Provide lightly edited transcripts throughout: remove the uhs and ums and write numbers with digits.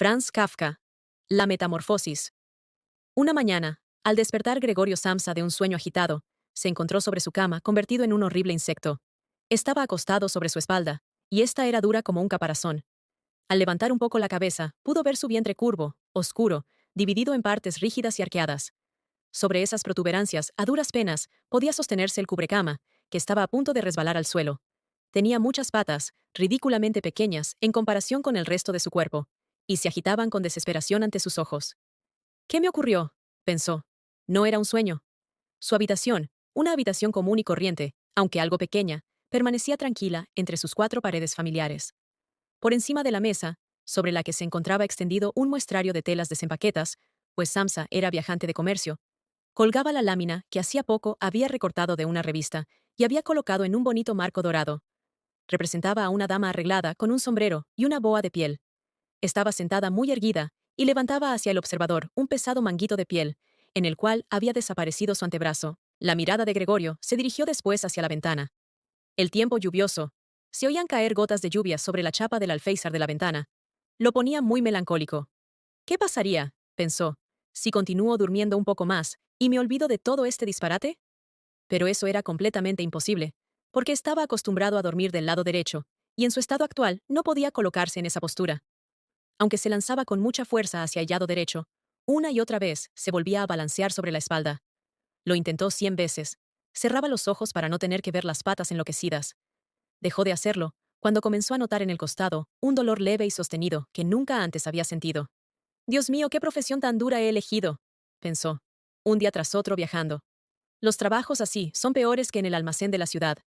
Franz Kafka. La metamorfosis. Una mañana, al despertar Gregorio Samsa de un sueño agitado, se encontró sobre su cama convertido en un horrible insecto. Estaba acostado sobre su espalda, y esta era dura como un caparazón. Al levantar un poco la cabeza, pudo ver su vientre curvo, oscuro, dividido en partes rígidas y arqueadas. Sobre esas protuberancias, a duras penas, podía sostenerse el cubrecama, que estaba a punto de resbalar al suelo. Tenía muchas patas, ridículamente pequeñas en comparación con el resto de su cuerpo, y se agitaban con desesperación ante sus ojos. ¿Qué me ocurrió?, pensó. No era un sueño. Su habitación, una habitación común y corriente, aunque algo pequeña, permanecía tranquila entre sus cuatro paredes familiares. Por encima de la mesa, sobre la que se encontraba extendido un muestrario de telas desempaquetas, pues Samsa era viajante de comercio, colgaba la lámina que hacía poco había recortado de una revista y había colocado en un bonito marco dorado. Representaba a una dama arreglada con un sombrero y una boa de piel. Estaba sentada muy erguida y levantaba hacia el observador un pesado manguito de piel, en el cual había desaparecido su antebrazo. La mirada de Gregorio se dirigió después hacia la ventana. El tiempo lluvioso. Se oían caer gotas de lluvia sobre la chapa del alféizar de la ventana. Lo ponía muy melancólico. ¿Qué pasaría?, pensó, si continúo durmiendo un poco más y me olvido de todo este disparate. Pero eso era completamente imposible, porque estaba acostumbrado a dormir del lado derecho, y en su estado actual no podía colocarse en esa postura. Aunque se lanzaba con mucha fuerza hacia el lado derecho, una y otra vez se volvía a balancear sobre la espalda. Lo intentó 100 veces. Cerraba los ojos para no tener que ver las patas enloquecidas. Dejó de hacerlo cuando comenzó a notar en el costado un dolor leve y sostenido que nunca antes había sentido. Dios mío, qué profesión tan dura he elegido, pensó. Un día tras otro viajando. Los trabajos así son peores que en el almacén de la ciudad.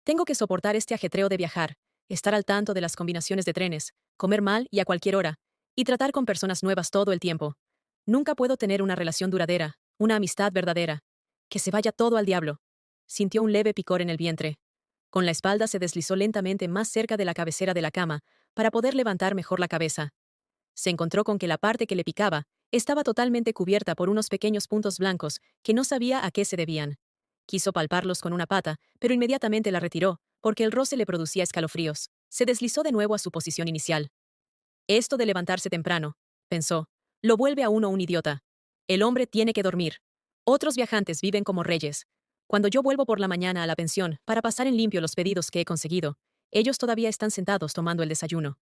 Tengo que soportar este ajetreo de viajar, estar al tanto de las combinaciones de trenes, comer mal y a cualquier hora, y tratar con personas nuevas todo el tiempo. Nunca puedo tener una relación duradera, una amistad verdadera. Que se vaya todo al diablo. Sintió un leve picor en el vientre. Con la espalda se deslizó lentamente más cerca de la cabecera de la cama, para poder levantar mejor la cabeza. Se encontró con que la parte que le picaba estaba totalmente cubierta por unos pequeños puntos blancos que no sabía a qué se debían. Quiso palparlos con una pata, pero inmediatamente la retiró, porque el roce le producía escalofríos. Se deslizó de nuevo a su posición inicial. Esto de levantarse temprano, pensó, lo vuelve a uno un idiota. El hombre tiene que dormir. Otros viajantes viven como reyes. Cuando yo vuelvo por la mañana a la pensión para pasar en limpio los pedidos que he conseguido, ellos todavía están sentados tomando el desayuno.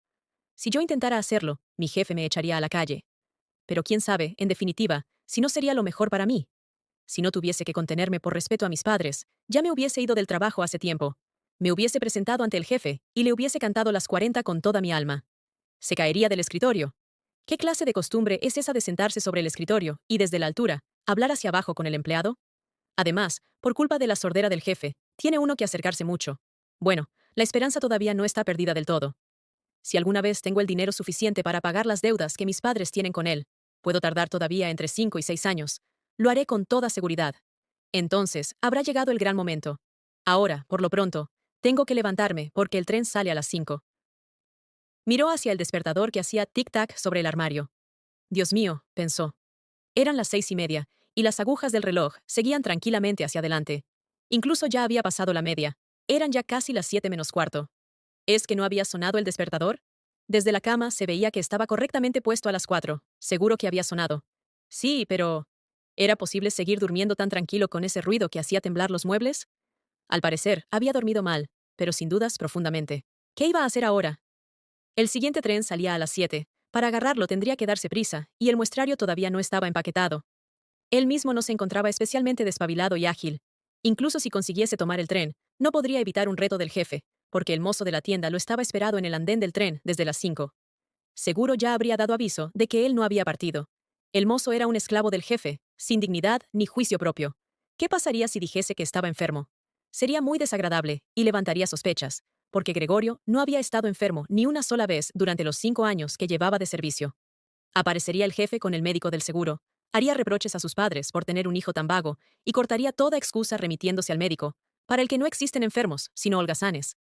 Si yo intentara hacerlo, mi jefe me echaría a la calle. Pero quién sabe, en definitiva, si no sería lo mejor para mí. Si no tuviese que contenerme por respeto a mis padres, ya me hubiese ido del trabajo hace tiempo. Me hubiese presentado ante el jefe y le hubiese cantado las 40 con toda mi alma. Se caería del escritorio. ¿Qué clase de costumbre es esa de sentarse sobre el escritorio y desde la altura, hablar hacia abajo con el empleado? Además, por culpa de la sordera del jefe, tiene uno que acercarse mucho. Bueno, la esperanza todavía no está perdida del todo. Si alguna vez tengo el dinero suficiente para pagar las deudas que mis padres tienen con él, puedo tardar todavía entre 5 y 6 años. Lo haré con toda seguridad. Entonces, habrá llegado el gran momento. Ahora, por lo pronto, tengo que levantarme porque el tren sale a las 5. Miró hacia el despertador que hacía tic-tac sobre el armario. Dios mío, pensó. Eran las 6:30, y las agujas del reloj seguían tranquilamente hacia adelante. Incluso ya había pasado la media. Eran ya casi las 7 menos cuarto. ¿Es que no había sonado el despertador? Desde la cama se veía que estaba correctamente puesto a las 4. Seguro que había sonado. Sí, pero ¿era posible seguir durmiendo tan tranquilo con ese ruido que hacía temblar los muebles? Al parecer, había dormido mal, pero sin dudas profundamente. ¿Qué iba a hacer ahora? El siguiente tren salía a las 7. Para agarrarlo tendría que darse prisa, y el muestrario todavía no estaba empaquetado. Él mismo no se encontraba especialmente despabilado y ágil. Incluso si consiguiese tomar el tren, no podría evitar un reto del jefe, porque el mozo de la tienda lo estaba esperado en el andén del tren desde las 5. Seguro ya habría dado aviso de que él no había partido. El mozo era un esclavo del jefe, sin dignidad ni juicio propio. ¿Qué pasaría si dijese que estaba enfermo? Sería muy desagradable y levantaría sospechas, porque Gregorio no había estado enfermo ni una sola vez durante los 5 años que llevaba de servicio. Aparecería el jefe con el médico del seguro, haría reproches a sus padres por tener un hijo tan vago y cortaría toda excusa remitiéndose al médico, para el que no existen enfermos, sino holgazanes.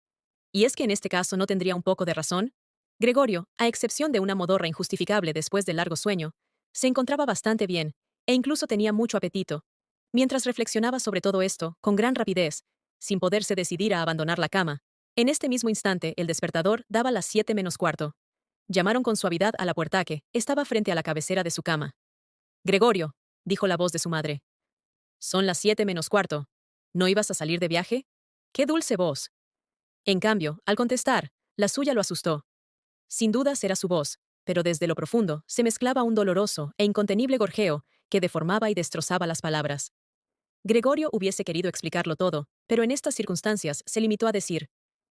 ¿Y es que en este caso no tendría un poco de razón? Gregorio, a excepción de una modorra injustificable después del largo sueño, se encontraba bastante bien, e incluso tenía mucho apetito. Mientras reflexionaba sobre todo esto, con gran rapidez, sin poderse decidir a abandonar la cama, en este mismo instante el despertador daba las 7 menos cuarto. Llamaron con suavidad a la puerta que estaba frente a la cabecera de su cama. Gregorio, dijo la voz de su madre. Son las 7 menos cuarto. ¿No ibas a salir de viaje? ¡Qué dulce voz! En cambio, al contestar, la suya lo asustó. Sin dudas era su voz, pero desde lo profundo se mezclaba un doloroso e incontenible gorjeo que deformaba y destrozaba las palabras. Gregorio hubiese querido explicarlo todo, pero en estas circunstancias se limitó a decir: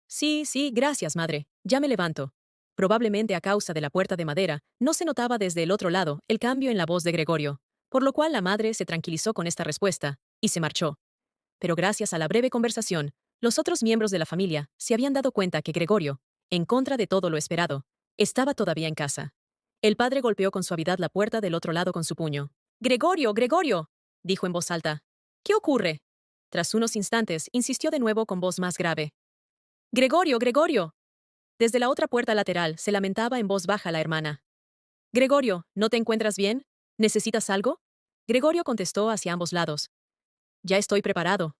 sí, sí, gracias, madre, ya me levanto. Probablemente a causa de la puerta de madera, no se notaba desde el otro lado el cambio en la voz de Gregorio, por lo cual la madre se tranquilizó con esta respuesta y se marchó. Pero gracias a la breve conversación, los otros miembros de la familia se habían dado cuenta que Gregorio, en contra de todo lo esperado, estaba todavía en casa. El padre golpeó con suavidad la puerta del otro lado con su puño. «¡Gregorio, Gregorio!», dijo en voz alta. «¿Qué ocurre?». Tras unos instantes, insistió de nuevo con voz más grave. «¡Gregorio, Gregorio!». Desde la otra puerta lateral se lamentaba en voz baja la hermana. «Gregorio, ¿no te encuentras bien? ¿Necesitas algo?». Gregorio contestó hacia ambos lados. «Ya estoy preparado»,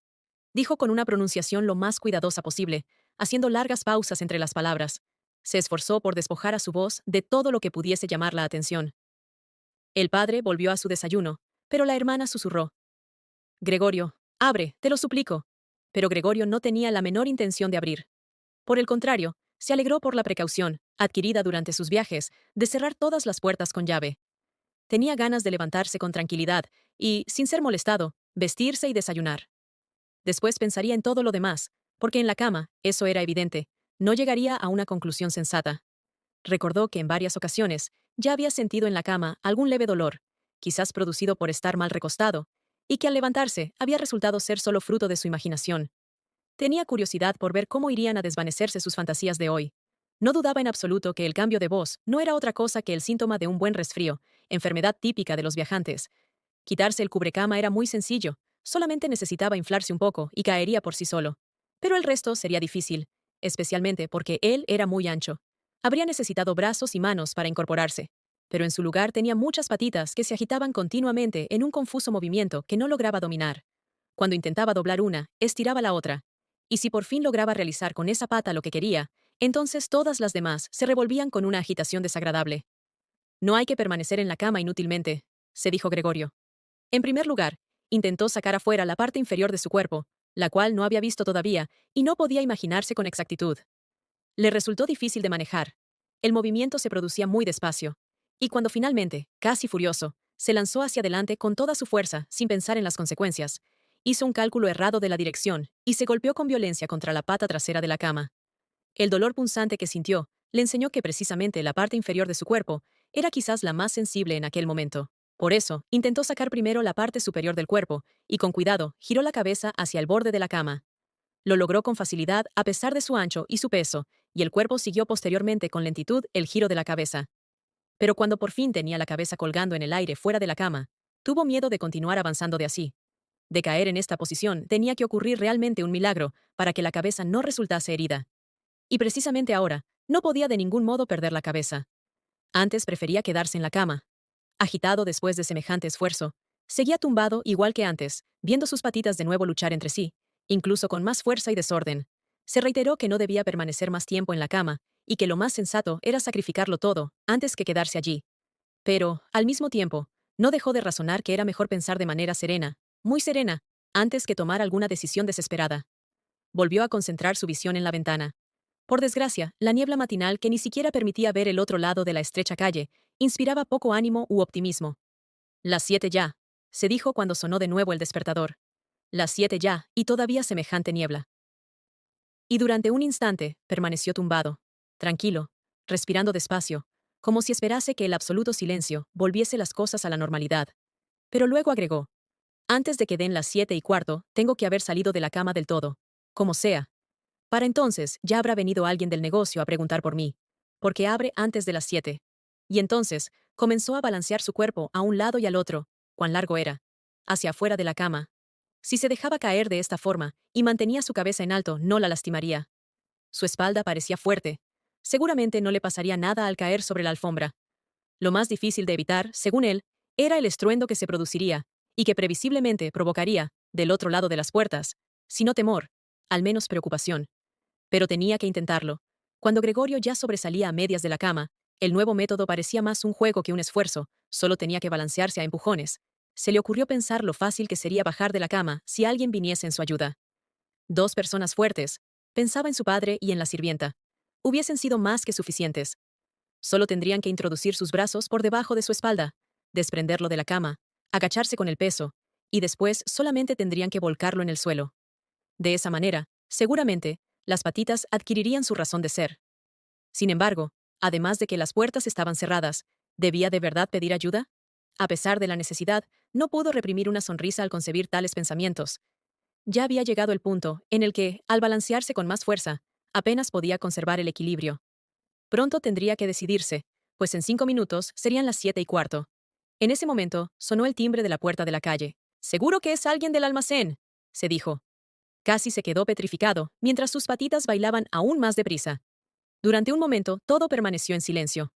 dijo con una pronunciación lo más cuidadosa posible, haciendo largas pausas entre las palabras. Se esforzó por despojar a su voz de todo lo que pudiese llamar la atención. El padre volvió a su desayuno, pero la hermana susurró: «Gregorio, abre, te lo suplico». Pero Gregorio no tenía la menor intención de abrir. Por el contrario, se alegró por la precaución, adquirida durante sus viajes, de cerrar todas las puertas con llave. Tenía ganas de levantarse con tranquilidad y, sin ser molestado, vestirse y desayunar. Después pensaría en todo lo demás, porque en la cama, eso era evidente, no llegaría a una conclusión sensata. Recordó que en varias ocasiones ya había sentido en la cama algún leve dolor, quizás producido por estar mal recostado, y que al levantarse había resultado ser solo fruto de su imaginación. Tenía curiosidad por ver cómo irían a desvanecerse sus fantasías de hoy. No dudaba en absoluto que el cambio de voz no era otra cosa que el síntoma de un buen resfrío, enfermedad típica de los viajantes. Quitarse el cubrecama era muy sencillo, solamente necesitaba inflarse un poco y caería por sí solo. Pero el resto sería difícil, especialmente porque él era muy ancho. Habría necesitado brazos y manos para incorporarse, pero en su lugar tenía muchas patitas que se agitaban continuamente en un confuso movimiento que no lograba dominar. Cuando intentaba doblar una, estiraba la otra. Y si por fin lograba realizar con esa pata lo que quería, entonces todas las demás se revolvían con una agitación desagradable. «No hay que permanecer en la cama inútilmente», se dijo Gregorio. En primer lugar, intentó sacar afuera la parte inferior de su cuerpo, la cual no había visto todavía y no podía imaginarse con exactitud. Le resultó difícil de manejar. El movimiento se producía muy despacio. Y cuando finalmente, casi furioso, se lanzó hacia adelante con toda su fuerza, sin pensar en las consecuencias, hizo un cálculo errado de la dirección y se golpeó con violencia contra la pata trasera de la cama. El dolor punzante que sintió le enseñó que precisamente la parte inferior de su cuerpo era quizás la más sensible en aquel momento. Por eso, intentó sacar primero la parte superior del cuerpo y con cuidado giró la cabeza hacia el borde de la cama. Lo logró con facilidad a pesar de su ancho y su peso, y el cuerpo siguió posteriormente con lentitud el giro de la cabeza. Pero cuando por fin tenía la cabeza colgando en el aire fuera de la cama, tuvo miedo de continuar avanzando de así. De caer en esta posición tenía que ocurrir realmente un milagro para que la cabeza no resultase herida. Y precisamente ahora, no podía de ningún modo perder la cabeza. Antes prefería quedarse en la cama. Agitado después de semejante esfuerzo, seguía tumbado igual que antes, viendo sus patitas de nuevo luchar entre sí, incluso con más fuerza y desorden. Se reiteró que no debía permanecer más tiempo en la cama, y que lo más sensato era sacrificarlo todo, antes que quedarse allí. Pero, al mismo tiempo, no dejó de razonar que era mejor pensar de manera serena, muy serena, antes que tomar alguna decisión desesperada. Volvió a concentrar su visión en la ventana. Por desgracia, la niebla matinal que ni siquiera permitía ver el otro lado de la estrecha calle, inspiraba poco ánimo u optimismo. «Las 7 ya», se dijo cuando sonó de nuevo el despertador. «Las 7 ya, y todavía semejante niebla». Y durante un instante permaneció tumbado, tranquilo, respirando despacio, como si esperase que el absoluto silencio volviese las cosas a la normalidad. Pero luego agregó: «Antes de que den las 7:15, tengo que haber salido de la cama del todo. Como sea. Para entonces ya habrá venido alguien del negocio a preguntar por mí, porque abre antes de las 7». Y entonces comenzó a balancear su cuerpo a un lado y al otro, cuán largo era, hacia afuera de la cama. Si se dejaba caer de esta forma y mantenía su cabeza en alto, no la lastimaría. Su espalda parecía fuerte. Seguramente no le pasaría nada al caer sobre la alfombra. Lo más difícil de evitar, según él, era el estruendo que se produciría, y que previsiblemente provocaría, del otro lado de las puertas, si no temor, al menos preocupación. Pero tenía que intentarlo. Cuando Gregorio ya sobresalía a medias de la cama, El nuevo método parecía más un juego que un esfuerzo, solo tenía que balancearse a empujones. Se le ocurrió pensar lo fácil que sería bajar de la cama si alguien viniese en su ayuda. Dos personas fuertes, pensaba en su padre y en la sirvienta, hubiesen sido más que suficientes. Solo tendrían que introducir sus brazos por debajo de su espalda, desprenderlo de la cama, agacharse con el peso, y después solamente tendrían que volcarlo en el suelo. De esa manera, seguramente, las patitas adquirirían su razón de ser. Sin embargo, además de que las puertas estaban cerradas, ¿debía de verdad pedir ayuda? A pesar de la necesidad, no pudo reprimir una sonrisa al concebir tales pensamientos. Ya había llegado el punto en el que, al balancearse con más fuerza, apenas podía conservar el equilibrio. Pronto tendría que decidirse, pues en 5 minutos serían las 7:15. En ese momento, sonó el timbre de la puerta de la calle. «Seguro que es alguien del almacén», se dijo. Casi se quedó petrificado, mientras sus patitas bailaban aún más deprisa. Durante un momento, todo permaneció en silencio.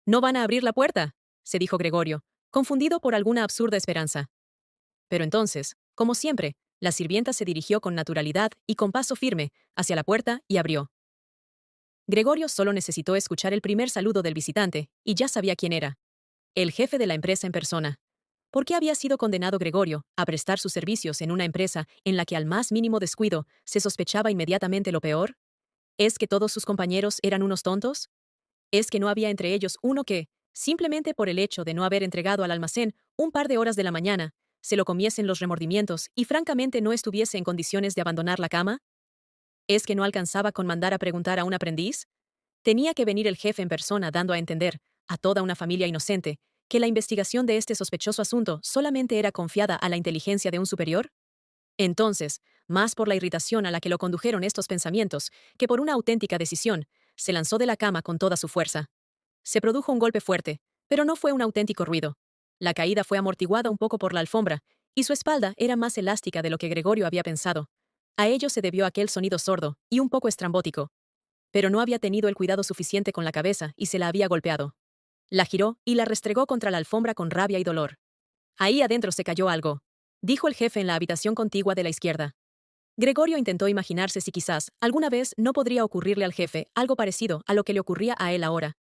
«¿No van a abrir la puerta?», se dijo Gregorio, confundido por alguna absurda esperanza. Pero entonces, como siempre, la sirvienta se dirigió con naturalidad y con paso firme hacia la puerta y abrió. Gregorio solo necesitó escuchar el primer saludo del visitante, y ya sabía quién era. El jefe de la empresa en persona. ¿Por qué había sido condenado Gregorio a prestar sus servicios en una empresa en la que al más mínimo descuido se sospechaba inmediatamente lo peor? ¿Es que todos sus compañeros eran unos tontos? ¿Es que no había entre ellos uno que, simplemente por el hecho de no haber entregado al almacén un par de horas de la mañana, se lo comiesen los remordimientos y francamente no estuviese en condiciones de abandonar la cama? ¿Es que no alcanzaba con mandar a preguntar a un aprendiz? Tenía que venir el jefe en persona dando a entender, a toda una familia inocente, que la investigación de este sospechoso asunto solamente era confiada a la inteligencia de un superior. Entonces, más por la irritación a la que lo condujeron estos pensamientos que por una auténtica decisión, se lanzó de la cama con toda su fuerza. Se produjo un golpe fuerte, pero no fue un auténtico ruido. La caída fue amortiguada un poco por la alfombra, y su espalda era más elástica de lo que Gregorio había pensado. A ello se debió aquel sonido sordo y un poco estrambótico. Pero no había tenido el cuidado suficiente con la cabeza y se la había golpeado. La giró y la restregó contra la alfombra con rabia y dolor. Ahí adentro se cayó algo, dijo el jefe en la habitación contigua de la izquierda. Gregorio intentó imaginarse si quizás, alguna vez, no podría ocurrirle al jefe algo parecido a lo que le ocurría a él ahora.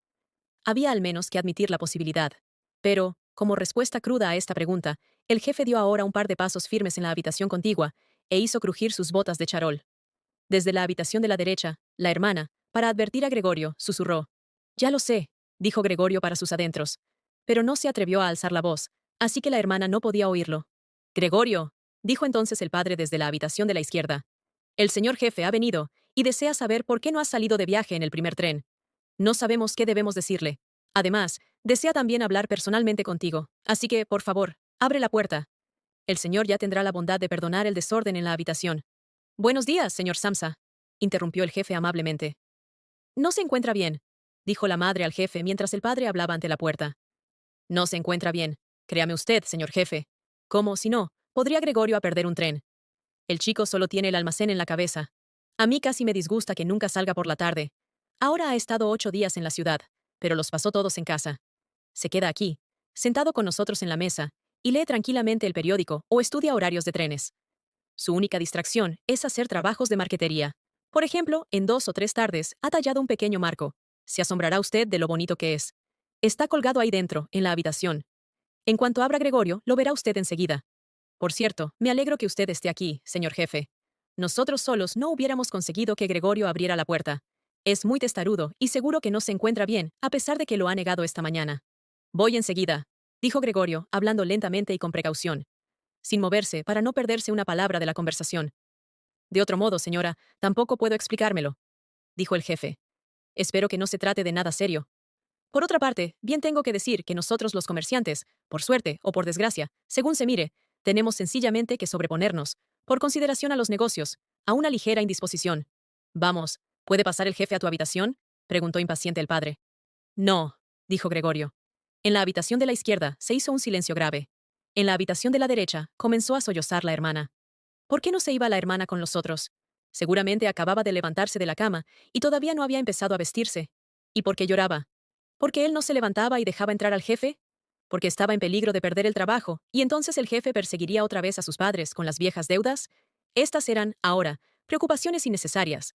Había al menos que admitir la posibilidad. Pero, como respuesta cruda a esta pregunta, el jefe dio ahora un par de pasos firmes en la habitación contigua e hizo crujir sus botas de charol. Desde la habitación de la derecha, la hermana, para advertir a Gregorio, susurró. «Ya lo sé», dijo Gregorio para sus adentros. Pero no se atrevió a alzar la voz, así que la hermana no podía oírlo. «Gregorio», dijo entonces el padre desde la habitación de la izquierda. «El señor jefe ha venido y desea saber por qué no has salido de viaje en el primer tren. No sabemos qué debemos decirle. Además, desea también hablar personalmente contigo, así que, por favor, abre la puerta. El señor ya tendrá la bondad de perdonar el desorden en la habitación». «Buenos días, señor Samsa», interrumpió el jefe amablemente. «No se encuentra bien», dijo la madre al jefe mientras el padre hablaba ante la puerta. «No se encuentra bien. Créame usted, señor jefe. ¿Cómo, si no, podría Gregorio a perder un tren? El chico solo tiene el almacén en la cabeza. A mí casi me disgusta que nunca salga por la tarde. Ahora ha estado 8 días en la ciudad, pero los pasó todos en casa. Se queda aquí, sentado con nosotros en la mesa, y lee tranquilamente el periódico o estudia horarios de trenes. Su única distracción es hacer trabajos de marquetería. Por ejemplo, en 2 o 3 tardes ha tallado un pequeño marco. Se asombrará usted de lo bonito que es. Está colgado ahí dentro, en la habitación. En cuanto abra Gregorio, lo verá usted enseguida. Por cierto, me alegro que usted esté aquí, señor jefe. Nosotros solos no hubiéramos conseguido que Gregorio abriera la puerta. Es muy testarudo y seguro que no se encuentra bien, a pesar de que lo ha negado esta mañana. Voy enseguida, dijo Gregorio, hablando lentamente y con precaución, sin moverse para no perderse una palabra de la conversación. De otro modo, señora, tampoco puedo explicármelo, dijo el jefe. Espero que no se trate de nada serio. Por otra parte, bien tengo que decir que nosotros los comerciantes, por suerte o por desgracia, según se mire, tenemos sencillamente que sobreponernos, por consideración a los negocios, a una ligera indisposición. Vamos, ¿puede pasar el jefe a tu habitación?, preguntó impaciente el padre. No, dijo Gregorio. En la habitación de la izquierda se hizo un silencio grave. En la habitación de la derecha comenzó a sollozar la hermana. ¿Por qué no se iba la hermana con los otros? Seguramente acababa de levantarse de la cama y todavía no había empezado a vestirse. ¿Y por qué lloraba? ¿Porque él no se levantaba y dejaba entrar al jefe? ¿Porque estaba en peligro de perder el trabajo y entonces el jefe perseguiría otra vez a sus padres con las viejas deudas? Estas eran, ahora, preocupaciones innecesarias.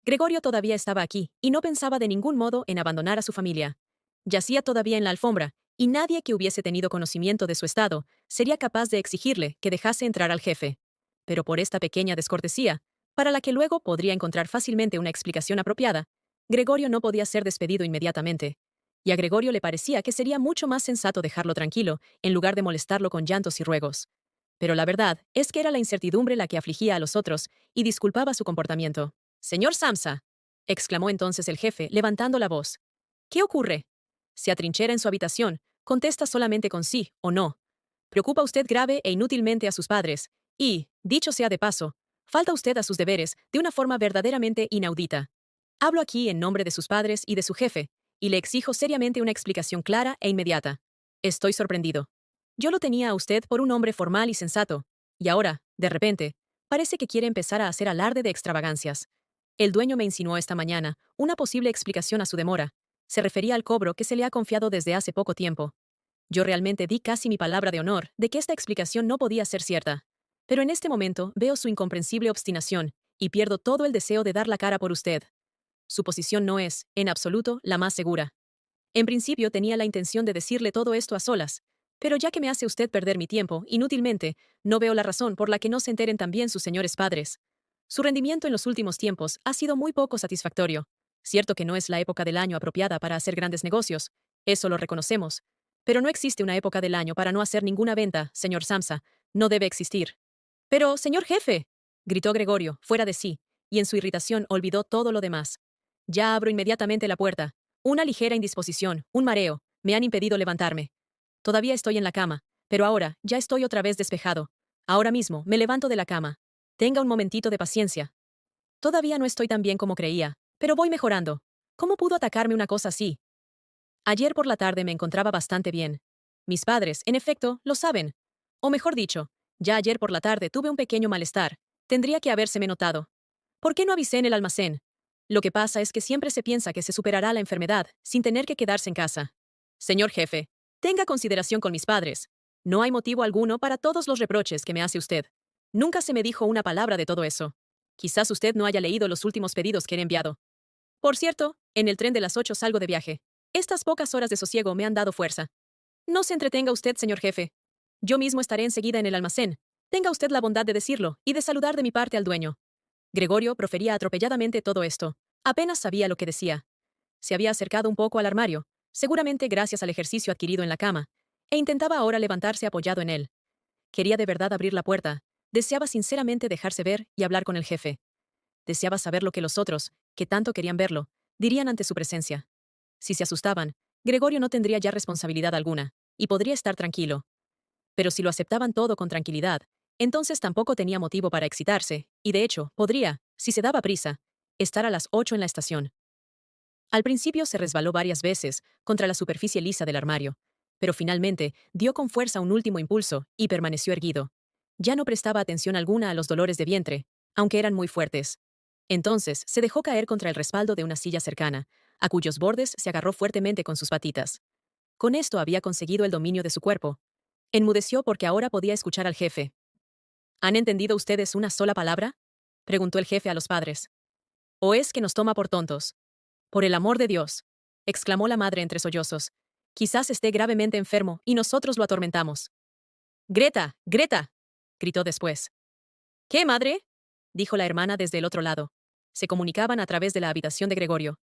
Gregorio todavía estaba aquí y no pensaba de ningún modo en abandonar a su familia. Yacía todavía en la alfombra, y nadie que hubiese tenido conocimiento de su estado sería capaz de exigirle que dejase entrar al jefe. Pero por esta pequeña descortesía, para la que luego podría encontrar fácilmente una explicación apropiada, Gregorio no podía ser despedido inmediatamente. Y a Gregorio le parecía que sería mucho más sensato dejarlo tranquilo, en lugar de molestarlo con llantos y ruegos. Pero la verdad es que era la incertidumbre la que afligía a los otros y disculpaba su comportamiento. «Señor Samsa», exclamó entonces el jefe, levantando la voz. «¿Qué ocurre? Se atrinchera en su habitación, contesta solamente con sí o no. Preocupa usted grave e inútilmente a sus padres, y, dicho sea de paso, falta usted a sus deberes de una forma verdaderamente inaudita. Hablo aquí en nombre de sus padres y de su jefe, y le exijo seriamente una explicación clara e inmediata. Estoy sorprendido. Yo lo tenía a usted por un hombre formal y sensato, y ahora, de repente, parece que quiere empezar a hacer alarde de extravagancias. El dueño me insinuó esta mañana una posible explicación a su demora. Se refería al cobro que se le ha confiado desde hace poco tiempo. Yo realmente di casi mi palabra de honor de que esta explicación no podía ser cierta. Pero en este momento veo su incomprensible obstinación y pierdo todo el deseo de dar la cara por usted. Su posición no es, en absoluto, la más segura. En principio tenía la intención de decirle todo esto a solas, pero ya que me hace usted perder mi tiempo, inútilmente, no veo la razón por la que no se enteren también sus señores padres. Su rendimiento en los últimos tiempos ha sido muy poco satisfactorio. Cierto que no es la época del año apropiada para hacer grandes negocios, eso lo reconocemos. Pero no existe una época del año para no hacer ninguna venta, señor Samsa, no debe existir. Pero, señor jefe, gritó Gregorio, fuera de sí, y en su irritación olvidó todo lo demás. Ya abro inmediatamente la puerta. Una ligera indisposición, un mareo, me han impedido levantarme. Todavía estoy en la cama, pero ahora ya estoy otra vez despejado. Ahora mismo me levanto de la cama. Tenga un momentito de paciencia. Todavía no estoy tan bien como creía, pero voy mejorando. ¿Cómo pudo atacarme una cosa así? Ayer por la tarde me encontraba bastante bien. Mis padres, en efecto, lo saben. O mejor dicho, ya ayer por la tarde tuve un pequeño malestar. Tendría que habérseme notado. ¿Por qué no avisé en el almacén? Lo que pasa es que siempre se piensa que se superará la enfermedad sin tener que quedarse en casa. Señor jefe, tenga consideración con mis padres. No hay motivo alguno para todos los reproches que me hace usted. Nunca se me dijo una palabra de todo eso. Quizás usted no haya leído los últimos pedidos que he enviado. Por cierto, en el tren de las 8 salgo de viaje. Estas pocas horas de sosiego me han dado fuerza. No se entretenga usted, señor jefe. Yo mismo estaré enseguida en el almacén. Tenga usted la bondad de decirlo y de saludar de mi parte al dueño. Gregorio profería atropelladamente todo esto. Apenas sabía lo que decía. Se había acercado un poco al armario, seguramente gracias al ejercicio adquirido en la cama, e intentaba ahora levantarse apoyado en él. Quería de verdad abrir la puerta. Deseaba sinceramente dejarse ver y hablar con el jefe. Deseaba saber lo que los otros, que tanto querían verlo, dirían ante su presencia. Si se asustaban, Gregorio no tendría ya responsabilidad alguna, y podría estar tranquilo. Pero si lo aceptaban todo con tranquilidad, entonces tampoco tenía motivo para excitarse, y de hecho, podría, si se daba prisa, estar a las 8 en la estación. Al principio se resbaló varias veces contra la superficie lisa del armario, pero finalmente dio con fuerza un último impulso y permaneció erguido. Ya no prestaba atención alguna a los dolores de vientre, aunque eran muy fuertes. Entonces se dejó caer contra el respaldo de una silla cercana, a cuyos bordes se agarró fuertemente con sus patitas. Con esto había conseguido el dominio de su cuerpo. Enmudeció porque ahora podía escuchar al jefe. ¿Han entendido ustedes una sola palabra?, preguntó el jefe a los padres. ¿O es que nos toma por tontos? Por el amor de Dios, exclamó la madre entre sollozos. Quizás esté gravemente enfermo y nosotros lo atormentamos. Greta, Greta, gritó después. ¿Qué, madre?, dijo la hermana desde el otro lado. Se comunicaban a través de la habitación de Gregorio.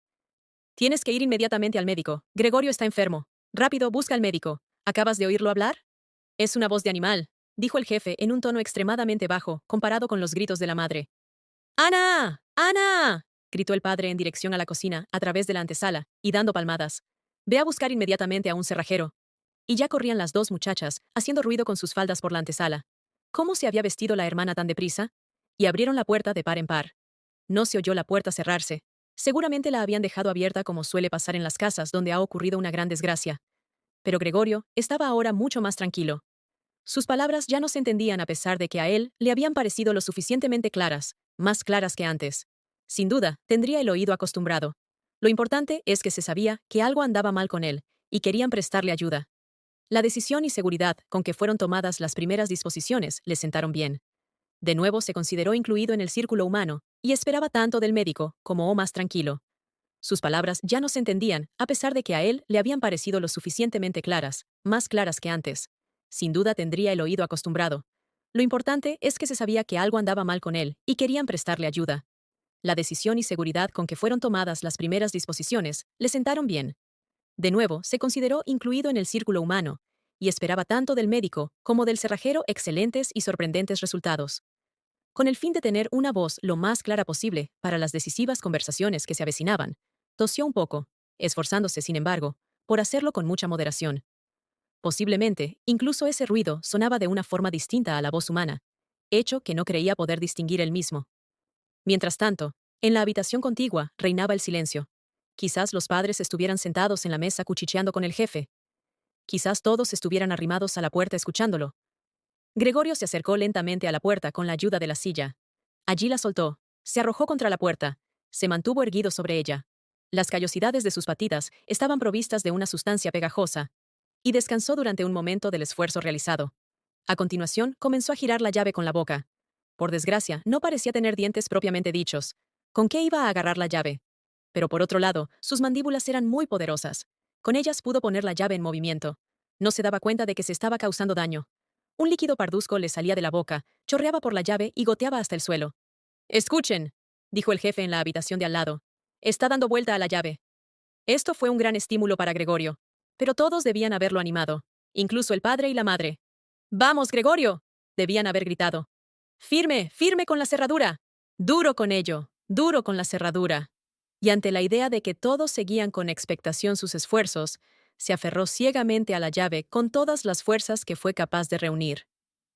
Tienes que ir inmediatamente al médico. Gregorio está enfermo. Rápido, busca al médico. ¿Acabas de oírlo hablar? Es una voz de animal, dijo el jefe en un tono extremadamente bajo, comparado con los gritos de la madre. ¡Ana! ¡Ana!, gritó el padre en dirección a la cocina, a través de la antesala, y dando palmadas. Ve a buscar inmediatamente a un cerrajero. Y ya corrían las dos muchachas, haciendo ruido con sus faldas por la antesala. ¿Cómo se había vestido la hermana tan deprisa? Y abrieron la puerta de par en par. No se oyó la puerta cerrarse. Seguramente la habían dejado abierta como suele pasar en las casas donde ha ocurrido una gran desgracia. Pero Gregorio estaba ahora mucho más tranquilo. Sus palabras ya no se entendían a pesar de que a él le habían parecido lo suficientemente claras, más claras que antes. Sin duda, tendría el oído acostumbrado. Lo importante es que se sabía que algo andaba mal con él, y querían prestarle ayuda. La decisión y seguridad con que fueron tomadas las primeras disposiciones le sentaron bien. De nuevo se consideró incluido en el círculo humano, y esperaba tanto del médico como o más tranquilo. Sus palabras ya no se entendían, a pesar de que a él le habían parecido lo suficientemente claras, más claras que antes. Sin duda tendría el oído acostumbrado. Lo importante es que se sabía que algo andaba mal con él y querían prestarle ayuda. La decisión y seguridad con que fueron tomadas las primeras disposiciones le sentaron bien. De nuevo, se consideró incluido en el círculo humano, y esperaba tanto del médico como del cerrajero excelentes y sorprendentes resultados. Con el fin de tener una voz lo más clara posible para las decisivas conversaciones que se avecinaban, tosió un poco, esforzándose, sin embargo, por hacerlo con mucha moderación. Posiblemente, incluso ese ruido sonaba de una forma distinta a la voz humana, hecho que no creía poder distinguir él mismo. Mientras tanto, en la habitación contigua reinaba el silencio. Quizás los padres estuvieran sentados en la mesa cuchicheando con el jefe. Quizás todos estuvieran arrimados a la puerta escuchándolo. Gregorio se acercó lentamente a la puerta con la ayuda de la silla. Allí la soltó, se arrojó contra la puerta, se mantuvo erguido sobre ella. Las callosidades de sus patitas estaban provistas de una sustancia pegajosa, y descansó durante un momento del esfuerzo realizado. A continuación, comenzó a girar la llave con la boca. Por desgracia, no parecía tener dientes propiamente dichos. ¿Con qué iba a agarrar la llave? Pero por otro lado, sus mandíbulas eran muy poderosas. Con ellas pudo poner la llave en movimiento. No se daba cuenta de que se estaba causando daño. Un líquido parduzco le salía de la boca, chorreaba por la llave y goteaba hasta el suelo. «Escuchen», dijo el jefe en la habitación de al lado. «Está dando vuelta a la llave». Esto fue un gran estímulo para Gregorio. Pero todos debían haberlo animado, incluso el padre y la madre. «¡Vamos, Gregorio!», debían haber gritado. «Firme, firme con la cerradura. Duro con ello, duro con la cerradura». Y ante la idea de que todos seguían con expectación sus esfuerzos, se aferró ciegamente a la llave con todas las fuerzas que fue capaz de reunir.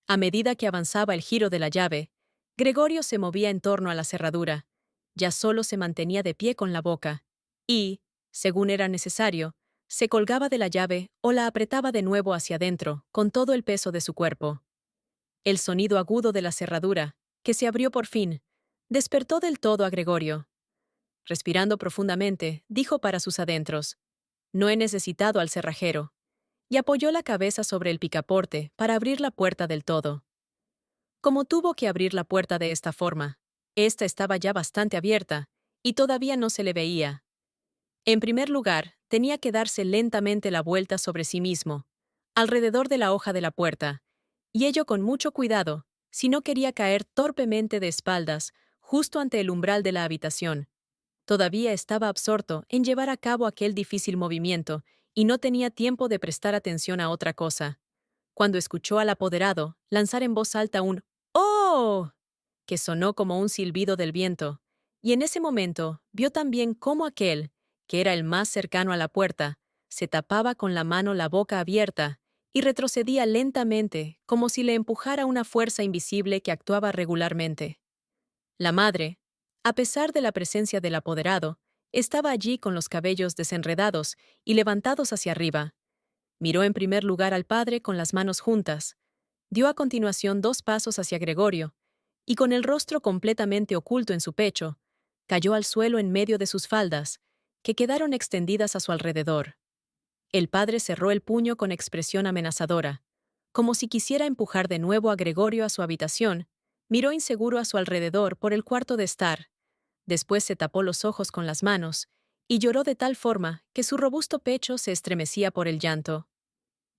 A medida que avanzaba el giro de la llave, Gregorio se movía en torno a la cerradura. Ya solo se mantenía de pie con la boca y, según era necesario, se colgaba de la llave o la apretaba de nuevo hacia adentro con todo el peso de su cuerpo. El sonido agudo de la cerradura, que se abrió por fin, despertó del todo a Gregorio. Respirando profundamente, dijo para sus adentros: «No he necesitado al cerrajero», y apoyó la cabeza sobre el picaporte para abrir la puerta del todo. Como tuvo que abrir la puerta de esta forma, esta estaba ya bastante abierta, y todavía no se le veía. En primer lugar, tenía que darse lentamente la vuelta sobre sí mismo, alrededor de la hoja de la puerta, y ello con mucho cuidado, si no quería caer torpemente de espaldas, justo ante el umbral de la habitación. Todavía estaba absorto en llevar a cabo aquel difícil movimiento, y no tenía tiempo de prestar atención a otra cosa. Cuando escuchó al apoderado lanzar en voz alta un «¡Oh!», que sonó como un silbido del viento, y en ese momento vio también cómo aquel, que era el más cercano a la puerta, se tapaba con la mano la boca abierta y retrocedía lentamente, como si le empujara una fuerza invisible que actuaba regularmente. La madre, a pesar de la presencia del apoderado, estaba allí con los cabellos desenredados y levantados hacia arriba. Miró en primer lugar al padre con las manos juntas, dio a continuación 2 pasos hacia Gregorio, y con el rostro completamente oculto en su pecho, cayó al suelo en medio de sus faldas, que quedaron extendidas a su alrededor. El padre cerró el puño con expresión amenazadora, como si quisiera empujar de nuevo a Gregorio a su habitación. Miró inseguro a su alrededor por el cuarto de estar. Después se tapó los ojos con las manos y lloró de tal forma que su robusto pecho se estremecía por el llanto.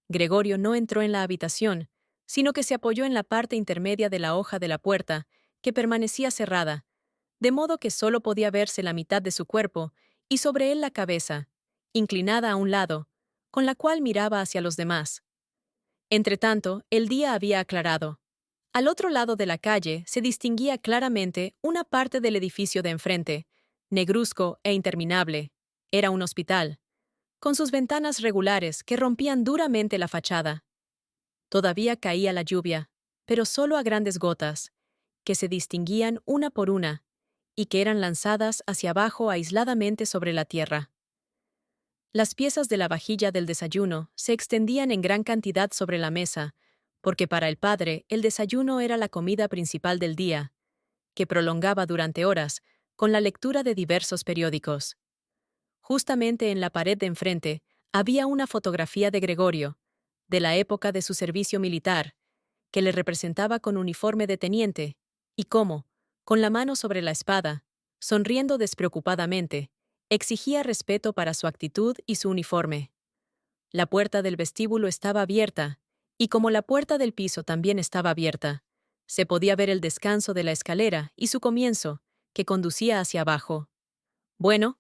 Gregorio no entró en la habitación, sino que se apoyó en la parte intermedia de la hoja de la puerta, que permanecía cerrada, de modo que solo podía verse la mitad de su cuerpo y sobre él la cabeza, inclinada a un lado, con la cual miraba hacia los demás. Entretanto, el día había aclarado. Al otro lado de la calle se distinguía claramente una parte del edificio de enfrente, negruzco e interminable. Era un hospital, con sus ventanas regulares que rompían duramente la fachada. Todavía caía la lluvia, pero solo a grandes gotas, que se distinguían una por una, y que eran lanzadas hacia abajo aisladamente sobre la tierra. Las piezas de la vajilla del desayuno se extendían en gran cantidad sobre la mesa, porque para el padre el desayuno era la comida principal del día, que prolongaba durante horas con la lectura de diversos periódicos. Justamente en la pared de enfrente había una fotografía de Gregorio, de la época de su servicio militar, que le representaba con uniforme de teniente, y cómo, con la mano sobre la espada, sonriendo despreocupadamente, Exigía respeto para su actitud y su uniforme. La puerta del vestíbulo estaba abierta, y como la puerta del piso también estaba abierta, se podía ver el descanso de la escalera y su comienzo, que conducía hacia abajo. Bueno,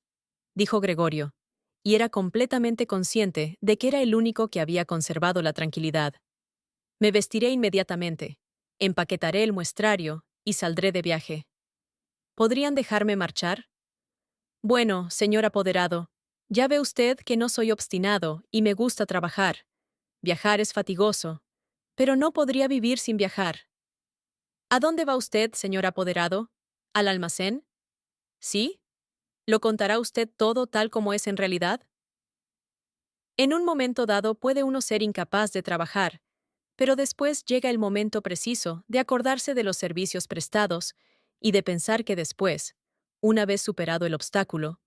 dijo Gregorio, y era completamente consciente de que era el único que había conservado la tranquilidad. Me vestiré inmediatamente, empaquetaré el muestrario y saldré de viaje. ¿Podrían dejarme marchar? Bueno, señor apoderado, ya ve usted que no soy obstinado y me gusta trabajar. Viajar es fatigoso, pero no podría vivir sin viajar. ¿A dónde va usted, señor apoderado? ¿Al almacén? ¿Sí? ¿Lo contará usted todo tal como es en realidad? En un momento dado puede uno ser incapaz de trabajar, pero después llega el momento preciso de acordarse de los servicios prestados y de pensar que después, una vez superado el obstáculo,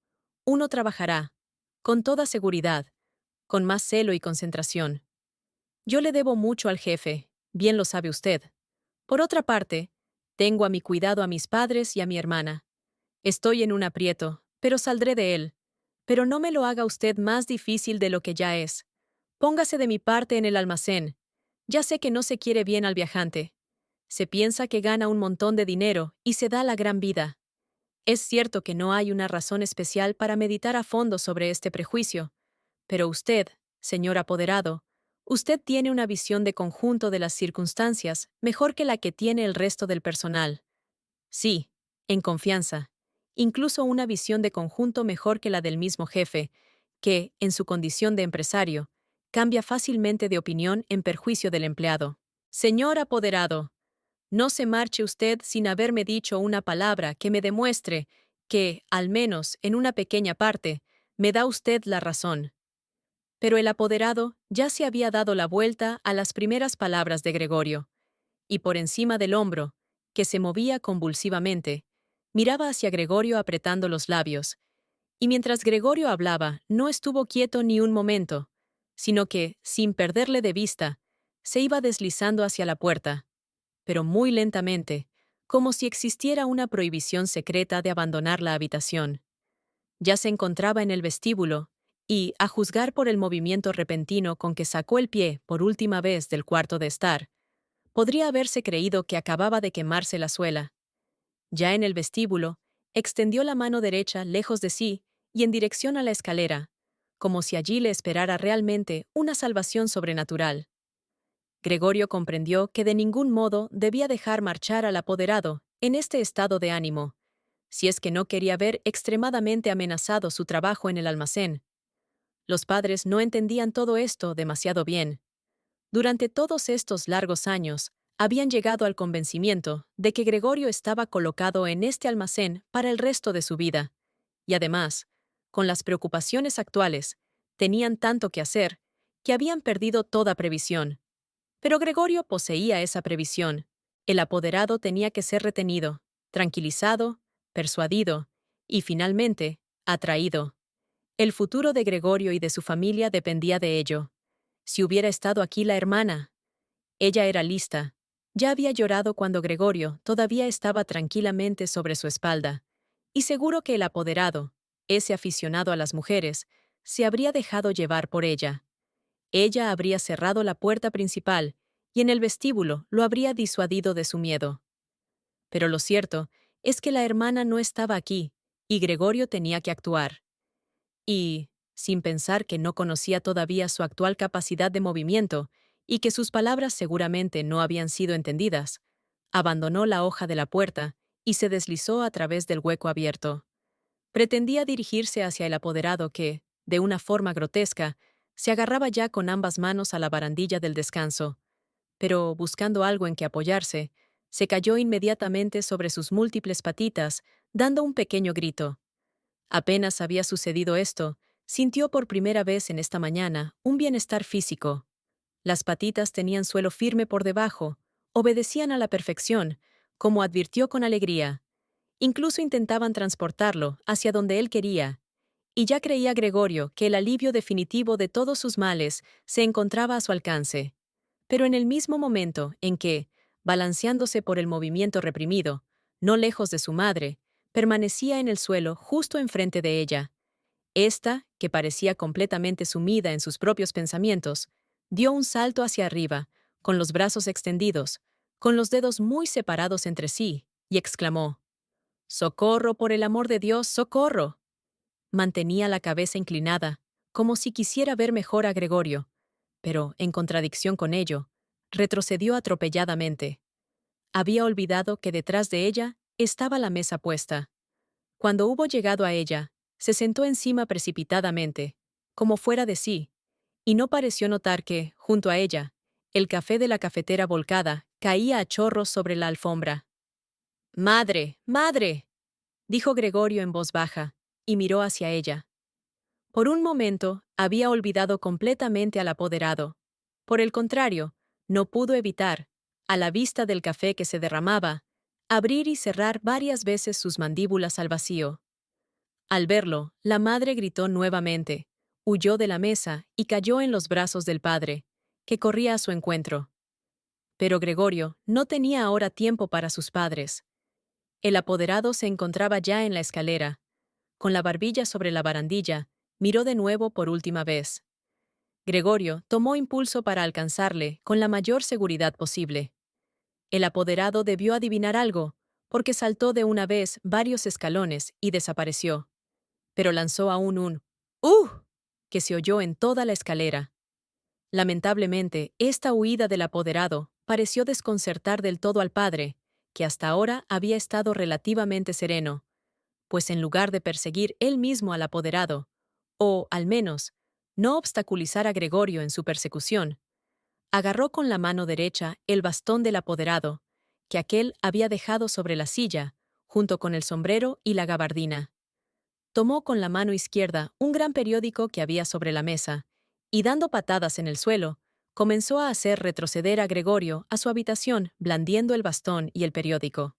uno trabajará, con toda seguridad, con más celo y concentración. Yo le debo mucho al jefe, bien lo sabe usted. Por otra parte, tengo a mi cuidado a mis padres y a mi hermana. Estoy en un aprieto, pero saldré de él. Pero no me lo haga usted más difícil de lo que ya es. Póngase de mi parte en el almacén. Ya sé que no se quiere bien al viajante. Se piensa que gana un montón de dinero y se da la gran vida. Es cierto que no hay una razón especial para meditar a fondo sobre este prejuicio, pero usted, señor apoderado, usted tiene una visión de conjunto de las circunstancias mejor que la que tiene el resto del personal. Sí, en confianza. Incluso una visión de conjunto mejor que la del mismo jefe, que, en su condición de empresario, cambia fácilmente de opinión en perjuicio del empleado. Señor apoderado, no se marche usted sin haberme dicho una palabra que me demuestre que, al menos en una pequeña parte, me da usted la razón. Pero el apoderado ya se había dado la vuelta a las primeras palabras de Gregorio, y por encima del hombro, que se movía convulsivamente, miraba hacia Gregorio apretando los labios, y mientras Gregorio hablaba no estuvo quieto ni un momento, sino que, sin perderle de vista, se iba deslizando hacia la puerta, pero muy lentamente, como si existiera una prohibición secreta de abandonar la habitación. Ya se encontraba en el vestíbulo, y, a juzgar por el movimiento repentino con que sacó el pie por última vez del cuarto de estar, podría haberse creído que acababa de quemarse la suela. Ya en el vestíbulo, extendió la mano derecha lejos de sí y en dirección a la escalera, como si allí le esperara realmente una salvación sobrenatural. Gregorio comprendió que de ningún modo debía dejar marchar al apoderado en este estado de ánimo, si es que no quería ver extremadamente amenazado su trabajo en el almacén. Los padres no entendían todo esto demasiado bien. Durante todos estos largos años, habían llegado al convencimiento de que Gregorio estaba colocado en este almacén para el resto de su vida, y además, con las preocupaciones actuales, tenían tanto que hacer que habían perdido toda previsión. Pero Gregorio poseía esa previsión. El apoderado tenía que ser retenido, tranquilizado, persuadido y, finalmente, atraído. El futuro de Gregorio y de su familia dependía de ello. Si hubiera estado aquí la hermana. Ella era lista. Ya había llorado cuando Gregorio todavía estaba tranquilamente sobre su espalda, y seguro que el apoderado, ese aficionado a las mujeres, se habría dejado llevar por ella. Ella habría cerrado la puerta principal y en el vestíbulo lo habría disuadido de su miedo. Pero lo cierto es que la hermana no estaba aquí, y Gregorio tenía que actuar. Y, sin pensar que no conocía todavía su actual capacidad de movimiento y que sus palabras seguramente no habían sido entendidas, abandonó la hoja de la puerta y se deslizó a través del hueco abierto. Pretendía dirigirse hacia el apoderado que, de una forma grotesca, se agarraba ya con ambas manos a la barandilla del descanso, pero, buscando algo en que apoyarse, se cayó inmediatamente sobre sus múltiples patitas, dando un pequeño grito. Apenas había sucedido esto, sintió por primera vez en esta mañana un bienestar físico. Las patitas tenían suelo firme por debajo, obedecían a la perfección, como advirtió con alegría. Incluso intentaban transportarlo hacia donde él quería, y ya creía Gregorio que el alivio definitivo de todos sus males se encontraba a su alcance. Pero en el mismo momento en que, balanceándose por el movimiento reprimido, no lejos de su madre, permanecía en el suelo justo enfrente de ella, Esta, que parecía completamente sumida en sus propios pensamientos, dio un salto hacia arriba, con los brazos extendidos, con los dedos muy separados entre sí, y exclamó: «¡Socorro, por el amor de Dios, socorro!». Mantenía la cabeza inclinada, como si quisiera ver mejor a Gregorio, pero, en contradicción con ello, retrocedió atropelladamente. Había olvidado que detrás de ella estaba la mesa puesta. Cuando hubo llegado a ella, se sentó encima precipitadamente, como fuera de sí, y no pareció notar que, junto a ella, el café de la cafetera volcada caía a chorros sobre la alfombra. «¡Madre! ¡Madre!», dijo Gregorio en voz baja, y miró hacia ella. Por un momento, había olvidado completamente al apoderado. Por el contrario, no pudo evitar, a la vista del café que se derramaba, abrir y cerrar varias veces sus mandíbulas al vacío. Al verlo, la madre gritó nuevamente, huyó de la mesa y cayó en los brazos del padre, que corría a su encuentro. Pero Gregorio no tenía ahora tiempo para sus padres. El apoderado se encontraba ya en la escalera. Con la barbilla sobre la barandilla, miró de nuevo por última vez. Gregorio tomó impulso para alcanzarle con la mayor seguridad posible. El apoderado debió adivinar algo, porque saltó de una vez varios escalones y desapareció. Pero lanzó aún un «¡Uh!» que se oyó en toda la escalera. Lamentablemente, esta huida del apoderado pareció desconcertar del todo al padre, que hasta ahora había estado relativamente sereno, pues en lugar de perseguir él mismo al apoderado, o, al menos, no obstaculizar a Gregorio en su persecución, agarró con la mano derecha el bastón del apoderado, que aquél había dejado sobre la silla, junto con el sombrero y la gabardina. Tomó con la mano izquierda un gran periódico que había sobre la mesa, y dando patadas en el suelo, comenzó a hacer retroceder a Gregorio a su habitación, blandiendo el bastón y el periódico.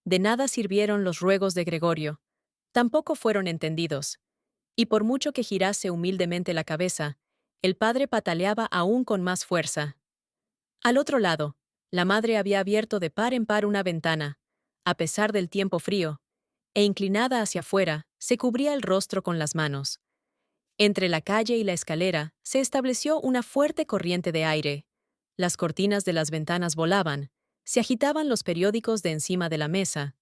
De nada sirvieron los ruegos de Gregorio, tampoco fueron entendidos, y por mucho que girase humildemente la cabeza, el padre pataleaba aún con más fuerza. Al otro lado, la madre había abierto de par en par una ventana, a pesar del tiempo frío, e inclinada hacia afuera, se cubría el rostro con las manos. Entre la calle y la escalera se estableció una fuerte corriente de aire. Las cortinas de las ventanas volaban, se agitaban los periódicos de encima de la mesa.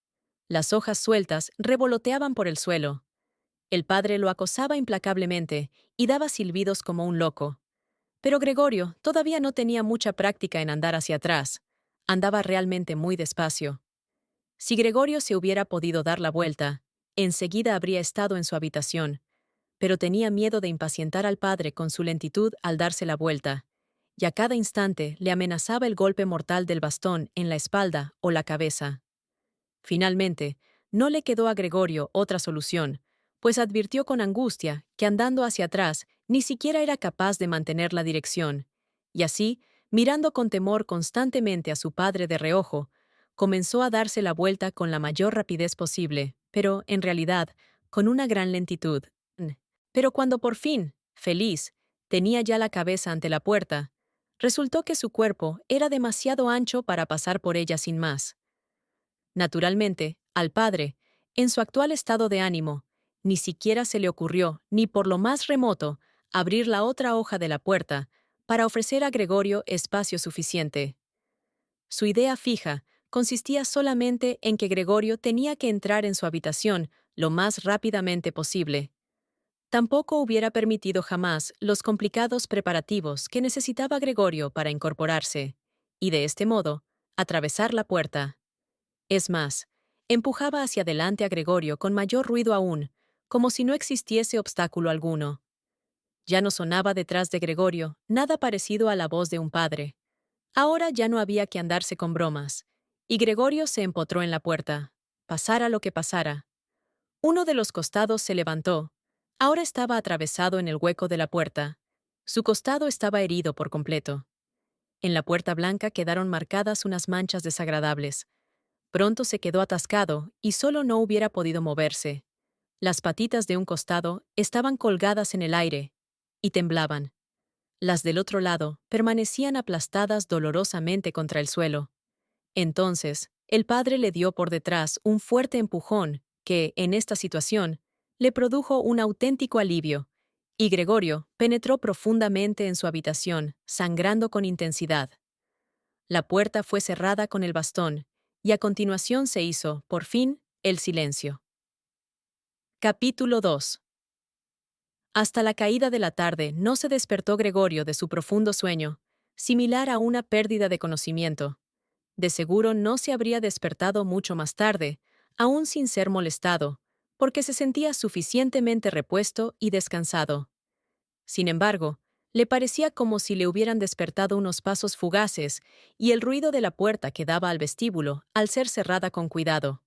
Las hojas sueltas revoloteaban por el suelo. El padre lo acosaba implacablemente y daba silbidos como un loco. Pero Gregorio todavía no tenía mucha práctica en andar hacia atrás. Andaba realmente muy despacio. Si Gregorio se hubiera podido dar la vuelta, enseguida habría estado en su habitación, pero tenía miedo de impacientar al padre con su lentitud al darse la vuelta, y a cada instante le amenazaba el golpe mortal del bastón en la espalda o la cabeza. Finalmente, no le quedó a Gregorio otra solución, pues advirtió con angustia que andando hacia atrás ni siquiera era capaz de mantener la dirección, y así, mirando con temor constantemente a su padre de reojo, comenzó a darse la vuelta con la mayor rapidez posible, pero, en realidad, con una gran lentitud. Pero cuando por fin, feliz, tenía ya la cabeza ante la puerta, resultó que su cuerpo era demasiado ancho para pasar por ella sin más. Naturalmente, al padre, en su actual estado de ánimo, ni siquiera se le ocurrió, ni por lo más remoto, abrir la otra hoja de la puerta para ofrecer a Gregorio espacio suficiente. Su idea fija consistía solamente en que Gregorio tenía que entrar en su habitación lo más rápidamente posible. Tampoco hubiera permitido jamás los complicados preparativos que necesitaba Gregorio para incorporarse, y de este modo, atravesar la puerta. Es más, empujaba hacia adelante a Gregorio con mayor ruido aún, como si no existiese obstáculo alguno. Ya no sonaba detrás de Gregorio nada parecido a la voz de un padre. Ahora ya no había que andarse con bromas, y Gregorio se empotró en la puerta, pasara lo que pasara. Uno de los costados se levantó. Ahora estaba atravesado en el hueco de la puerta. Su costado estaba herido por completo. En la puerta blanca quedaron marcadas unas manchas desagradables. Pronto se quedó atascado y solo no hubiera podido moverse. Las patitas de un costado estaban colgadas en el aire y temblaban. Las del otro lado permanecían aplastadas dolorosamente contra el suelo. Entonces, el padre le dio por detrás un fuerte empujón que, en esta situación, le produjo un auténtico alivio, y Gregorio penetró profundamente en su habitación, sangrando con intensidad. La puerta fue cerrada con el bastón, y a continuación se hizo, por fin, el silencio. Capítulo 2. Hasta la caída de la tarde no se despertó Gregorio de su profundo sueño, similar a una pérdida de conocimiento. De seguro no se habría despertado mucho más tarde, aún sin ser molestado, porque se sentía suficientemente repuesto y descansado. Sin embargo, le parecía como si le hubieran despertado unos pasos fugaces y el ruido de la puerta que daba al vestíbulo al ser cerrada con cuidado.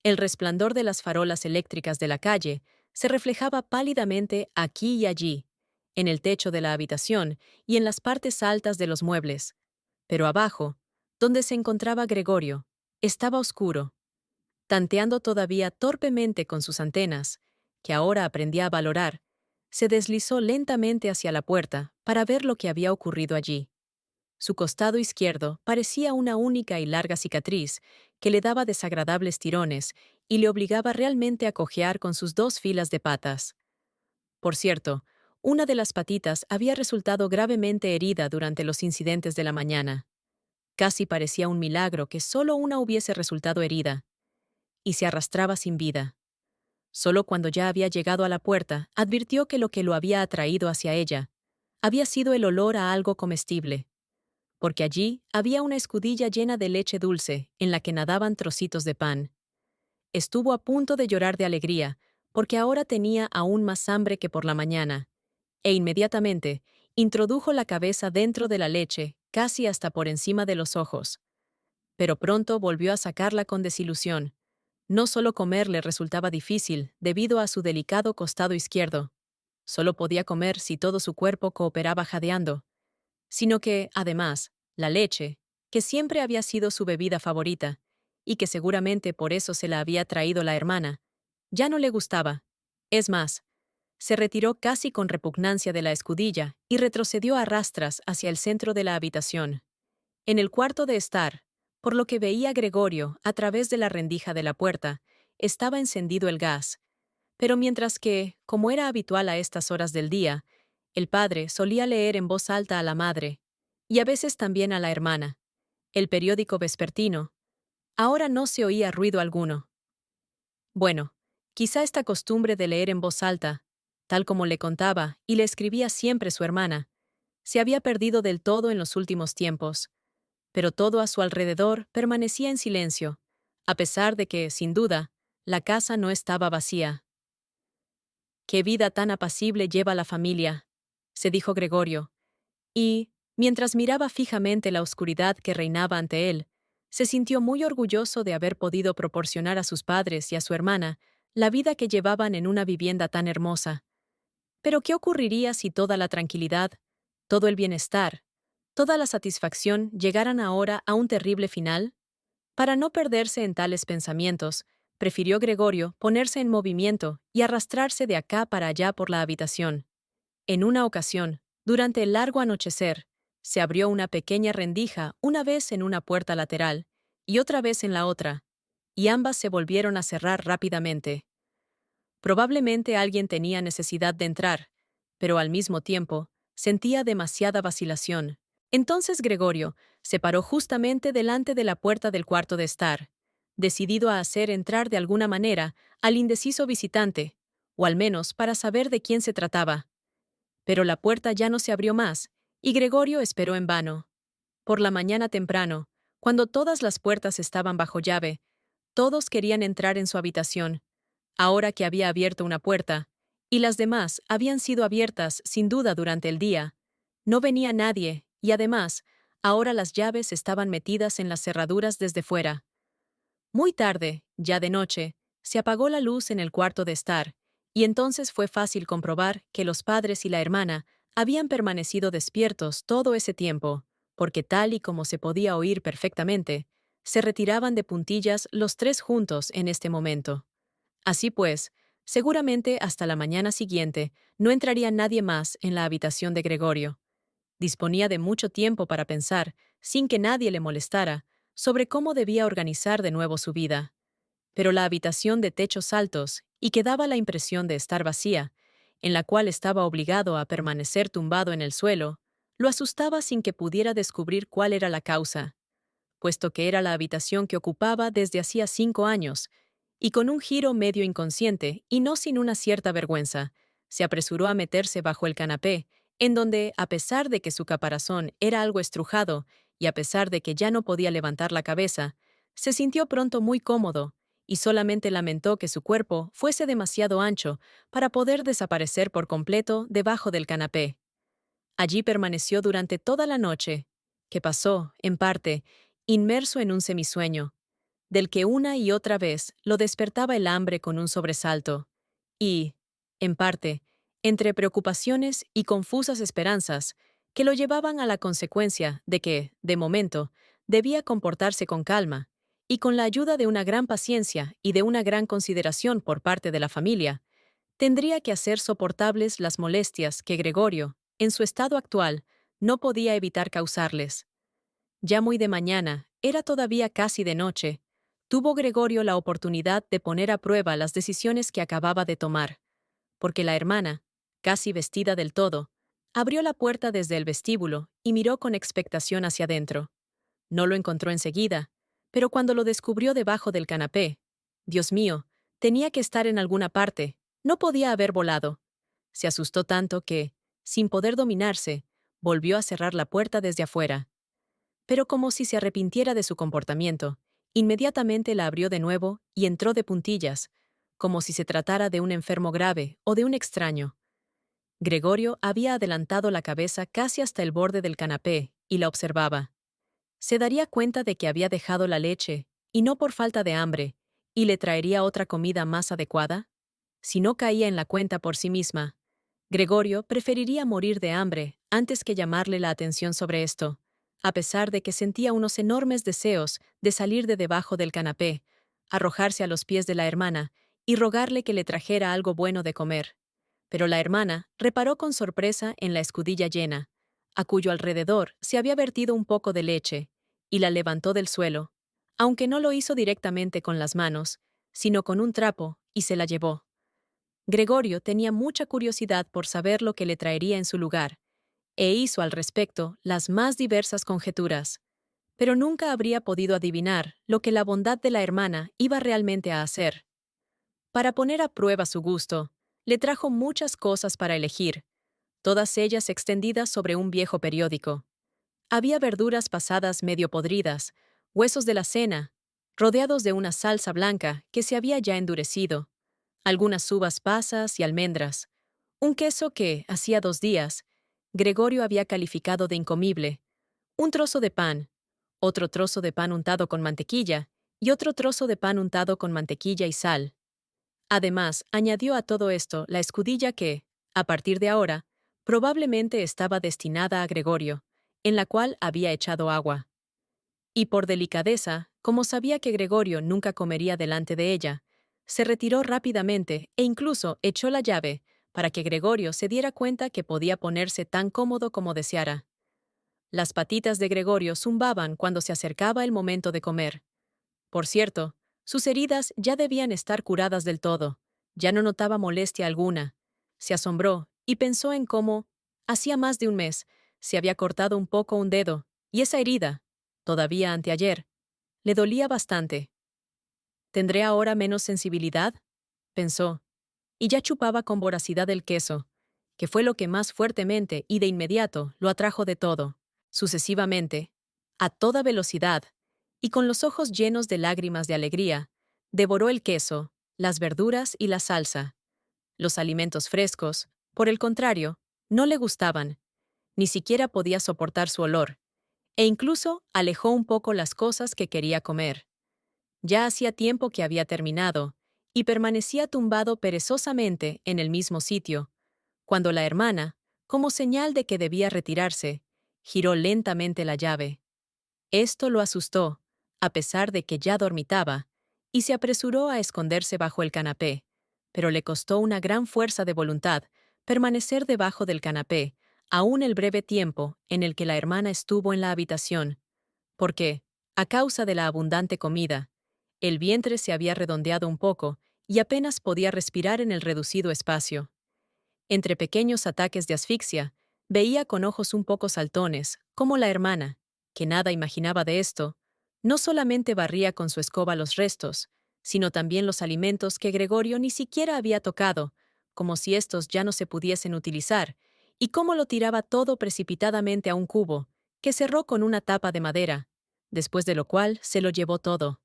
El resplandor de las farolas eléctricas de la calle se reflejaba pálidamente aquí y allí, en el techo de la habitación y en las partes altas de los muebles. Pero abajo, donde se encontraba Gregorio, estaba oscuro. Tanteando todavía torpemente con sus antenas, que ahora aprendía a valorar, se deslizó lentamente hacia la puerta para ver lo que había ocurrido allí. Su costado izquierdo parecía una única y larga cicatriz que le daba desagradables tirones y le obligaba realmente a cojear con sus dos filas de patas. Por cierto, una de las patitas había resultado gravemente herida durante los incidentes de la mañana. Casi parecía un milagro que solo una hubiese resultado herida, y se arrastraba sin vida. Solo cuando ya había llegado a la puerta, advirtió que lo que lo había atraído hacia ella había sido el olor a algo comestible, porque allí había una escudilla llena de leche dulce en la que nadaban trocitos de pan. Estuvo a punto de llorar de alegría, porque ahora tenía aún más hambre que por la mañana, e inmediatamente introdujo la cabeza dentro de la leche, casi hasta por encima de los ojos. Pero pronto volvió a sacarla con desilusión. No solo comer le resultaba difícil debido a su delicado costado izquierdo. Solo podía comer si todo su cuerpo cooperaba jadeando, sino que, además, la leche, que siempre había sido su bebida favorita, y que seguramente por eso se la había traído la hermana, ya no le gustaba. Es más, se retiró casi con repugnancia de la escudilla y retrocedió a rastras hacia el centro de la habitación. En el cuarto de estar, por lo que veía Gregorio a través de la rendija de la puerta, estaba encendido el gas, pero mientras que, como era habitual a estas horas del día, el padre solía leer en voz alta a la madre, y a veces también a la hermana, el periódico vespertino, ahora no se oía ruido alguno. Bueno, quizá esta costumbre de leer en voz alta, tal como le contaba y le escribía siempre su hermana, se había perdido del todo en los últimos tiempos, pero todo a su alrededor permanecía en silencio, a pesar de que, sin duda, la casa no estaba vacía. «Qué vida tan apacible lleva la familia», se dijo Gregorio, y, mientras miraba fijamente la oscuridad que reinaba ante él, se sintió muy orgulloso de haber podido proporcionar a sus padres y a su hermana la vida que llevaban en una vivienda tan hermosa. Pero ¿qué ocurriría si toda la tranquilidad, todo el bienestar, toda la satisfacción llegaran ahora a un terrible final? Para no perderse en tales pensamientos, prefirió Gregorio ponerse en movimiento y arrastrarse de acá para allá por la habitación. En una ocasión, durante el largo anochecer, se abrió una pequeña rendija una vez en una puerta lateral y otra vez en la otra, y ambas se volvieron a cerrar rápidamente. Probablemente alguien tenía necesidad de entrar, pero al mismo tiempo sentía demasiada vacilación. Entonces Gregorio se paró justamente delante de la puerta del cuarto de estar, decidido a hacer entrar de alguna manera al indeciso visitante, o al menos para saber de quién se trataba. Pero la puerta ya no se abrió más, y Gregorio esperó en vano. Por la mañana temprano, cuando todas las puertas estaban bajo llave, todos querían entrar en su habitación, ahora que había abierto una puerta, y las demás habían sido abiertas sin duda durante el día. No venía nadie, y además, ahora las llaves estaban metidas en las cerraduras desde fuera. Muy tarde, ya de noche, se apagó la luz en el cuarto de estar, y entonces fue fácil comprobar que los padres y la hermana habían permanecido despiertos todo ese tiempo, porque tal y como se podía oír perfectamente, se retiraban de puntillas los tres juntos en este momento. Así pues, seguramente hasta la mañana siguiente no entraría nadie más en la habitación de Gregorio. Disponía de mucho tiempo para pensar, sin que nadie le molestara, sobre cómo debía organizar de nuevo su vida. Pero la habitación de techos altos y que daba la impresión de estar vacía, en la cual estaba obligado a permanecer tumbado en el suelo, lo asustaba sin que pudiera descubrir cuál era la causa, puesto que era la habitación que ocupaba desde hacía 5 años, y con un giro medio inconsciente y no sin una cierta vergüenza, se apresuró a meterse bajo el canapé, en donde, a pesar de que su caparazón era algo estrujado y a pesar de que ya no podía levantar la cabeza, se sintió pronto muy cómodo y solamente lamentó que su cuerpo fuese demasiado ancho para poder desaparecer por completo debajo del canapé. Allí permaneció durante toda la noche, que pasó, en parte, inmerso en un semisueño, del que una y otra vez lo despertaba el hambre con un sobresalto, y, en parte, entre preocupaciones y confusas esperanzas, que lo llevaban a la consecuencia de que, de momento, debía comportarse con calma, y con la ayuda de una gran paciencia y de una gran consideración por parte de la familia, tendría que hacer soportables las molestias que Gregorio, en su estado actual, no podía evitar causarles. Ya muy de mañana, era todavía casi de noche, tuvo Gregorio la oportunidad de poner a prueba las decisiones que acababa de tomar, porque la hermana, casi vestida del todo, abrió la puerta desde el vestíbulo y miró con expectación hacia adentro. No lo encontró enseguida, pero cuando lo descubrió debajo del canapé, Dios mío, tenía que estar en alguna parte, no podía haber volado. Se asustó tanto que, sin poder dominarse, volvió a cerrar la puerta desde afuera. Pero como si se arrepintiera de su comportamiento, inmediatamente la abrió de nuevo y entró de puntillas, como si se tratara de un enfermo grave o de un extraño. Gregorio había adelantado la cabeza casi hasta el borde del canapé y la observaba. Se daría cuenta de que había dejado la leche, y no por falta de hambre, y le traería otra comida más adecuada. Si no caía en la cuenta por sí misma, Gregorio preferiría morir de hambre antes que llamarle la atención sobre esto, a pesar de que sentía unos enormes deseos de salir de debajo del canapé, arrojarse a los pies de la hermana y rogarle que le trajera algo bueno de comer. Pero la hermana reparó con sorpresa en la escudilla llena, a cuyo alrededor se había vertido un poco de leche, y la levantó del suelo, aunque no lo hizo directamente con las manos, sino con un trapo, y se la llevó. Gregorio tenía mucha curiosidad por saber lo que le traería en su lugar, e hizo al respecto las más diversas conjeturas, pero nunca habría podido adivinar lo que la bondad de la hermana iba realmente a hacer. Para poner a prueba su gusto, le trajo muchas cosas para elegir, todas ellas extendidas sobre un viejo periódico. Había verduras pasadas medio podridas, huesos de la cena, rodeados de una salsa blanca que se había ya endurecido, algunas uvas pasas y almendras, un queso que, hacía 2 días, Gregorio había calificado de incomible, un trozo de pan, otro trozo de pan untado con mantequilla y otro trozo de pan untado con mantequilla y sal. Además, añadió a todo esto la escudilla que, a partir de ahora, probablemente estaba destinada a Gregorio, en la cual había echado agua. Y por delicadeza, como sabía que Gregorio nunca comería delante de ella, se retiró rápidamente e incluso echó la llave para que Gregorio se diera cuenta que podía ponerse tan cómodo como deseara. Las patitas de Gregorio zumbaban cuando se acercaba el momento de comer. Por cierto, sus heridas ya debían estar curadas del todo. Ya no notaba molestia alguna. Se asombró y pensó en cómo, hacía más de un mes, se había cortado un poco un dedo, y esa herida, todavía anteayer, le dolía bastante. ¿Tendré ahora menos sensibilidad?, pensó, y ya chupaba con voracidad el queso, que fue lo que más fuertemente y de inmediato lo atrajo de todo. Sucesivamente, a toda velocidad, y con los ojos llenos de lágrimas de alegría, devoró el queso, las verduras y la salsa. Los alimentos frescos, por el contrario, no le gustaban, ni siquiera podía soportar su olor, e incluso alejó un poco las cosas que quería comer. Ya hacía tiempo que había terminado, y permanecía tumbado perezosamente en el mismo sitio, cuando la hermana, como señal de que debía retirarse, giró lentamente la llave. Esto lo asustó, a pesar de que ya dormitaba, y se apresuró a esconderse bajo el canapé, pero le costó una gran fuerza de voluntad permanecer debajo del canapé, aún el breve tiempo en el que la hermana estuvo en la habitación, porque, a causa de la abundante comida, el vientre se había redondeado un poco y apenas podía respirar en el reducido espacio. Entre pequeños ataques de asfixia, veía con ojos un poco saltones cómo la hermana, que nada imaginaba de esto, no solamente barría con su escoba los restos, sino también los alimentos que Gregorio ni siquiera había tocado, como si estos ya no se pudiesen utilizar, y cómo lo tiraba todo precipitadamente a un cubo, que cerró con una tapa de madera, después de lo cual se lo llevó todo.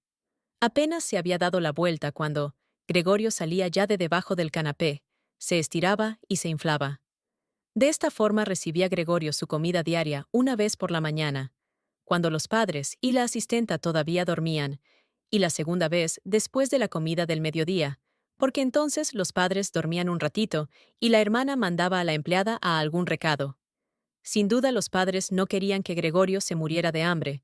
Apenas se había dado la vuelta cuando Gregorio salía ya de debajo del canapé, se estiraba y se inflaba. De esta forma recibía Gregorio su comida diaria una vez por la mañana, cuando los padres y la asistenta todavía dormían, y la segunda vez después de la comida del mediodía, porque entonces los padres dormían un ratito y la hermana mandaba a la empleada a algún recado. Sin duda los padres no querían que Gregorio se muriera de hambre,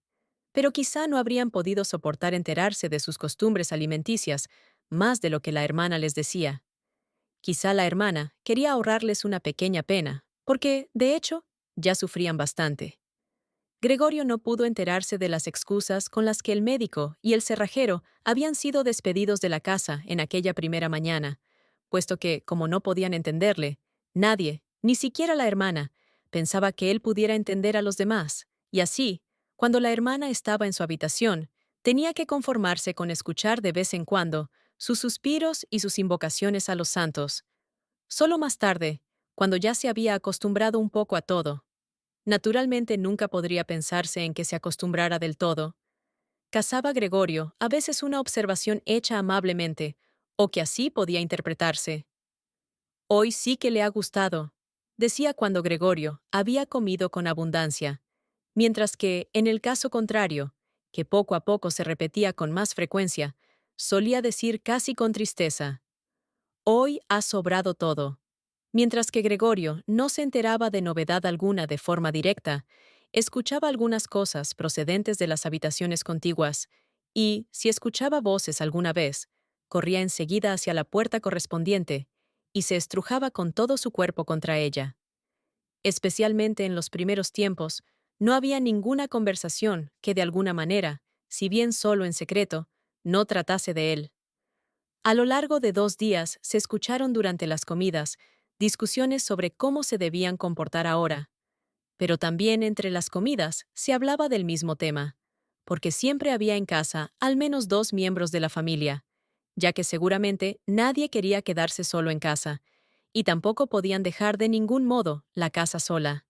pero quizá no habrían podido soportar enterarse de sus costumbres alimenticias más de lo que la hermana les decía. Quizá la hermana quería ahorrarles una pequeña pena, porque, de hecho, ya sufrían bastante. Gregorio no pudo enterarse de las excusas con las que el médico y el cerrajero habían sido despedidos de la casa en aquella primera mañana, puesto que, como no podían entenderle, nadie, ni siquiera la hermana, pensaba que él pudiera entender a los demás, y así, cuando la hermana estaba en su habitación, tenía que conformarse con escuchar de vez en cuando sus suspiros y sus invocaciones a los santos. Solo más tarde, cuando ya se había acostumbrado un poco a todo, naturalmente nunca podría pensarse en que se acostumbrara del todo, cazaba Gregorio a veces una observación hecha amablemente, o que así podía interpretarse. Hoy sí que le ha gustado, decía cuando Gregorio había comido con abundancia, mientras que, en el caso contrario, que poco a poco se repetía con más frecuencia, solía decir casi con tristeza: hoy ha sobrado todo. Mientras que Gregorio no se enteraba de novedad alguna de forma directa, escuchaba algunas cosas procedentes de las habitaciones contiguas y, si escuchaba voces alguna vez, corría enseguida hacia la puerta correspondiente y se estrujaba con todo su cuerpo contra ella. Especialmente en los primeros tiempos, no había ninguna conversación que de alguna manera, si bien solo en secreto, no tratase de él. A lo largo de 2 días se escucharon durante las comidas discusiones sobre cómo se debían comportar ahora, pero también entre las comidas se hablaba del mismo tema, porque siempre había en casa al menos 2 miembros de la familia, ya que seguramente nadie quería quedarse solo en casa, y tampoco podían dejar de ningún modo la casa sola.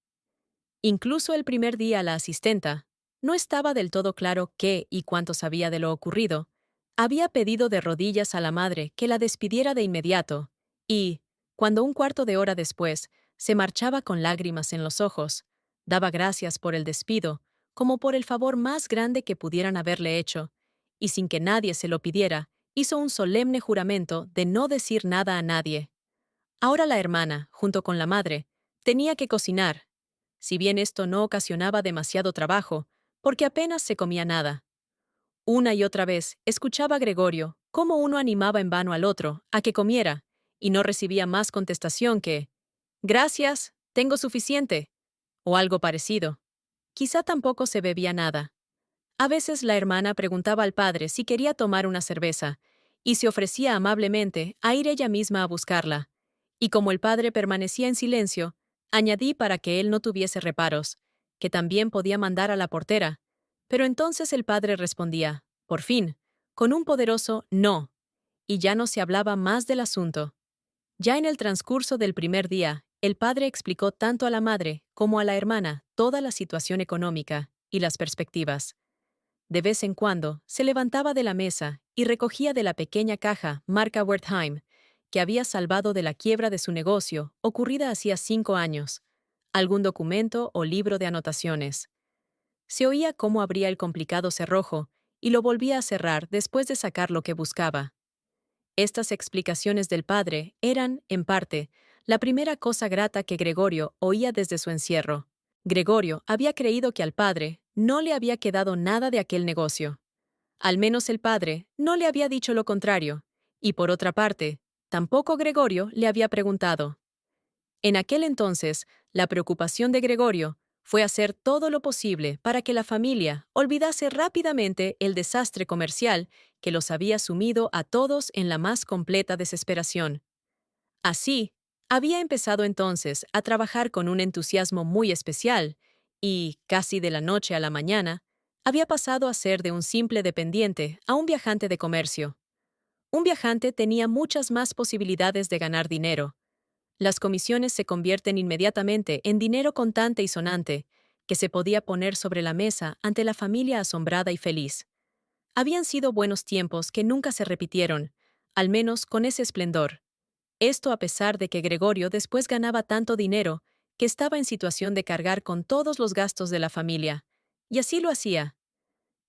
Incluso el primer día la asistenta, no estaba del todo claro qué y cuánto sabía de lo ocurrido, había pedido de rodillas a la madre que la despidiera de inmediato, y, cuando un cuarto de hora después se marchaba con lágrimas en los ojos, daba gracias por el despido, como por el favor más grande que pudieran haberle hecho, y sin que nadie se lo pidiera, hizo un solemne juramento de no decir nada a nadie. Ahora la hermana, junto con la madre, tenía que cocinar, si bien esto no ocasionaba demasiado trabajo, porque apenas se comía nada. Una y otra vez escuchaba a Gregorio cómo uno animaba en vano al otro a que comiera, y no recibía más contestación que «Gracias, tengo suficiente», o algo parecido. Quizá tampoco se bebía nada. A veces la hermana preguntaba al padre si quería tomar una cerveza, y se ofrecía amablemente a ir ella misma a buscarla. Y como el padre permanecía en silencio, añadí para que él no tuviese reparos, que también podía mandar a la portera. Pero entonces el padre respondía, por fin, con un poderoso no, y ya no se hablaba más del asunto. Ya en el transcurso del primer día, el padre explicó tanto a la madre como a la hermana toda la situación económica y las perspectivas. De vez en cuando, se levantaba de la mesa y recogía de la pequeña caja marca Wertheim, que había salvado de la quiebra de su negocio, ocurrida hacía 5 años, algún documento o libro de anotaciones. Se oía cómo abría el complicado cerrojo y lo volvía a cerrar después de sacar lo que buscaba. Estas explicaciones del padre eran, en parte, la primera cosa grata que Gregorio oía desde su encierro. Gregorio había creído que al padre no le había quedado nada de aquel negocio. Al menos el padre no le había dicho lo contrario, y por otra parte, tampoco Gregorio le había preguntado. En aquel entonces, la preocupación de Gregorio fue hacer todo lo posible para que la familia olvidase rápidamente el desastre comercial que los había sumido a todos en la más completa desesperación. Así, había empezado entonces a trabajar con un entusiasmo muy especial y, casi de la noche a la mañana, había pasado a ser de un simple dependiente a un viajante de comercio. Un viajante tenía muchas más posibilidades de ganar dinero. Las comisiones se convierten inmediatamente en dinero contante y sonante, que se podía poner sobre la mesa ante la familia asombrada y feliz. Habían sido buenos tiempos que nunca se repitieron, al menos con ese esplendor. Esto a pesar de que Gregorio después ganaba tanto dinero que estaba en situación de cargar con todos los gastos de la familia. Y así lo hacía.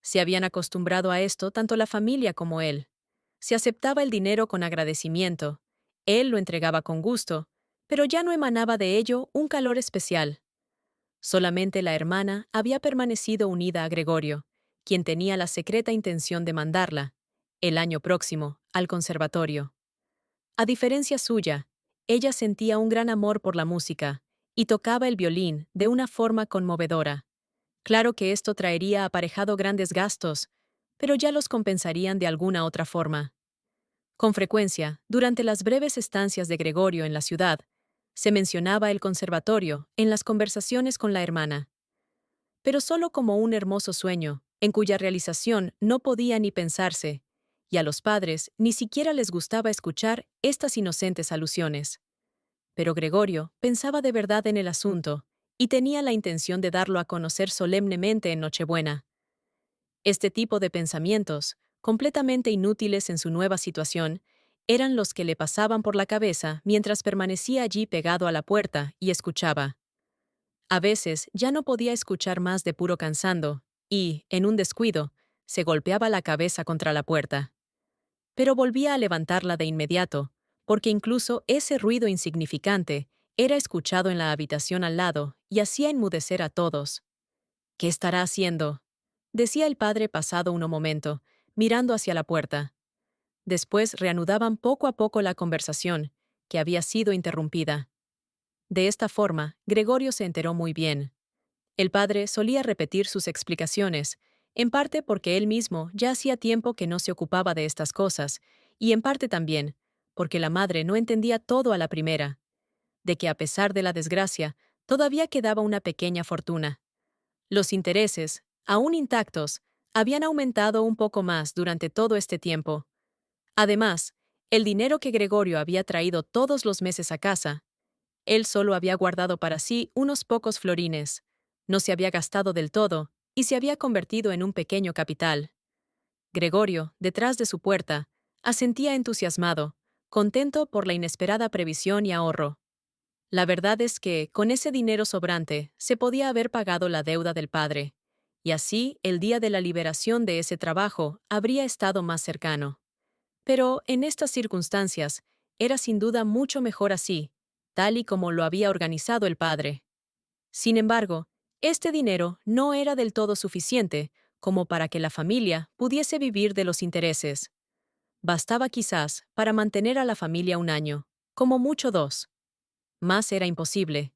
Se habían acostumbrado a esto tanto la familia como él. Se aceptaba el dinero con agradecimiento. Él lo entregaba con gusto, pero ya no emanaba de ello un calor especial. Solamente la hermana había permanecido unida a Gregorio, quien tenía la secreta intención de mandarla, el año próximo, al conservatorio. A diferencia suya, ella sentía un gran amor por la música y tocaba el violín de una forma conmovedora. Claro que esto traería aparejado grandes gastos, pero ya los compensarían de alguna otra forma. Con frecuencia, durante las breves estancias de Gregorio en la ciudad, se mencionaba el conservatorio en las conversaciones con la hermana, pero solo como un hermoso sueño, en cuya realización no podía ni pensarse, y a los padres ni siquiera les gustaba escuchar estas inocentes alusiones. Pero Gregorio pensaba de verdad en el asunto, y tenía la intención de darlo a conocer solemnemente en Nochebuena. Este tipo de pensamientos, completamente inútiles en su nueva situación, eran los que le pasaban por la cabeza mientras permanecía allí pegado a la puerta y escuchaba. A veces ya no podía escuchar más de puro cansando, y, en un descuido, se golpeaba la cabeza contra la puerta. Pero volvía a levantarla de inmediato, porque incluso ese ruido insignificante era escuchado en la habitación al lado y hacía enmudecer a todos. ¿Qué estará haciendo?, decía el padre pasado un momento, mirando hacia la puerta. Después reanudaban poco a poco la conversación, que había sido interrumpida. De esta forma, Gregorio se enteró muy bien. El padre solía repetir sus explicaciones, en parte porque él mismo ya hacía tiempo que no se ocupaba de estas cosas, y en parte también porque la madre no entendía todo a la primera, de que a pesar de la desgracia, todavía quedaba una pequeña fortuna. Los intereses, aún intactos, habían aumentado un poco más durante todo este tiempo. Además, el dinero que Gregorio había traído todos los meses a casa, él solo había guardado para sí unos pocos florines, no se había gastado del todo y se había convertido en un pequeño capital. Gregorio, detrás de su puerta, asentía entusiasmado, contento por la inesperada previsión y ahorro. La verdad es que, con ese dinero sobrante, se podía haber pagado la deuda del padre, y así el día de la liberación de ese trabajo habría estado más cercano. Pero, en estas circunstancias, era sin duda mucho mejor así, tal y como lo había organizado el padre. Sin embargo, este dinero no era del todo suficiente como para que la familia pudiese vivir de los intereses. Bastaba quizás para mantener a la familia un año, como mucho dos. Más era imposible.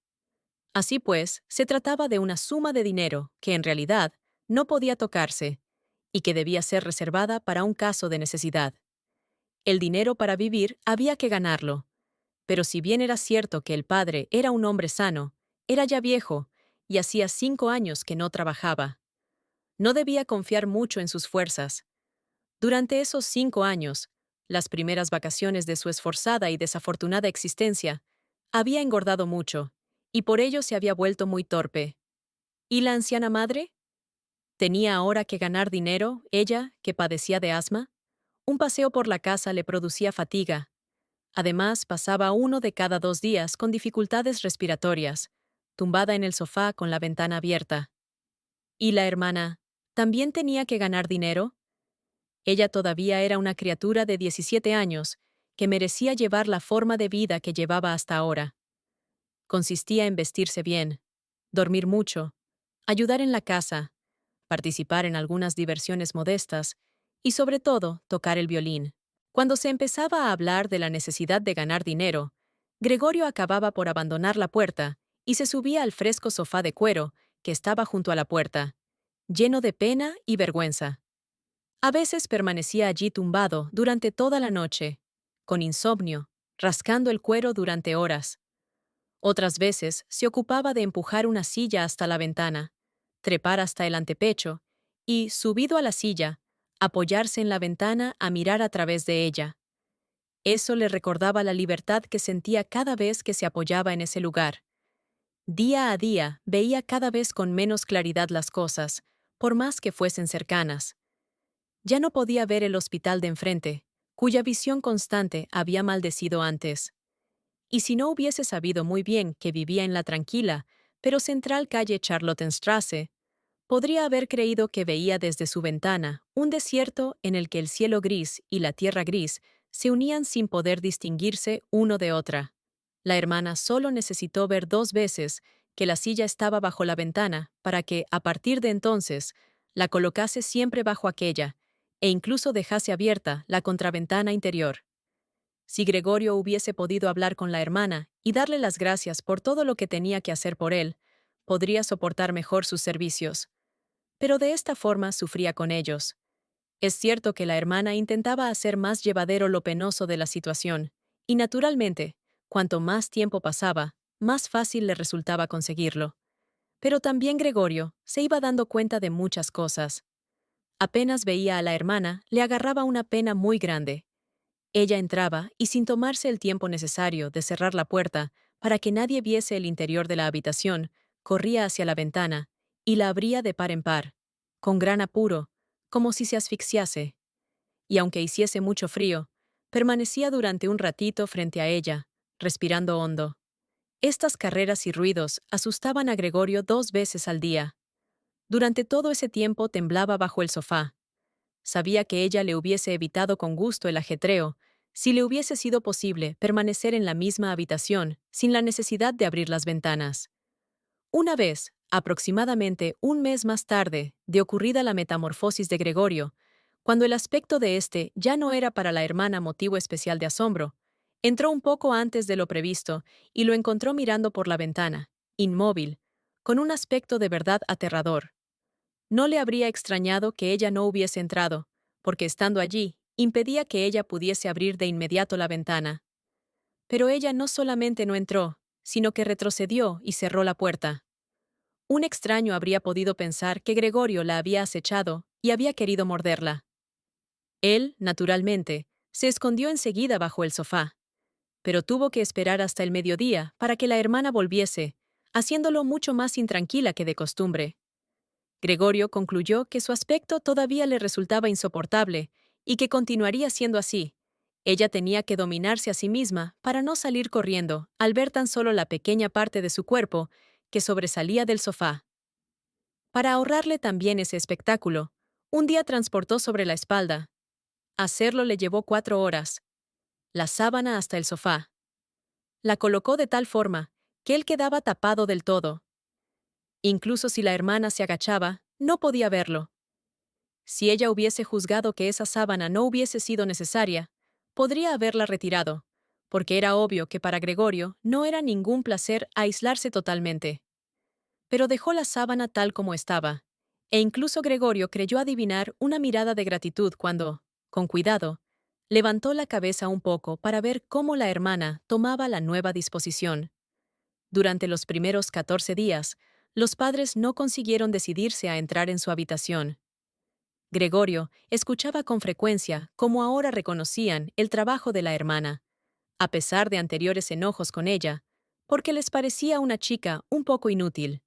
Así pues, se trataba de una suma de dinero que en realidad no podía tocarse y que debía ser reservada para un caso de necesidad. El dinero para vivir había que ganarlo, pero si bien era cierto que el padre era un hombre sano, era ya viejo y hacía 5 años que no trabajaba. No debía confiar mucho en sus fuerzas. Durante esos 5 años, las primeras vacaciones de su esforzada y desafortunada existencia, había engordado mucho, y por ello se había vuelto muy torpe. ¿Y la anciana madre? ¿Tenía ahora que ganar dinero, ella, que padecía de asma? Un paseo por la casa le producía fatiga. Además, pasaba 1 de cada 2 días con dificultades respiratorias, tumbada en el sofá con la ventana abierta. ¿Y la hermana? ¿También tenía que ganar dinero? Ella todavía era una criatura de 17 años, que merecía llevar la forma de vida que llevaba hasta ahora. Consistía en vestirse bien, dormir mucho, ayudar en la casa, participar en algunas diversiones modestas y, sobre todo, tocar el violín. Cuando se empezaba a hablar de la necesidad de ganar dinero, Gregorio acababa por abandonar la puerta y se subía al fresco sofá de cuero que estaba junto a la puerta, lleno de pena y vergüenza. A veces permanecía allí tumbado durante toda la noche, con insomnio, rascando el cuero durante horas. Otras veces se ocupaba de empujar una silla hasta la ventana, trepar hasta el antepecho y, subido a la silla, apoyarse en la ventana a mirar a través de ella. Eso le recordaba la libertad que sentía cada vez que se apoyaba en ese lugar. Día a día veía cada vez con menos claridad las cosas, por más que fuesen cercanas. Ya no podía ver el hospital de enfrente, cuya visión constante había maldecido antes. Y si no hubiese sabido muy bien que vivía en la tranquila, pero central calle Charlottenstrasse, podría haber creído que veía desde su ventana un desierto en el que el cielo gris y la tierra gris se unían sin poder distinguirse uno de otra. La hermana solo necesitó ver 2 veces que la silla estaba bajo la ventana para que, a partir de entonces, la colocase siempre bajo aquella, e incluso dejase abierta la contraventana interior. Si Gregorio hubiese podido hablar con la hermana y darle las gracias por todo lo que tenía que hacer por él, podría soportar mejor sus servicios. Pero de esta forma sufría con ellos. Es cierto que la hermana intentaba hacer más llevadero lo penoso de la situación, y naturalmente, cuanto más tiempo pasaba, más fácil le resultaba conseguirlo. Pero también Gregorio se iba dando cuenta de muchas cosas. Apenas veía a la hermana, le agarraba una pena muy grande. Ella entraba y, sin tomarse el tiempo necesario de cerrar la puerta para que nadie viese el interior de la habitación, corría hacia la ventana y la abría de par en par, con gran apuro, como si se asfixiase. Y aunque hiciese mucho frío, permanecía durante un ratito frente a ella, respirando hondo. Estas carreras y ruidos asustaban a Gregorio 2 veces al día. Durante todo ese tiempo temblaba bajo el sofá. Sabía que ella le hubiese evitado con gusto el ajetreo, si le hubiese sido posible permanecer en la misma habitación sin la necesidad de abrir las ventanas. Una vez, aproximadamente un mes más tarde de ocurrida la metamorfosis de Gregorio, cuando el aspecto de éste ya no era para la hermana motivo especial de asombro, entró un poco antes de lo previsto y lo encontró mirando por la ventana, inmóvil, con un aspecto de verdad aterrador. No le habría extrañado que ella no hubiese entrado, porque estando allí, impedía que ella pudiese abrir de inmediato la ventana. Pero ella no solamente no entró, sino que retrocedió y cerró la puerta. Un extraño habría podido pensar que Gregorio la había acechado y había querido morderla. Él, naturalmente, se escondió enseguida bajo el sofá, pero tuvo que esperar hasta el mediodía para que la hermana volviese, haciéndolo mucho más intranquila que de costumbre. Gregorio concluyó que su aspecto todavía le resultaba insoportable y que continuaría siendo así. Ella tenía que dominarse a sí misma para no salir corriendo al ver tan solo la pequeña parte de su cuerpo que sobresalía del sofá. Para ahorrarle también ese espectáculo, un día transportó sobre la espalda. Hacerlo le llevó 4 horas. La sábana hasta el sofá. La colocó de tal forma que él quedaba tapado del todo. Incluso si la hermana se agachaba, no podía verlo. Si ella hubiese juzgado que esa sábana no hubiese sido necesaria, podría haberla retirado, porque era obvio que para Gregorio no era ningún placer aislarse totalmente. Pero dejó la sábana tal como estaba, e incluso Gregorio creyó adivinar una mirada de gratitud cuando, con cuidado, levantó la cabeza un poco para ver cómo la hermana tomaba la nueva disposición. Durante los primeros 14 días, los padres no consiguieron decidirse a entrar en su habitación. Gregorio escuchaba con frecuencia cómo ahora reconocían el trabajo de la hermana, a pesar de anteriores enojos con ella, porque les parecía una chica un poco inútil.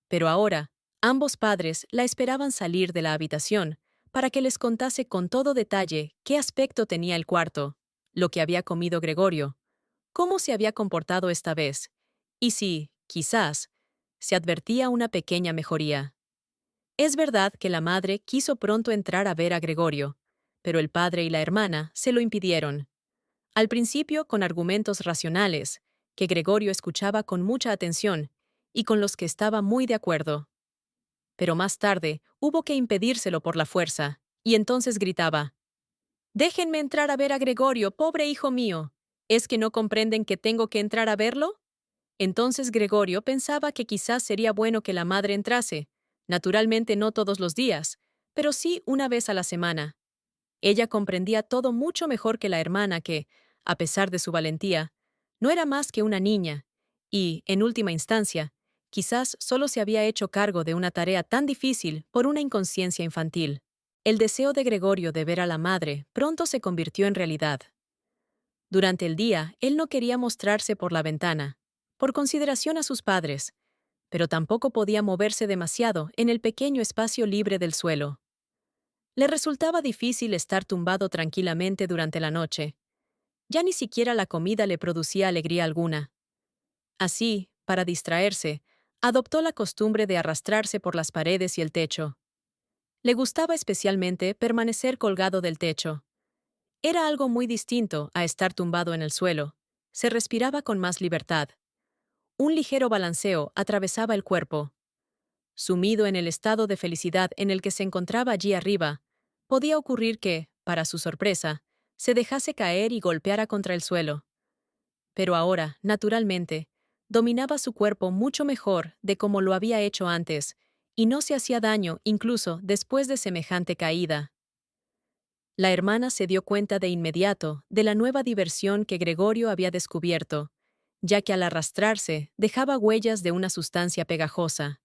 Pero ahora, ambos padres la esperaban salir de la habitación para que les contase con todo detalle qué aspecto tenía el cuarto, lo que había comido Gregorio, cómo se había comportado esta vez, y si, quizás, se advertía una pequeña mejoría. Es verdad que la madre quiso pronto entrar a ver a Gregorio, pero el padre y la hermana se lo impidieron. Al principio con argumentos racionales, que Gregorio escuchaba con mucha atención y con los que estaba muy de acuerdo. Pero más tarde hubo que impedírselo por la fuerza, y entonces gritaba: «Déjenme entrar a ver a Gregorio, pobre hijo mío. ¿Es que no comprenden que tengo que entrar a verlo? Entonces Gregorio pensaba que quizás sería bueno que la madre entrase, naturalmente no todos los días, pero sí una vez a la semana. Ella comprendía todo mucho mejor que la hermana que, a pesar de su valentía, no era más que una niña, y, en última instancia, quizás solo se había hecho cargo de una tarea tan difícil por una inconsciencia infantil. El deseo de Gregorio de ver a la madre pronto se convirtió en realidad. Durante el día, él no quería mostrarse por la ventana, por consideración a sus padres, pero tampoco podía moverse demasiado en el pequeño espacio libre del suelo. Le resultaba difícil estar tumbado tranquilamente durante la noche. Ya ni siquiera la comida le producía alegría alguna. Así, para distraerse, adoptó la costumbre de arrastrarse por las paredes y el techo. Le gustaba especialmente permanecer colgado del techo. Era algo muy distinto a estar tumbado en el suelo. Se respiraba con más libertad. Un ligero balanceo atravesaba el cuerpo. Sumido en el estado de felicidad en el que se encontraba allí arriba, podía ocurrir que, para su sorpresa, se dejase caer y golpeara contra el suelo. Pero ahora, naturalmente, dominaba su cuerpo mucho mejor de como lo había hecho antes, y no se hacía daño incluso después de semejante caída. La hermana se dio cuenta de inmediato de la nueva diversión que Gregorio había descubierto, ya que al arrastrarse dejaba huellas de una sustancia pegajosa.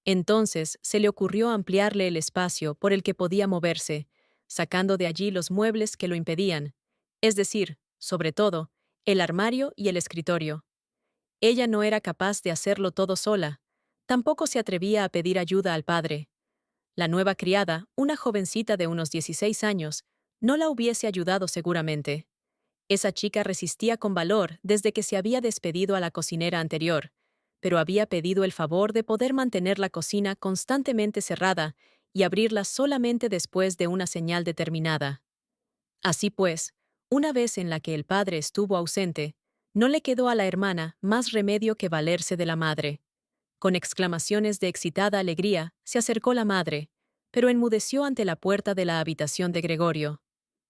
Entonces se le ocurrió ampliarle el espacio por el que podía moverse, sacando de allí los muebles que lo impedían, es decir, sobre todo, el armario y el escritorio. Ella no era capaz de hacerlo todo sola, tampoco se atrevía a pedir ayuda al padre. La nueva criada, una jovencita de unos 16 años, no la hubiese ayudado seguramente. Esa chica resistía con valor desde que se había despedido a la cocinera anterior, pero había pedido el favor de poder mantener la cocina constantemente cerrada y abrirla solamente después de una señal determinada. Así pues, una vez en la que el padre estuvo ausente, no le quedó a la hermana más remedio que valerse de la madre. Con exclamaciones de excitada alegría, se acercó la madre, pero enmudeció ante la puerta de la habitación de Gregorio.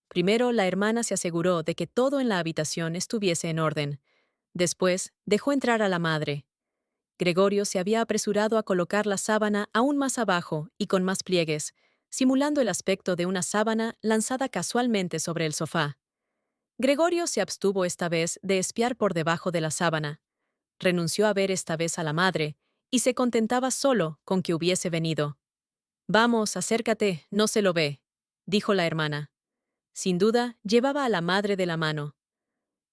Primero, la hermana se aseguró de que todo en la habitación estuviese en orden. Después, dejó entrar a la madre. Gregorio se había apresurado a colocar la sábana aún más abajo y con más pliegues, simulando el aspecto de una sábana lanzada casualmente sobre el sofá. Gregorio se abstuvo esta vez de espiar por debajo de la sábana. Renunció a ver esta vez a la madre, y se contentaba solo con que hubiese venido. «Vamos, acércate, no se lo ve», dijo la hermana. Sin duda, llevaba a la madre de la mano.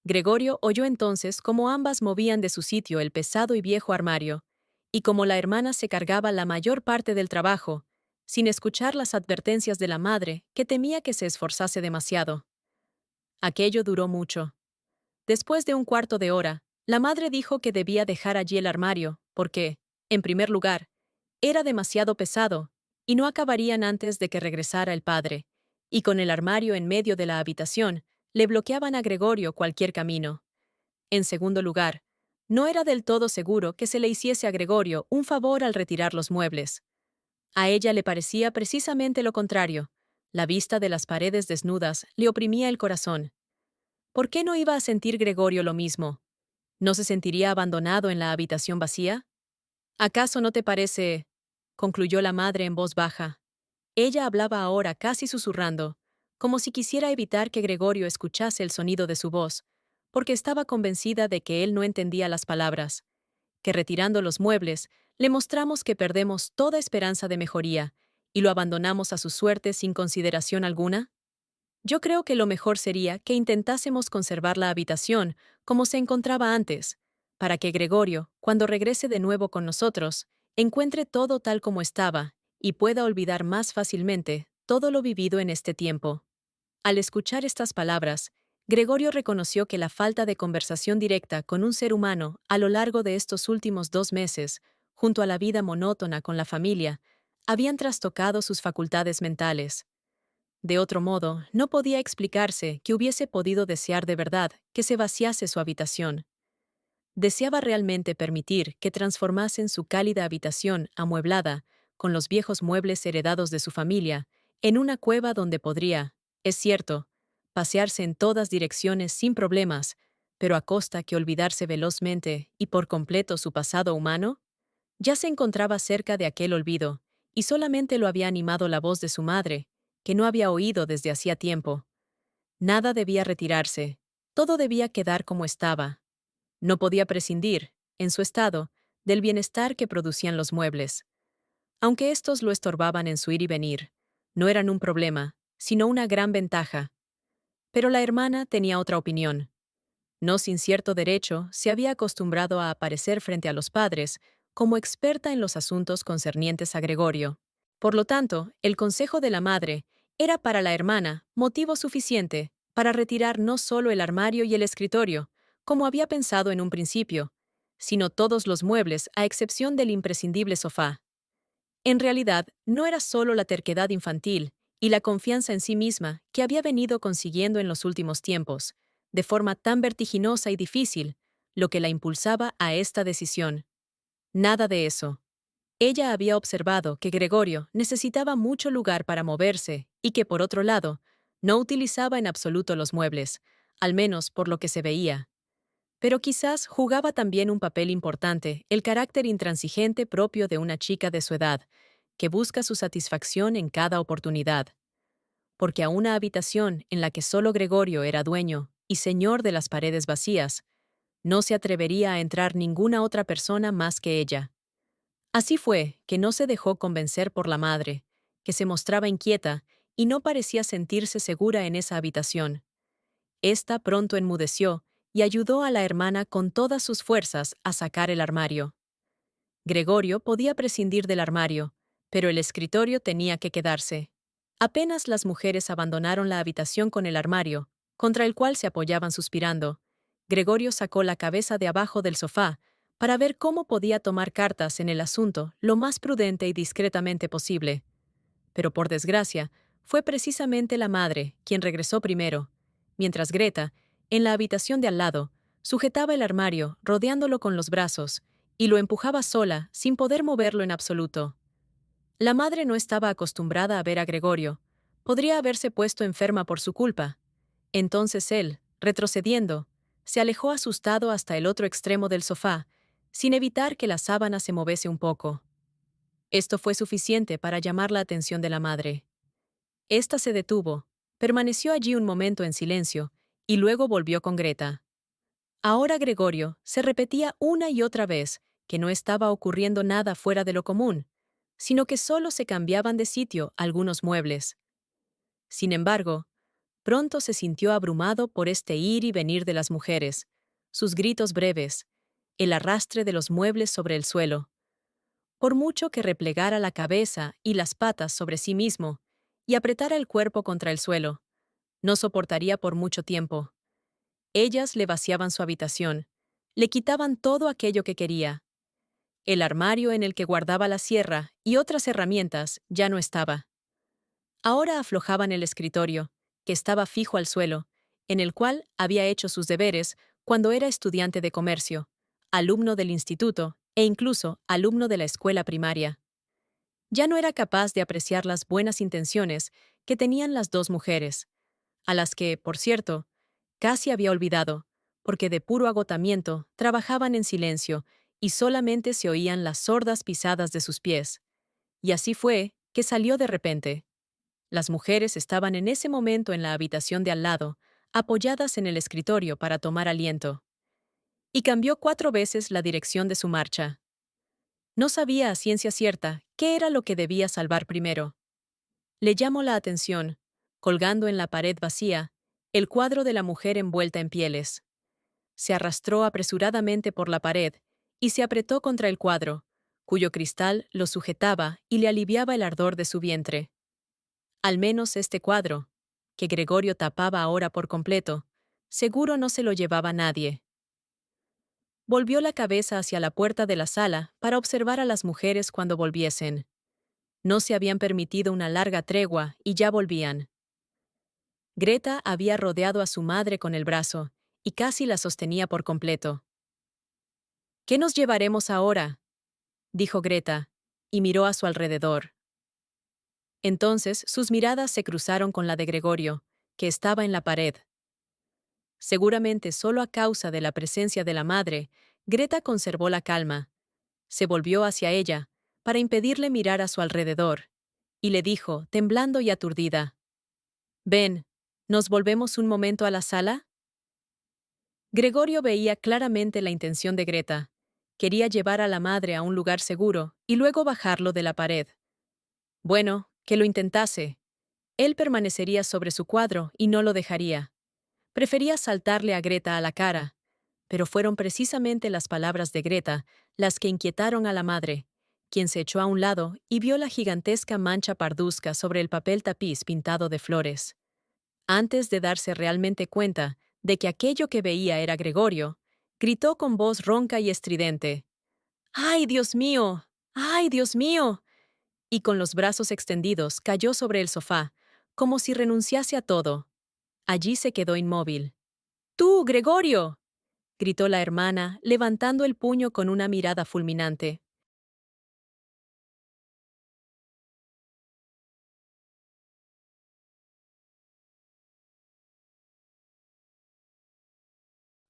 Gregorio oyó entonces cómo ambas movían de su sitio el pesado y viejo armario, y cómo la hermana se cargaba la mayor parte del trabajo, sin escuchar las advertencias de la madre, que temía que se esforzase demasiado. Aquello duró mucho. Después de un cuarto de hora, la madre dijo que debía dejar allí el armario, porque, en primer lugar, era demasiado pesado, y no acabarían antes de que regresara el padre, y con el armario en medio de la habitación, le bloqueaban a Gregorio cualquier camino. En segundo lugar, no era del todo seguro que se le hiciese a Gregorio un favor al retirar los muebles. A ella le parecía precisamente lo contrario. La vista de las paredes desnudas le oprimía el corazón. ¿Por qué no iba a sentir Gregorio lo mismo? ¿No se sentiría abandonado en la habitación vacía? ¿Acaso no te parece? Concluyó la madre en voz baja. Ella hablaba ahora casi susurrando, como si quisiera evitar que Gregorio escuchase el sonido de su voz, porque estaba convencida de que él no entendía las palabras, que retirando los muebles, le mostramos que perdemos toda esperanza de mejoría y lo abandonamos a su suerte sin consideración alguna. Yo creo que lo mejor sería que intentásemos conservar la habitación como se encontraba antes, para que Gregorio, cuando regrese de nuevo con nosotros, encuentre todo tal como estaba y pueda olvidar más fácilmente todo lo vivido en este tiempo. Al escuchar estas palabras, Gregorio reconoció que la falta de conversación directa con un ser humano a lo largo de estos últimos 2 meses, junto a la vida monótona con la familia, habían trastocado sus facultades mentales. De otro modo, no podía explicarse que hubiese podido desear de verdad que se vaciase su habitación. Deseaba realmente permitir que transformasen su cálida habitación amueblada, con los viejos muebles heredados de su familia, en una cueva donde podría, es cierto, pasearse en todas direcciones sin problemas, pero a costa que olvidarse velozmente y por completo su pasado humano. Ya se encontraba cerca de aquel olvido, y solamente lo había animado la voz de su madre, que no había oído desde hacía tiempo. Nada debía retirarse, todo debía quedar como estaba. No podía prescindir, en su estado, del bienestar que producían los muebles. Aunque estos lo estorbaban en su ir y venir, no eran un problema, sino una gran ventaja. Pero la hermana tenía otra opinión. No sin cierto derecho, se había acostumbrado a aparecer frente a los padres como experta en los asuntos concernientes a Gregorio. Por lo tanto, el consejo de la madre era para la hermana motivo suficiente para retirar no solo el armario y el escritorio, como había pensado en un principio, sino todos los muebles a excepción del imprescindible sofá. En realidad, no era solo la terquedad infantil y la confianza en sí misma que había venido consiguiendo en los últimos tiempos, de forma tan vertiginosa y difícil, lo que la impulsaba a esta decisión. Nada de eso. Ella había observado que Gregorio necesitaba mucho lugar para moverse y que, por otro lado, no utilizaba en absoluto los muebles, al menos por lo que se veía. Pero quizás jugaba también un papel importante el carácter intransigente propio de una chica de su edad, que busca su satisfacción en cada oportunidad. Porque a una habitación en la que solo Gregorio era dueño y señor de las paredes vacías, no se atrevería a entrar ninguna otra persona más que ella. Así fue que no se dejó convencer por la madre, que se mostraba inquieta y no parecía sentirse segura en esa habitación. Esta pronto enmudeció y ayudó a la hermana con todas sus fuerzas a sacar el armario. Gregorio podía prescindir del armario, pero el escritorio tenía que quedarse. Apenas las mujeres abandonaron la habitación con el armario, contra el cual se apoyaban suspirando, Gregorio sacó la cabeza de abajo del sofá para ver cómo podía tomar cartas en el asunto lo más prudente y discretamente posible. Pero por desgracia, fue precisamente la madre quien regresó primero, mientras Greta, en la habitación de al lado, sujetaba el armario, rodeándolo con los brazos, y lo empujaba sola, sin poder moverlo en absoluto. La madre no estaba acostumbrada a ver a Gregorio. Podría haberse puesto enferma por su culpa. Entonces él, retrocediendo, se alejó asustado hasta el otro extremo del sofá, sin evitar que la sábana se moviese un poco. Esto fue suficiente para llamar la atención de la madre. Esta se detuvo, permaneció allí un momento en silencio, y luego volvió con Greta. Ahora Gregorio se repetía una y otra vez que no estaba ocurriendo nada fuera de lo común, sino que solo se cambiaban de sitio algunos muebles. Sin embargo, pronto se sintió abrumado por este ir y venir de las mujeres, sus gritos breves, el arrastre de los muebles sobre el suelo. Por mucho que replegara la cabeza y las patas sobre sí mismo y apretara el cuerpo contra el suelo, no soportaría por mucho tiempo. Ellas le vaciaban su habitación, le quitaban todo aquello que quería. El armario en el que guardaba la sierra y otras herramientas ya no estaba. Ahora aflojaban el escritorio, que estaba fijo al suelo, en el cual había hecho sus deberes cuando era estudiante de comercio, alumno del instituto e incluso alumno de la escuela primaria. Ya no era capaz de apreciar las buenas intenciones que tenían las dos mujeres, a las que, por cierto, casi había olvidado, porque de puro agotamiento trabajaban en silencio y solamente se oían las sordas pisadas de sus pies. Y así fue que salió de repente. Las mujeres estaban en ese momento en la habitación de al lado, apoyadas en el escritorio para tomar aliento. Y cambió 4 veces la dirección de su marcha. No sabía a ciencia cierta qué era lo que debía salvar primero. Le llamó la atención, colgando en la pared vacía, el cuadro de la mujer envuelta en pieles. Se arrastró apresuradamente por la pared y se apretó contra el cuadro, cuyo cristal lo sujetaba y le aliviaba el ardor de su vientre. Al menos este cuadro, que Gregorio tapaba ahora por completo, seguro no se lo llevaba nadie. Volvió la cabeza hacia la puerta de la sala para observar a las mujeres cuando volviesen. No se habían permitido una larga tregua y ya volvían. Greta había rodeado a su madre con el brazo y casi la sostenía por completo. «¿Qué nos llevaremos ahora?», dijo Greta, y miró a su alrededor. Entonces sus miradas se cruzaron con la de Gregorio, que estaba en la pared. Seguramente solo a causa de la presencia de la madre, Greta conservó la calma. Se volvió hacia ella, para impedirle mirar a su alrededor, y le dijo, temblando y aturdida: «Ven, ¿nos volvemos un momento a la sala?». Gregorio veía claramente la intención de Greta. Quería llevar a la madre a un lugar seguro y luego bajarlo de la pared. Bueno, que lo intentase. Él permanecería sobre su cuadro y no lo dejaría. Prefería saltarle a Greta a la cara, pero fueron precisamente las palabras de Greta las que inquietaron a la madre, quien se echó a un lado y vio la gigantesca mancha parduzca sobre el papel tapiz pintado de flores. Antes de darse realmente cuenta de que aquello que veía era Gregorio, gritó con voz ronca y estridente: «¡Ay, Dios mío! ¡Ay, Dios mío!», y con los brazos extendidos cayó sobre el sofá, como si renunciase a todo. Allí se quedó inmóvil. «¡Tú, Gregorio!», gritó la hermana, levantando el puño con una mirada fulminante.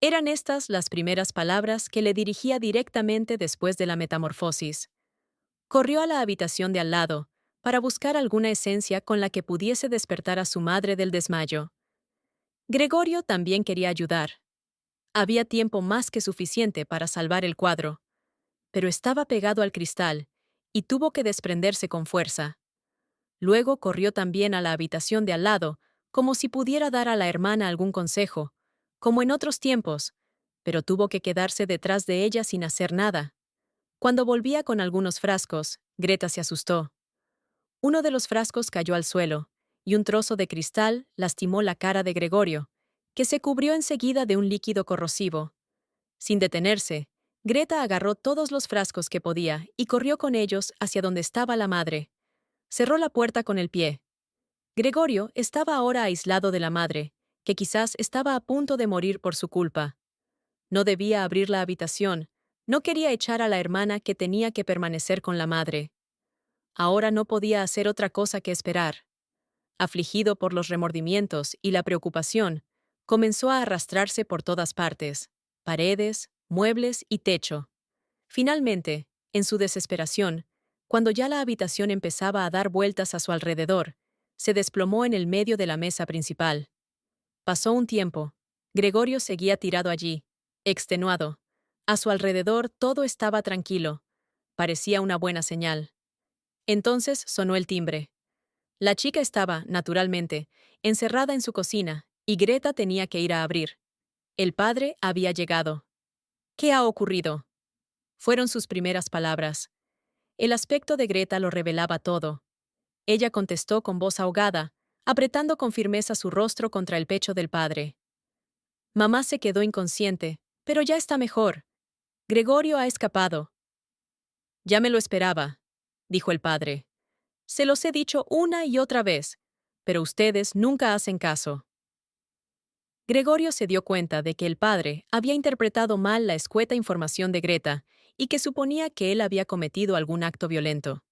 Eran estas las primeras palabras que le dirigía directamente después de la metamorfosis. Corrió a la habitación de al lado, para buscar alguna esencia con la que pudiese despertar a su madre del desmayo. Gregorio también quería ayudar. Había tiempo más que suficiente para salvar el cuadro, pero estaba pegado al cristal, y tuvo que desprenderse con fuerza. Luego corrió también a la habitación de al lado, como si pudiera dar a la hermana algún consejo, como en otros tiempos, pero tuvo que quedarse detrás de ella sin hacer nada. Cuando volvía con algunos frascos, Greta se asustó. Uno de los frascos cayó al suelo, y un trozo de cristal lastimó la cara de Gregorio, que se cubrió enseguida de un líquido corrosivo. Sin detenerse, Greta agarró todos los frascos que podía y corrió con ellos hacia donde estaba la madre. Cerró la puerta con el pie. Gregorio estaba ahora aislado de la madre, que quizás estaba a punto de morir por su culpa. No debía abrir la habitación, no quería echar a la hermana que tenía que permanecer con la madre. Ahora no podía hacer otra cosa que esperar. Afligido por los remordimientos y la preocupación, comenzó a arrastrarse por todas partes: paredes, muebles y techo. Finalmente, en su desesperación, cuando ya la habitación empezaba a dar vueltas a su alrededor, se desplomó en el medio de la mesa principal. Pasó un tiempo. Gregorio seguía tirado allí, extenuado. A su alrededor todo estaba tranquilo. Parecía una buena señal. Entonces sonó el timbre. La chica estaba, naturalmente, encerrada en su cocina, y Greta tenía que ir a abrir. El padre había llegado. «¿Qué ha ocurrido?», fueron sus primeras palabras. El aspecto de Greta lo revelaba todo. Ella contestó con voz ahogada, apretando con firmeza su rostro contra el pecho del padre. «Mamá se quedó inconsciente, pero ya está mejor. Gregorio ha escapado». «Ya me lo esperaba», dijo el padre. «Se los he dicho una y otra vez, pero ustedes nunca hacen caso». Gregorio se dio cuenta de que el padre había interpretado mal la escueta información de Greta y que suponía que él había cometido algún acto violento.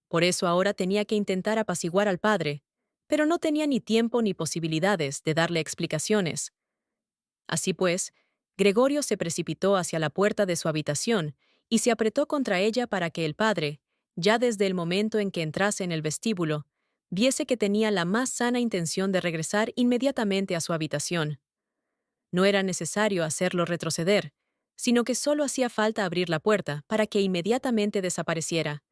Por eso ahora tenía que intentar apaciguar al padre, pero no tenía ni tiempo ni posibilidades de darle explicaciones. Así pues, Gregorio se precipitó hacia la puerta de su habitación y se apretó contra ella para que el padre, ya desde el momento en que entrase en el vestíbulo, viese que tenía la más sana intención de regresar inmediatamente a su habitación. No era necesario hacerlo retroceder, sino que solo hacía falta abrir la puerta para que inmediatamente desapareciera.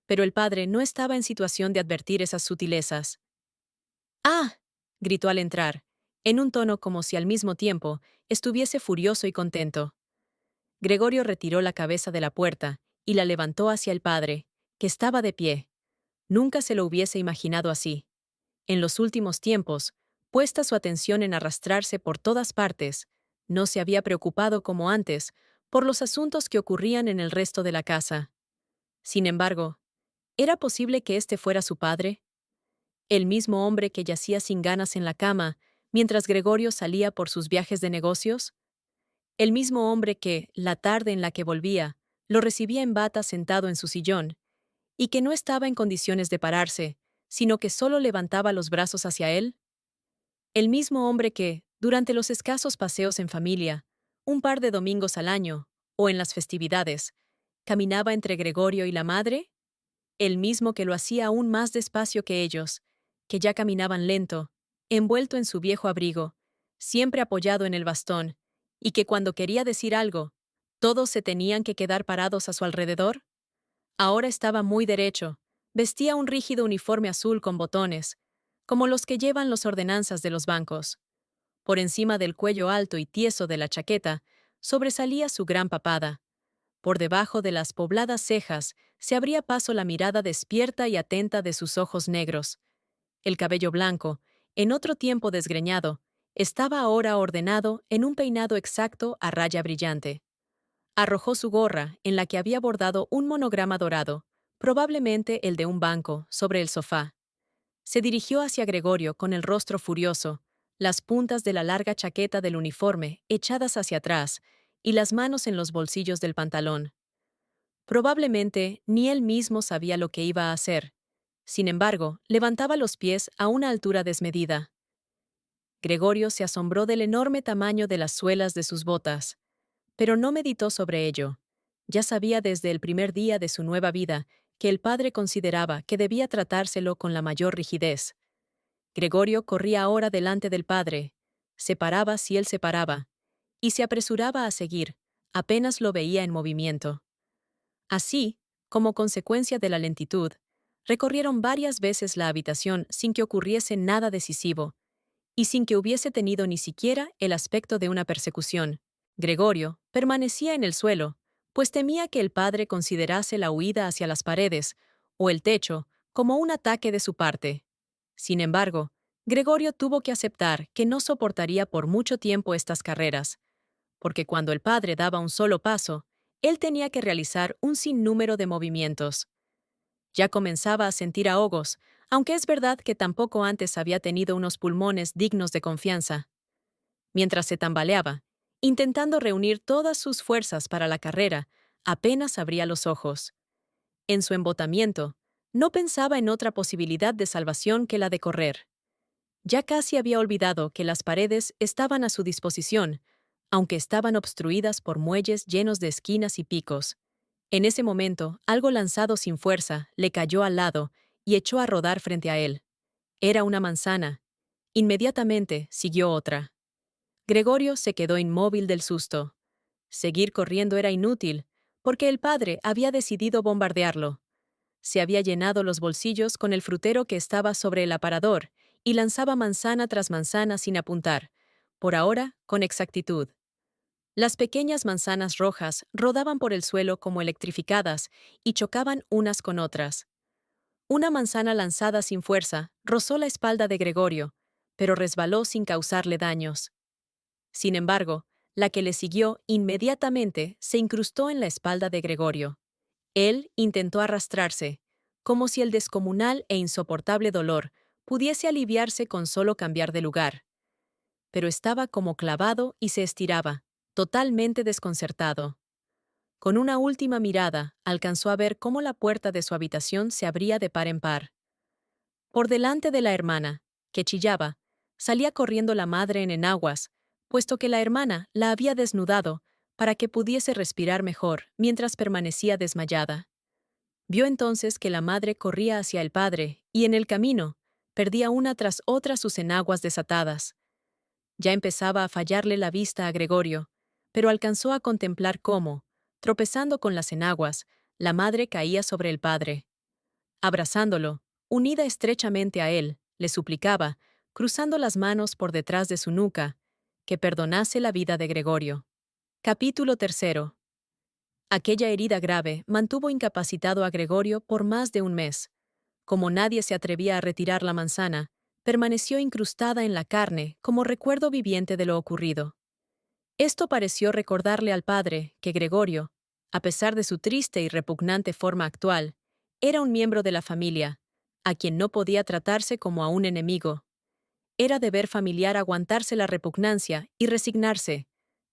Pero el padre no estaba en situación de advertir esas sutilezas. «¡Ah!», gritó al entrar, en un tono como si al mismo tiempo estuviese furioso y contento. Gregorio retiró la cabeza de la puerta y la levantó hacia el padre, que estaba de pie. Nunca se lo hubiese imaginado así. En los últimos tiempos, puesta su atención en arrastrarse por todas partes, no se había preocupado como antes por los asuntos que ocurrían en el resto de la casa. Sin embargo, ¿era posible que este fuera su padre? El mismo hombre que yacía sin ganas en la cama mientras Gregorio salía por sus viajes de negocios. El mismo hombre que, la tarde en la que volvía, lo recibía en bata sentado en su sillón, y que no estaba en condiciones de pararse, sino que solo levantaba los brazos hacia él. El mismo hombre que, Durante los escasos paseos en familia, un par de domingos al año, o en las festividades, caminaba entre Gregorio y la madre, el mismo que lo hacía aún más despacio que ellos, que ya caminaban lento, envuelto en su viejo abrigo, siempre apoyado en el bastón, y que cuando quería decir algo, todos se tenían que quedar parados a su alrededor. Ahora estaba muy derecho, vestía un rígido uniforme azul con botones, como los que llevan las ordenanzas de los bancos. Por encima del cuello alto y tieso de la chaqueta, sobresalía su gran papada. Por debajo de las pobladas cejas se abría paso la mirada despierta y atenta de sus ojos negros. El cabello blanco, en otro tiempo desgreñado, estaba ahora ordenado en un peinado exacto a raya brillante. Arrojó su gorra, en la que había bordado un monograma dorado, probablemente el de un banco, sobre el sofá. Se dirigió hacia Gregorio con el rostro furioso, las puntas de la larga chaqueta del uniforme echadas hacia atrás y las manos en los bolsillos del pantalón. Probablemente ni él mismo sabía lo que iba a hacer. Sin embargo, levantaba los pies a una altura desmedida. Gregorio se asombró del enorme tamaño de las suelas de sus botas, pero no meditó sobre ello. Ya sabía desde el primer día de su nueva vida que el padre consideraba que debía tratárselo con la mayor rigidez. Gregorio corría ahora delante del padre, se paraba si él se paraba, y se apresuraba a seguir, apenas lo veía en movimiento. Así, como consecuencia de la lentitud, recorrieron varias veces la habitación sin que ocurriese nada decisivo, y sin que hubiese tenido ni siquiera el aspecto de una persecución. Gregorio permanecía en el suelo, pues temía que el padre considerase la huida hacia las paredes o el techo como un ataque de su parte. Sin embargo, Gregorio tuvo que aceptar que no soportaría por mucho tiempo estas carreras, porque cuando el padre daba un solo paso, él tenía que realizar un sinnúmero de movimientos. Ya comenzaba a sentir ahogos, aunque es verdad que tampoco antes había tenido unos pulmones dignos de confianza. Mientras se tambaleaba, intentando reunir todas sus fuerzas para la carrera, apenas abría los ojos. En su embotamiento, no pensaba en otra posibilidad de salvación que la de correr. Ya casi había olvidado que las paredes estaban a su disposición, aunque estaban obstruidas por muelles llenos de esquinas y picos. En ese momento, algo lanzado sin fuerza le cayó al lado y echó a rodar frente a él. Era una manzana. Inmediatamente siguió otra. Gregorio se quedó inmóvil del susto. Seguir corriendo era inútil, porque el padre había decidido bombardearlo. Se había llenado los bolsillos con el frutero que estaba sobre el aparador y lanzaba manzana tras manzana sin apuntar, por ahora con exactitud. Las pequeñas manzanas rojas rodaban por el suelo como electrificadas y chocaban unas con otras. Una manzana lanzada sin fuerza rozó la espalda de Gregorio, pero resbaló sin causarle daños. Sin embargo, la que le siguió inmediatamente se incrustó en la espalda de Gregorio. Él intentó arrastrarse, como si el descomunal e insoportable dolor pudiese aliviarse con solo cambiar de lugar. Pero estaba como clavado y se estiraba, totalmente desconcertado. Con una última mirada, alcanzó a ver cómo la puerta de su habitación se abría de par en par. Por delante de la hermana, que chillaba, salía corriendo la madre en enaguas, puesto que la hermana la había desnudado para que pudiese respirar mejor mientras permanecía desmayada. Vio entonces que la madre corría hacia el padre y en el camino perdía una tras otra sus enaguas desatadas. Ya empezaba a fallarle la vista a Gregorio, pero alcanzó a contemplar cómo, tropezando con las enaguas, la madre caía sobre el padre. Abrazándolo, unida estrechamente a él, le suplicaba, cruzando las manos por detrás de su nuca, que perdonase la vida de Gregorio. Capítulo 3. Aquella herida grave mantuvo incapacitado a Gregorio por más de un mes. Como nadie se atrevía a retirar la manzana, permaneció incrustada en la carne como recuerdo viviente de lo ocurrido. Esto pareció recordarle al padre que Gregorio, a pesar de su triste y repugnante forma actual, era un miembro de la familia, a quien no podía tratarse como a un enemigo. Era deber familiar aguantarse la repugnancia y resignarse,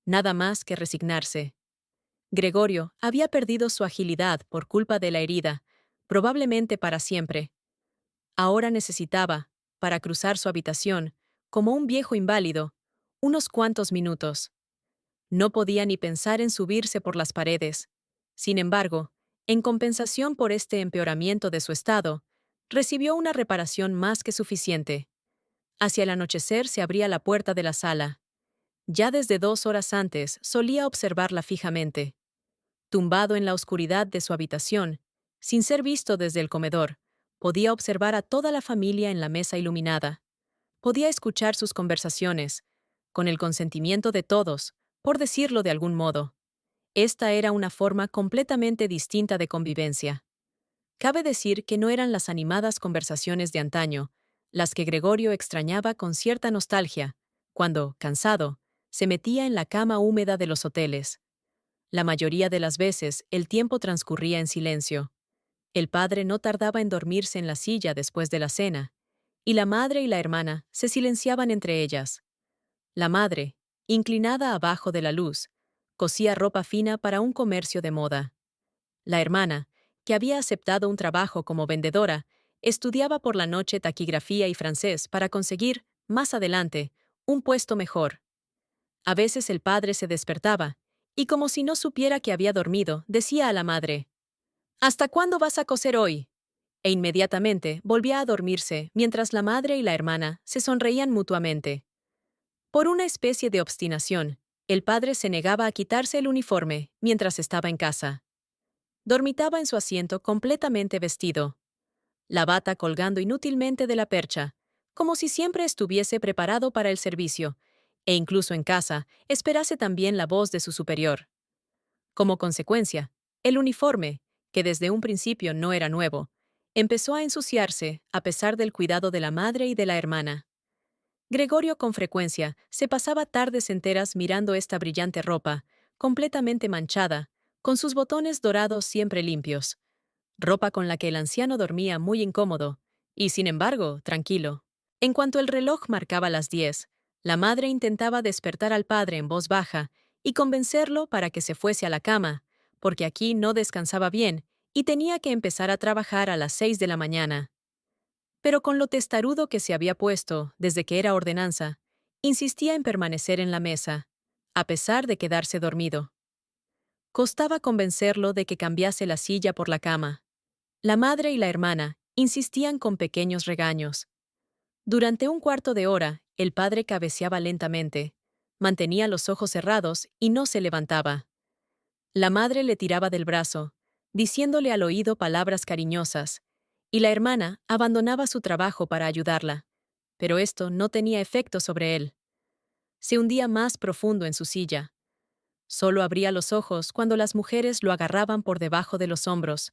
nada más que resignarse. Gregorio había perdido su agilidad por culpa de la herida, probablemente para siempre. Ahora necesitaba, para cruzar su habitación, como un viejo inválido, unos cuantos minutos. No podía ni pensar en subirse por las paredes. Sin embargo, en compensación por este empeoramiento de su estado, recibió una reparación más que suficiente. Hacia el anochecer se abría la puerta de la sala. Ya desde 2 horas antes solía observarla fijamente. Tumbado en la oscuridad de su habitación, sin ser visto desde el comedor, podía observar a toda la familia en la mesa iluminada. Podía escuchar sus conversaciones, con el consentimiento de todos, por decirlo de algún modo. Esta era una forma completamente distinta de convivencia. Cabe decir que no eran las animadas conversaciones de antaño, las que Gregorio extrañaba con cierta nostalgia, cuando, cansado, se metía en la cama húmeda de los hoteles. La mayoría de las veces el tiempo transcurría en silencio. El padre no tardaba en dormirse en la silla después de la cena, y la madre y la hermana se silenciaban entre ellas. La madre, inclinada abajo de la luz, cosía ropa fina para un comercio de moda. La hermana, que había aceptado un trabajo como vendedora, estudiaba por la noche taquigrafía y francés para conseguir, más adelante, un puesto mejor. A veces el padre se despertaba, y como si no supiera que había dormido, decía a la madre: «¿Hasta cuándo vas a coser hoy?». E inmediatamente volvía a dormirse, mientras la madre y la hermana se sonreían mutuamente. Por una especie de obstinación, el padre se negaba a quitarse el uniforme mientras estaba en casa. Dormitaba en su asiento completamente vestido, la bata colgando inútilmente de la percha, como si siempre estuviese preparado para el servicio, e incluso en casa esperase también la voz de su superior. Como consecuencia, el uniforme, que desde un principio no era nuevo, empezó a ensuciarse a pesar del cuidado de la madre y de la hermana. Gregorio con frecuencia se pasaba tardes enteras mirando esta brillante ropa, completamente manchada, con sus botones dorados siempre limpios, ropa con la que el anciano dormía muy incómodo, y sin embargo, tranquilo. En cuanto el reloj marcaba las 10, la madre intentaba despertar al padre en voz baja y convencerlo para que se fuese a la cama, porque aquí no descansaba bien y tenía que empezar a trabajar a las 6 de la mañana. Pero con lo testarudo que se había puesto desde que era ordenanza, insistía en permanecer en la mesa, a pesar de quedarse dormido. Costaba convencerlo de que cambiase la silla por la cama. La madre y la hermana insistían con pequeños regaños. Durante un cuarto de hora, el padre cabeceaba lentamente, mantenía los ojos cerrados y no se levantaba. La madre le tiraba del brazo, diciéndole al oído palabras cariñosas, y la hermana abandonaba su trabajo para ayudarla. Pero esto no tenía efecto sobre él. Se hundía más profundo en su silla. Solo abría los ojos cuando las mujeres lo agarraban por debajo de los hombros,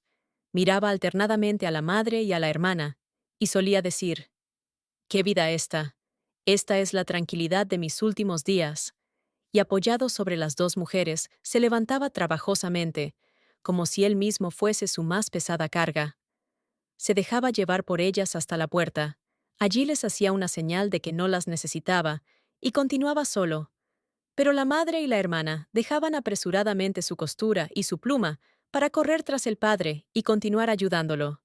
miraba alternadamente a la madre y a la hermana, y solía decir: «¿Qué vida esta? Esta es la tranquilidad de mis últimos días». Y apoyado sobre las dos mujeres, se levantaba trabajosamente, como si él mismo fuese su más pesada carga. Se dejaba llevar por ellas hasta la puerta. Allí les hacía una señal de que no las necesitaba, y continuaba solo. Pero la madre y la hermana dejaban apresuradamente su costura y su pluma para correr tras el padre y continuar ayudándolo.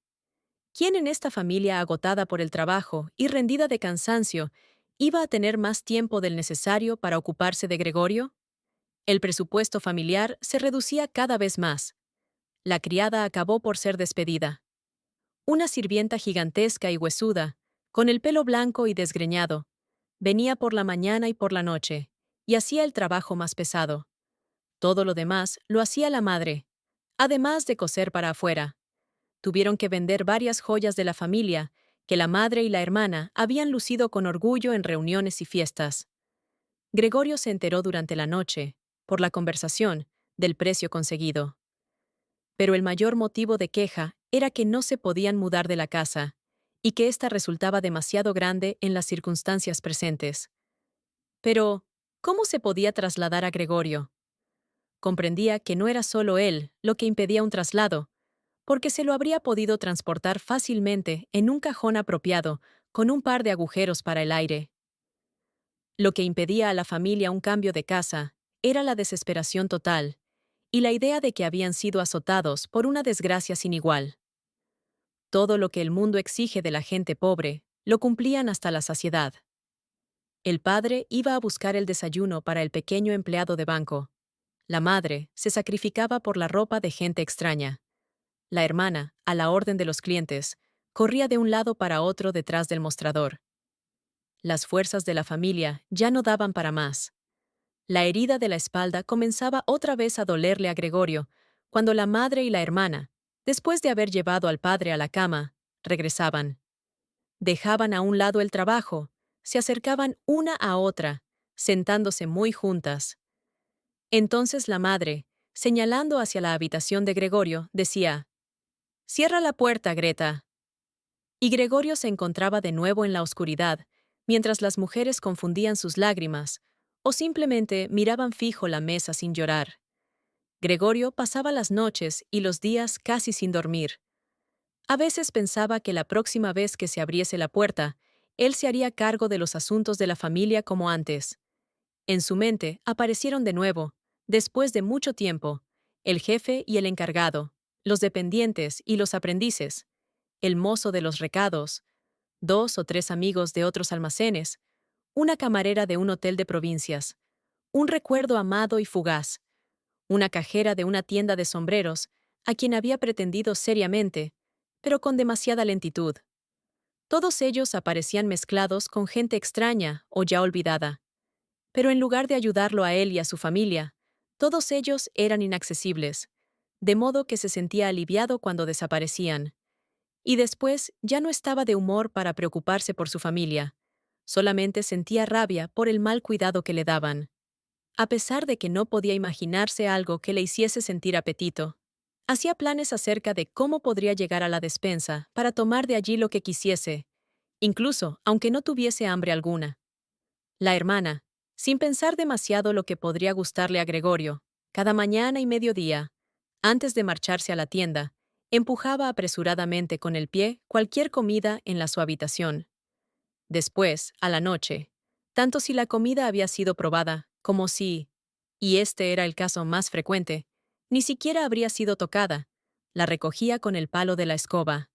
¿Quién en esta familia agotada por el trabajo y rendida de cansancio iba a tener más tiempo del necesario para ocuparse de Gregorio? El presupuesto familiar se reducía cada vez más. La criada acabó por ser despedida. Una sirvienta gigantesca y huesuda, con el pelo blanco y desgreñado, venía por la mañana y por la noche, y hacía el trabajo más pesado. Todo lo demás lo hacía la madre, además de coser para afuera. Tuvieron que vender varias joyas de la familia que la madre y la hermana habían lucido con orgullo en reuniones y fiestas. Gregorio se enteró durante la noche, por la conversación, del precio conseguido. Pero el mayor motivo de queja era que no se podían mudar de la casa, y que ésta resultaba demasiado grande en las circunstancias presentes. Pero, ¿cómo se podía trasladar a Gregorio? Comprendía que no era solo él lo que impedía un traslado, porque se lo habría podido transportar fácilmente en un cajón apropiado, con un par de agujeros para el aire. Lo que impedía a la familia un cambio de casa era la desesperación total y la idea de que habían sido azotados por una desgracia sin igual. Todo lo que el mundo exige de la gente pobre lo cumplían hasta la saciedad. El padre iba a buscar el desayuno para el pequeño empleado de banco. La madre se sacrificaba por la ropa de gente extraña. La hermana, a la orden de los clientes, corría de un lado para otro detrás del mostrador. Las fuerzas de la familia ya no daban para más. La herida de la espalda comenzaba otra vez a dolerle a Gregorio, cuando la madre y la hermana, después de haber llevado al padre a la cama, regresaban. Dejaban a un lado el trabajo, se acercaban una a otra, sentándose muy juntas. Entonces la madre, señalando hacia la habitación de Gregorio, decía: «Cierra la puerta, Greta». Y Gregorio se encontraba de nuevo en la oscuridad, mientras las mujeres confundían sus lágrimas, o simplemente miraban fijo la mesa sin llorar. Gregorio pasaba las noches y los días casi sin dormir. A veces pensaba que la próxima vez que se abriese la puerta, él se haría cargo de los asuntos de la familia como antes. En su mente aparecieron de nuevo, después de mucho tiempo, el jefe y el encargado, los dependientes y los aprendices, el mozo de los recados, 2 o 3 amigos de otros almacenes, una camarera de un hotel de provincias, un recuerdo amado y fugaz, una cajera de una tienda de sombreros, a quien había pretendido seriamente, pero con demasiada lentitud. Todos ellos aparecían mezclados con gente extraña o ya olvidada. Pero en lugar de ayudarlo a él y a su familia, todos ellos eran inaccesibles, de modo que se sentía aliviado cuando desaparecían. Y después ya no estaba de humor para preocuparse por su familia, solamente sentía rabia por el mal cuidado que le daban. A pesar de que no podía imaginarse algo que le hiciese sentir apetito, hacía planes acerca de cómo podría llegar a la despensa para tomar de allí lo que quisiese, incluso aunque no tuviese hambre alguna. La hermana, sin pensar demasiado lo que podría gustarle a Gregorio, cada mañana y mediodía, antes de marcharse a la tienda, empujaba apresuradamente con el pie cualquier comida en su habitación. Después, a la noche, tanto si la comida había sido probada como si, y este era el caso más frecuente, ni siquiera habría sido tocada, la recogía con el palo de la escoba.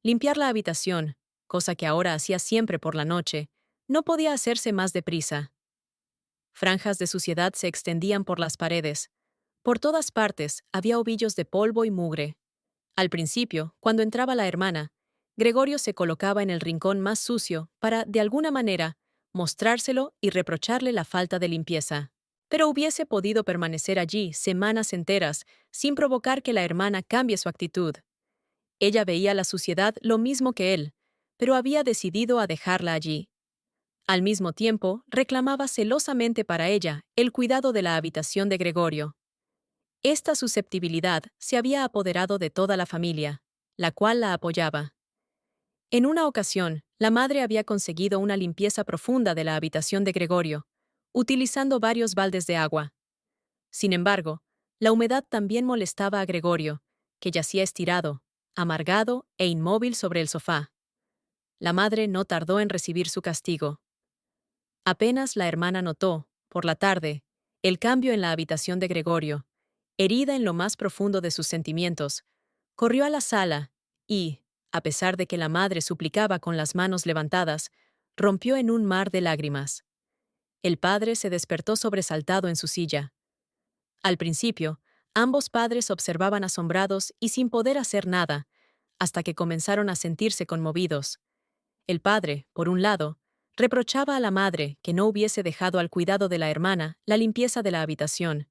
Limpiar la habitación, cosa que ahora hacía siempre por la noche, no podía hacerse más deprisa. Franjas de suciedad se extendían por las paredes. Por todas partes había ovillos de polvo y mugre. Al principio, cuando entraba la hermana, Gregorio se colocaba en el rincón más sucio para, de alguna manera, mostrárselo y reprocharle la falta de limpieza. Pero hubiese podido permanecer allí semanas enteras sin provocar que la hermana cambie su actitud. Ella veía la suciedad lo mismo que él, pero había decidido a dejarla allí. Al mismo tiempo, reclamaba celosamente para ella el cuidado de la habitación de Gregorio. Esta susceptibilidad se había apoderado de toda la familia, la cual la apoyaba. En una ocasión, la madre había conseguido una limpieza profunda de la habitación de Gregorio, utilizando varios baldes de agua. Sin embargo, la humedad también molestaba a Gregorio, que yacía estirado, amargado e inmóvil sobre el sofá. La madre no tardó en recibir su castigo. Apenas la hermana notó, por la tarde, el cambio en la habitación de Gregorio, herida en lo más profundo de sus sentimientos, corrió a la sala y, a pesar de que la madre suplicaba con las manos levantadas, rompió en un mar de lágrimas. El padre se despertó sobresaltado en su silla. Al principio, ambos padres observaban asombrados y sin poder hacer nada, hasta que comenzaron a sentirse conmovidos. El padre, por un lado, reprochaba a la madre que no hubiese dejado al cuidado de la hermana la limpieza de la habitación.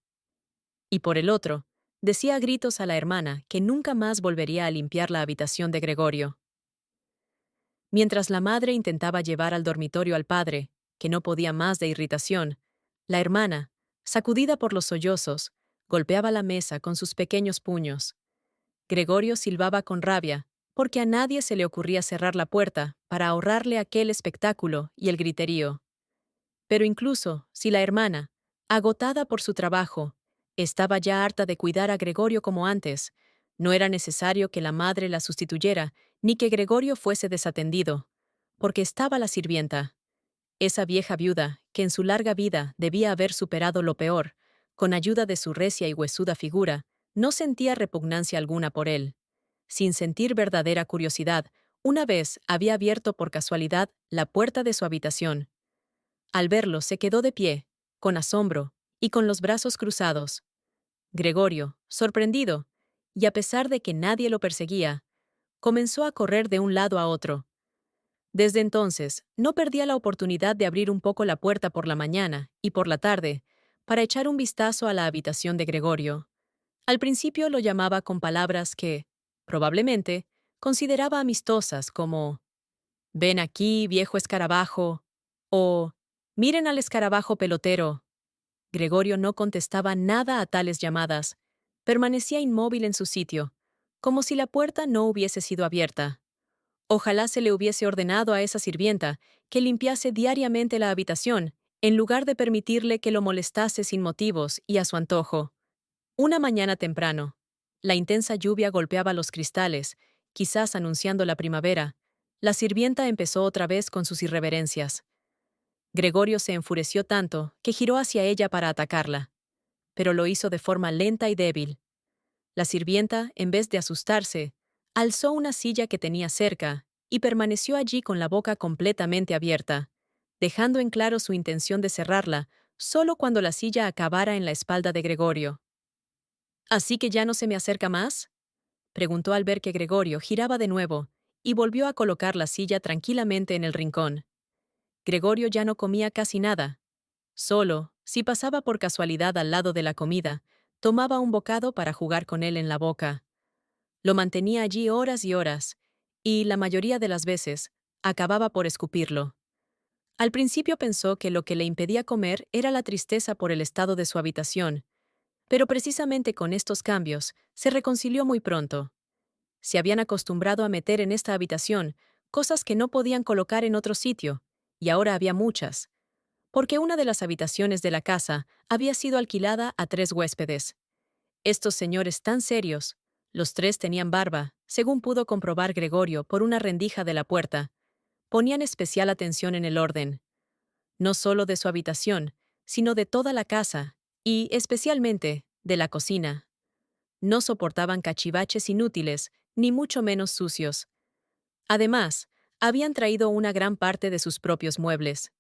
Y por el otro, decía a gritos a la hermana que nunca más volvería a limpiar la habitación de Gregorio. Mientras la madre intentaba llevar al dormitorio al padre, que no podía más de irritación, la hermana, sacudida por los sollozos, golpeaba la mesa con sus pequeños puños. Gregorio silbaba con rabia, porque a nadie se le ocurría cerrar la puerta para ahorrarle aquel espectáculo y el griterío. Pero incluso si la hermana, agotada por su trabajo, estaba ya harta de cuidar a Gregorio como antes, no era necesario que la madre la sustituyera ni que Gregorio fuese desatendido, porque estaba la sirvienta. Esa vieja viuda, que en su larga vida debía haber superado lo peor, con ayuda de su recia y huesuda figura, no sentía repugnancia alguna por él. Sin sentir verdadera curiosidad, una vez había abierto por casualidad la puerta de su habitación. Al verlo, se quedó de pie, con asombro, y con los brazos cruzados. Gregorio, sorprendido, y a pesar de que nadie lo perseguía, comenzó a correr de un lado a otro. Desde entonces, no perdía la oportunidad de abrir un poco la puerta por la mañana y por la tarde, para echar un vistazo a la habitación de Gregorio. Al principio lo llamaba con palabras que, probablemente, consideraba amistosas como «Ven aquí, viejo escarabajo» o «Miren al escarabajo pelotero». Gregorio no contestaba nada a tales llamadas. Permanecía inmóvil en su sitio, como si la puerta no hubiese sido abierta. Ojalá se le hubiese ordenado a esa sirvienta que limpiase diariamente la habitación, en lugar de permitirle que lo molestase sin motivos y a su antojo. Una mañana temprano, la intensa lluvia golpeaba los cristales, quizás anunciando la primavera. La sirvienta empezó otra vez con sus irreverencias. Gregorio se enfureció tanto que giró hacia ella para atacarla, pero lo hizo de forma lenta y débil. La sirvienta, en vez de asustarse, alzó una silla que tenía cerca y permaneció allí con la boca completamente abierta, dejando en claro su intención de cerrarla solo cuando la silla acabara en la espalda de Gregorio. ¿Así que ya no se me acerca más?, preguntó al ver que Gregorio giraba de nuevo y volvió a colocar la silla tranquilamente en el rincón. Gregorio ya no comía casi nada. Solo, si pasaba por casualidad al lado de la comida, tomaba un bocado para jugar con él en la boca. Lo mantenía allí horas y horas, y, la mayoría de las veces, acababa por escupirlo. Al principio pensó que lo que le impedía comer era la tristeza por el estado de su habitación, pero precisamente con estos cambios se reconcilió muy pronto. Se habían acostumbrado a meter en esta habitación cosas que no podían colocar en otro sitio, y ahora había muchas, porque una de las habitaciones de la casa había sido alquilada a 3 huéspedes. Estos señores tan serios, los 3 tenían barba, según pudo comprobar Gregorio por una rendija de la puerta, ponían especial atención en el orden, no solo de su habitación, sino de toda la casa, y, especialmente, de la cocina. No soportaban cachivaches inútiles, ni mucho menos sucios. Además, habían traído una gran parte de sus propios muebles.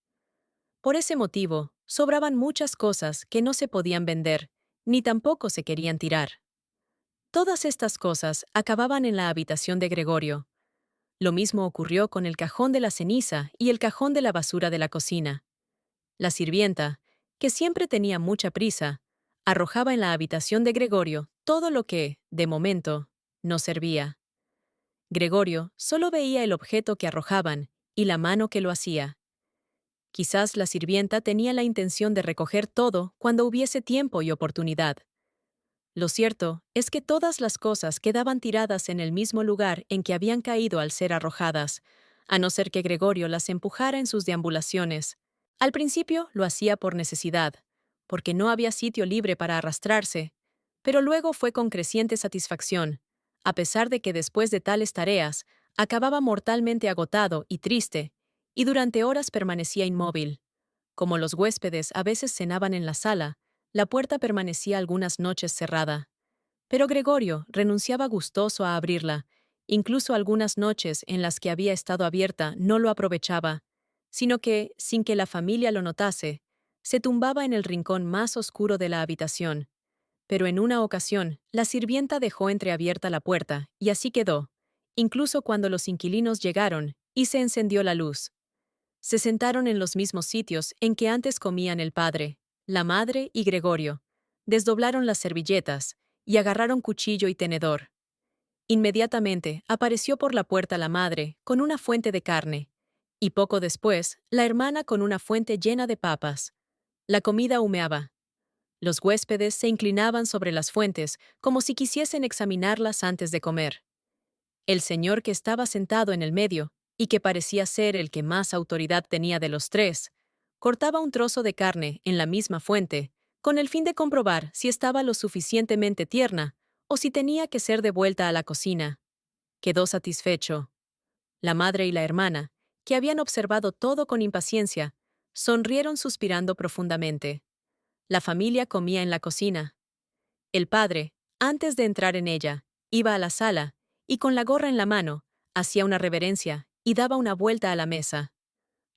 Por ese motivo, sobraban muchas cosas que no se podían vender, ni tampoco se querían tirar. Todas estas cosas acababan en la habitación de Gregorio. Lo mismo ocurrió con el cajón de la ceniza y el cajón de la basura de la cocina. La sirvienta, que siempre tenía mucha prisa, arrojaba en la habitación de Gregorio todo lo que, de momento, no servía. Gregorio solo veía el objeto que arrojaban y la mano que lo hacía. Quizás la sirvienta tenía la intención de recoger todo cuando hubiese tiempo y oportunidad. Lo cierto es que todas las cosas quedaban tiradas en el mismo lugar en que habían caído al ser arrojadas, a no ser que Gregorio las empujara en sus deambulaciones. Al principio lo hacía por necesidad, porque no había sitio libre para arrastrarse, pero luego fue con creciente satisfacción, a pesar de que después de tales tareas acababa mortalmente agotado y triste, y durante horas permanecía inmóvil. Como los huéspedes a veces cenaban en la sala, la puerta permanecía algunas noches cerrada. Pero Gregorio renunciaba gustoso a abrirla, incluso algunas noches en las que había estado abierta no lo aprovechaba, sino que, sin que la familia lo notase, se tumbaba en el rincón más oscuro de la habitación. Pero en una ocasión, la sirvienta dejó entreabierta la puerta, y así quedó, incluso cuando los inquilinos llegaron, y se encendió la luz. Se sentaron en los mismos sitios en que antes comían el padre, la madre y Gregorio. Desdoblaron las servilletas y agarraron cuchillo y tenedor. Inmediatamente apareció por la puerta la madre con una fuente de carne, y poco después la hermana con una fuente llena de papas. La comida humeaba. Los huéspedes se inclinaban sobre las fuentes como si quisiesen examinarlas antes de comer. El señor que estaba sentado en el medio, y que parecía ser el que más autoridad tenía de los 3, cortaba un trozo de carne en la misma fuente, con el fin de comprobar si estaba lo suficientemente tierna o si tenía que ser devuelta a la cocina. Quedó satisfecho. La madre y la hermana, que habían observado todo con impaciencia, sonrieron suspirando profundamente. La familia comía en la cocina. El padre, antes de entrar en ella, iba a la sala y con la gorra en la mano, hacía una reverencia y daba una vuelta a la mesa.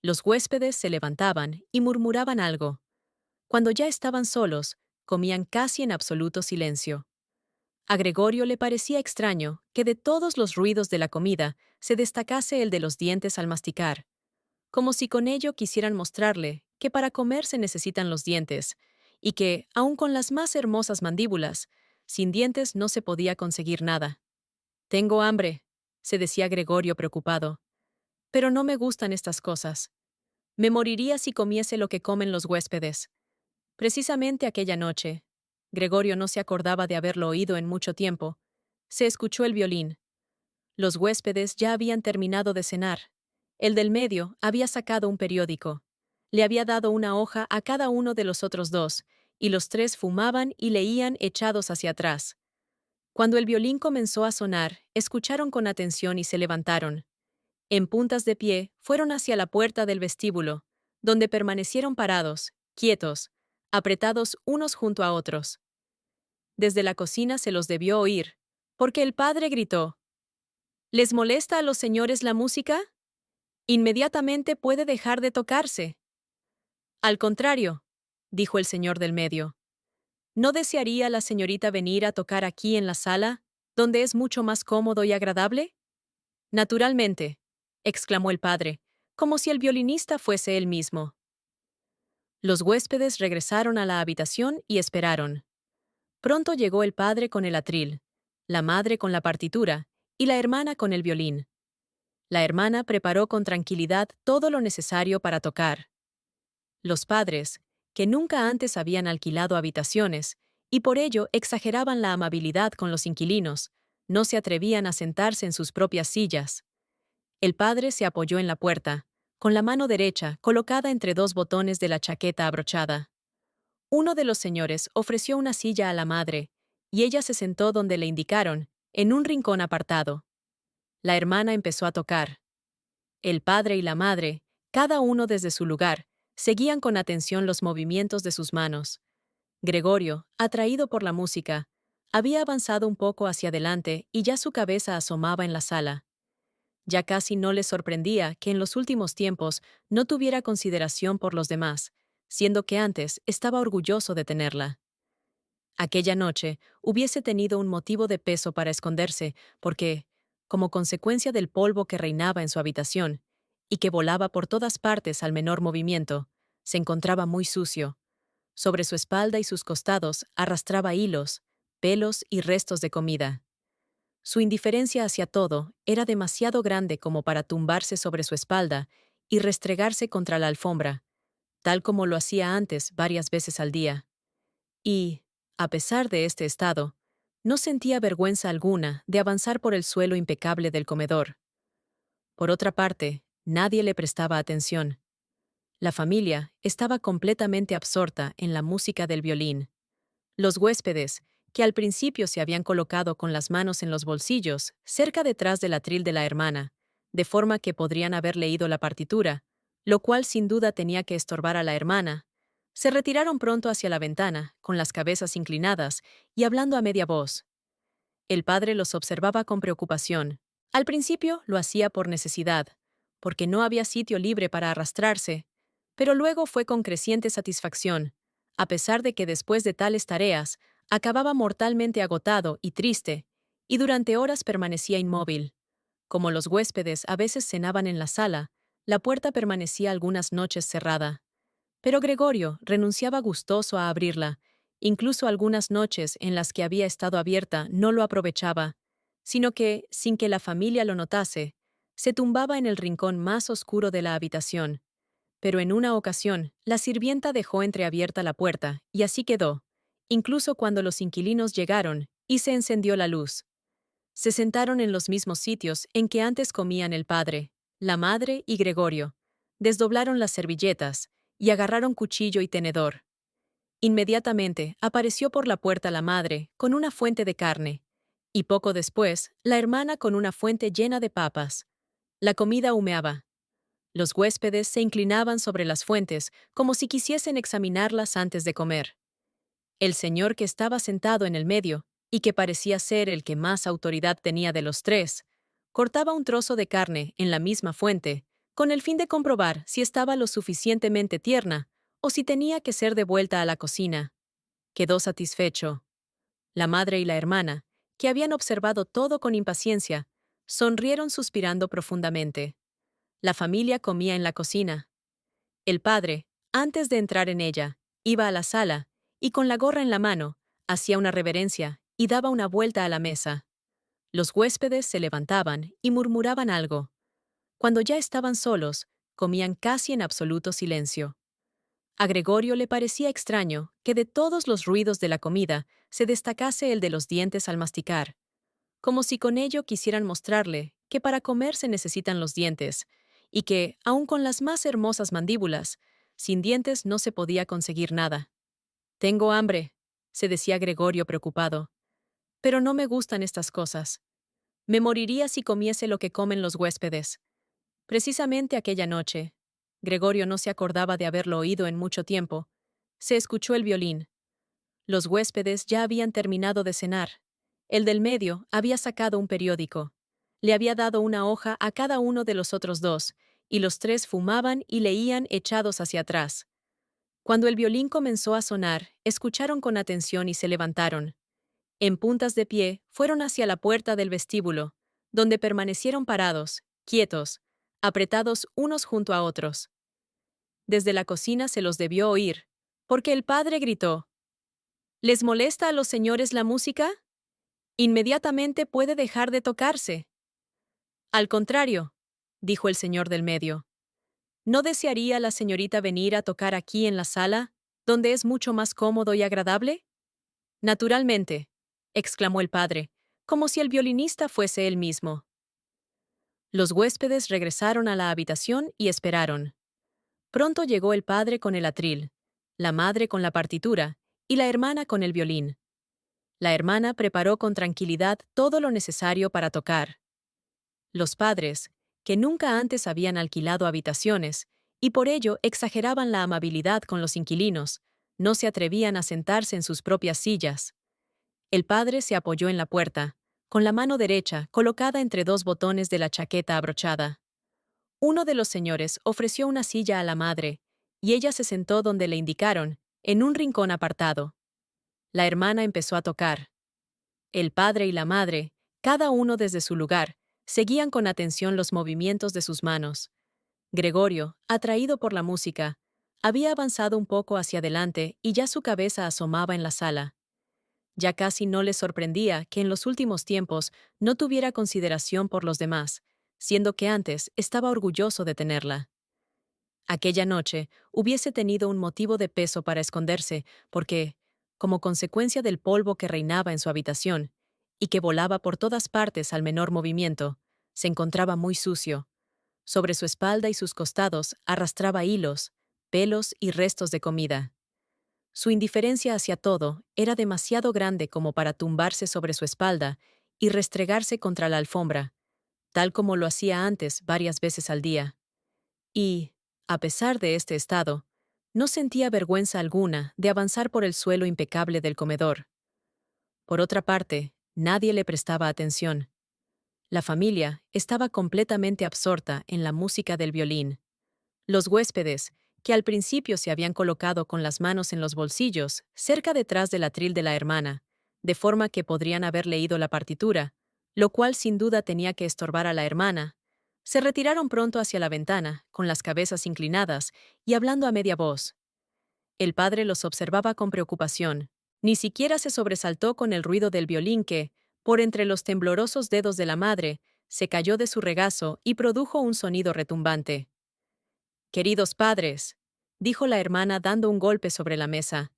Los huéspedes se levantaban y murmuraban algo. Cuando ya estaban solos, comían casi en absoluto silencio. A Gregorio le parecía extraño que de todos los ruidos de la comida se destacase el de los dientes al masticar, como si con ello quisieran mostrarle que para comer se necesitan los dientes, y que, aun con las más hermosas mandíbulas, sin dientes no se podía conseguir nada. «Tengo hambre», se decía Gregorio preocupado, «pero no me gustan estas cosas. Me moriría si comiese lo que comen los huéspedes». Precisamente aquella noche, Gregorio no se acordaba de haberlo oído en mucho tiempo, se escuchó el violín. Los huéspedes ya habían terminado de cenar. El del medio había sacado un periódico. Le había dado una hoja a cada uno de los otros dos, y los tres fumaban y leían echados hacia atrás. Cuando el violín comenzó a sonar, escucharon con atención y se levantaron. En puntas de pie, fueron hacia la puerta del vestíbulo, donde permanecieron parados, quietos, apretados unos junto a otros. Desde la cocina se los debió oír, porque el padre gritó: «¿Les molesta a los señores la música? Inmediatamente puede dejar de tocarse». «Al contrario», dijo el señor del medio. «¿No desearía la señorita venir a tocar aquí en la sala, donde es mucho más cómodo y agradable?» «Naturalmente», exclamó el padre, como si el violinista fuese él mismo. Los huéspedes regresaron a la habitación y esperaron. Pronto llegó el padre con el atril, la madre con la partitura y la hermana con el violín. La hermana preparó con tranquilidad todo lo necesario para tocar. Los padres, que nunca antes habían alquilado habitaciones y por ello exageraban la amabilidad con los inquilinos, no se atrevían a sentarse en sus propias sillas. El padre se apoyó en la puerta, con la mano derecha colocada entre dos botones de la chaqueta abrochada. Uno de los señores ofreció una silla a la madre, y ella se sentó donde le indicaron, en un rincón apartado. La hermana empezó a tocar. El padre y la madre, cada uno desde su lugar, seguían con atención los movimientos de sus manos. Gregorio, atraído por la música, había avanzado un poco hacia adelante y ya su cabeza asomaba en la sala. Ya casi no le sorprendía que en los últimos tiempos no tuviera consideración por los demás, siendo que antes estaba orgulloso de tenerla. Aquella noche hubiese tenido un motivo de peso para esconderse, porque, como consecuencia del polvo que reinaba en su habitación, y que volaba por todas partes al menor movimiento, se encontraba muy sucio. Sobre su espalda y sus costados arrastraba hilos, pelos y restos de comida. Su indiferencia hacia todo era demasiado grande como para tumbarse sobre su espalda y restregarse contra la alfombra, tal como lo hacía antes varias veces al día. Y, a pesar de este estado, no sentía vergüenza alguna de avanzar por el suelo impecable del comedor. Por otra parte, nadie le prestaba atención. La familia estaba completamente absorta en la música del violín. Los huéspedes, que al principio se habían colocado con las manos en los bolsillos, cerca detrás del atril de la hermana, de forma que podrían haber leído la partitura, lo cual sin duda tenía que estorbar a la hermana, se retiraron pronto hacia la ventana, con las cabezas inclinadas y hablando a media voz. El padre los observaba con preocupación. Al principio lo hacía por necesidad, porque no había sitio libre para arrastrarse, pero luego fue con creciente satisfacción, a pesar de que después de tales tareas acababa mortalmente agotado y triste, y durante horas permanecía inmóvil. Como los huéspedes a veces cenaban en la sala, la puerta permanecía algunas noches cerrada. Pero Gregorio renunciaba gustoso a abrirla, incluso algunas noches en las que había estado abierta no lo aprovechaba, sino que, sin que la familia lo notase, se tumbaba en el rincón más oscuro de la habitación. Pero en una ocasión, la sirvienta dejó entreabierta la puerta, y así quedó, incluso cuando los inquilinos llegaron, y se encendió la luz. Se sentaron en los mismos sitios en que antes comían el padre, la madre y Gregorio. Desdoblaron las servilletas, y agarraron cuchillo y tenedor. Inmediatamente apareció por la puerta la madre, con una fuente de carne, y poco después, la hermana con una fuente llena de papas. La comida humeaba. Los huéspedes se inclinaban sobre las fuentes como si quisiesen examinarlas antes de comer. El señor que estaba sentado en el medio, y que parecía ser el que más autoridad tenía de los tres, cortaba un trozo de carne en la misma fuente, con el fin de comprobar si estaba lo suficientemente tierna o si tenía que ser devuelta a la cocina. Quedó satisfecho. La madre y la hermana, que habían observado todo con impaciencia, sonrieron suspirando profundamente. La familia comía en la cocina. El padre, antes de entrar en ella, iba a la sala y con la gorra en la mano, hacía una reverencia y daba una vuelta a la mesa. Los huéspedes se levantaban y murmuraban algo. Cuando ya estaban solos, comían casi en absoluto silencio. A Gregorio le parecía extraño que de todos los ruidos de la comida se destacase el de los dientes al masticar, como si con ello quisieran mostrarle que para comer se necesitan los dientes, y que, aun con las más hermosas mandíbulas, sin dientes no se podía conseguir nada. «Tengo hambre», se decía Gregorio preocupado, «pero no me gustan estas cosas. Me moriría si comiese lo que comen los huéspedes». Precisamente aquella noche, Gregorio no se acordaba de haberlo oído en mucho tiempo, se escuchó el violín. Los huéspedes ya habían terminado de cenar. El del medio había sacado un periódico. Le había dado una hoja a cada uno de los otros dos, y los tres fumaban y leían echados hacia atrás. Cuando el violín comenzó a sonar, escucharon con atención y se levantaron. En puntas de pie, fueron hacia la puerta del vestíbulo, donde permanecieron parados, quietos, apretados unos junto a otros. Desde la cocina se los debió oír, porque el padre gritó: «¿Les molesta a los señores la música? Inmediatamente puede dejar de tocarse». «Al contrario», dijo el señor del medio. «¿No desearía la señorita venir a tocar aquí en la sala, donde es mucho más cómodo y agradable?» «Naturalmente», exclamó el padre, como si el violinista fuese él mismo. Los huéspedes regresaron a la habitación y esperaron. Pronto llegó el padre con el atril, la madre con la partitura y la hermana con el violín. La hermana preparó con tranquilidad todo lo necesario para tocar. Los padres, que nunca antes habían alquilado habitaciones y por ello exageraban la amabilidad con los inquilinos, no se atrevían a sentarse en sus propias sillas. El padre se apoyó en la puerta, con la mano derecha colocada entre dos botones de la chaqueta abrochada. Uno de los señores ofreció una silla a la madre, y ella se sentó donde le indicaron, en un rincón apartado. La hermana empezó a tocar. El padre y la madre, cada uno desde su lugar, seguían con atención los movimientos de sus manos. Gregorio, atraído por la música, había avanzado un poco hacia adelante y ya su cabeza asomaba en la sala. Ya casi no le sorprendía que en los últimos tiempos no tuviera consideración por los demás, siendo que antes estaba orgulloso de tenerla. Aquella noche hubiese tenido un motivo de peso para esconderse, porque, como consecuencia del polvo que reinaba en su habitación, y que volaba por todas partes al menor movimiento, se encontraba muy sucio. Sobre su espalda y sus costados arrastraba hilos, pelos y restos de comida. Su indiferencia hacia todo era demasiado grande como para tumbarse sobre su espalda y restregarse contra la alfombra, tal como lo hacía antes varias veces al día. Y, a pesar de este estado, no sentía vergüenza alguna de avanzar por el suelo impecable del comedor. Por otra parte, nadie le prestaba atención. La familia estaba completamente absorta en la música del violín. Los huéspedes, que al principio se habían colocado con las manos en los bolsillos, cerca detrás del atril de la hermana, de forma que podrían haber leído la partitura, lo cual sin duda tenía que estorbar a la hermana, se retiraron pronto hacia la ventana, con las cabezas inclinadas y hablando a media voz. El padre los observaba con preocupación. Ni siquiera se sobresaltó con el ruido del violín que, por entre los temblorosos dedos de la madre, se cayó de su regazo y produjo un sonido retumbante. «Queridos padres», dijo la hermana dando un golpe sobre la mesa,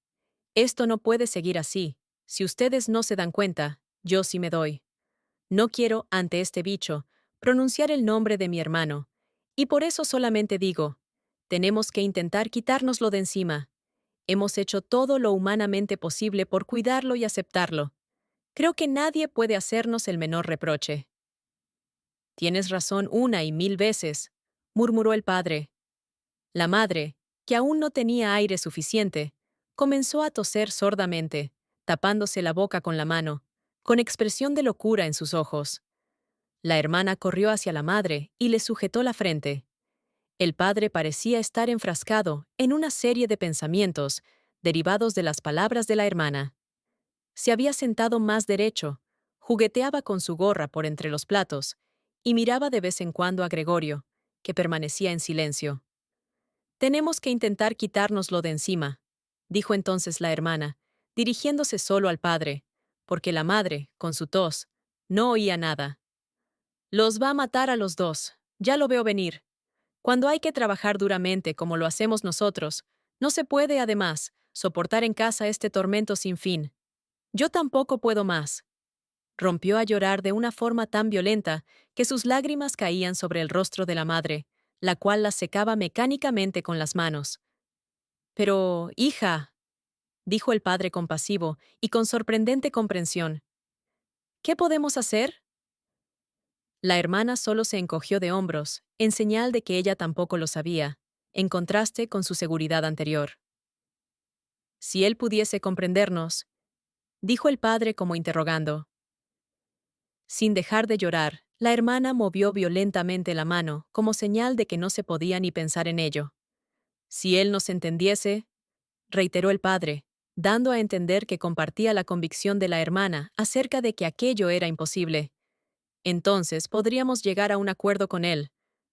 «esto no puede seguir así. Si ustedes no se dan cuenta, yo sí me doy. No quiero, ante este bicho, pronunciar el nombre de mi hermano, y por eso solamente digo, tenemos que intentar quitárnoslo de encima. Hemos hecho todo lo humanamente posible por cuidarlo y aceptarlo. Creo que nadie puede hacernos el menor reproche». «Tienes razón una y mil veces», murmuró el padre. La madre, que aún no tenía aire suficiente, comenzó a toser sordamente, tapándose la boca con la mano, con expresión de locura en sus ojos. La hermana corrió hacia la madre y le sujetó la frente. El padre parecía estar enfrascado en una serie de pensamientos derivados de las palabras de la hermana. Se había sentado más derecho, jugueteaba con su gorra por entre los platos y miraba de vez en cuando a Gregorio, que permanecía en silencio. «Tenemos que intentar quitárnoslo de encima», dijo entonces la hermana, dirigiéndose solo al padre, porque la madre, con su tos, no oía nada. «Los va a matar a los dos, ya lo veo venir. Cuando hay que trabajar duramente como lo hacemos nosotros, no se puede, además, soportar en casa este tormento sin fin. Yo tampoco puedo más». Rompió a llorar de una forma tan violenta que sus lágrimas caían sobre el rostro de la madre, la cual las secaba mecánicamente con las manos. «Pero, hija», dijo el padre compasivo y con sorprendente comprensión, «¿qué podemos hacer?». La hermana solo se encogió de hombros, en señal de que ella tampoco lo sabía, en contraste con su seguridad anterior. «Si él pudiese comprendernos», dijo el padre como interrogando. Sin dejar de llorar, la hermana movió violentamente la mano, como señal de que no se podía ni pensar en ello. «Si él nos entendiese», reiteró el padre, dando a entender que compartía la convicción de la hermana acerca de que aquello era imposible. «Entonces podríamos llegar a un acuerdo con él.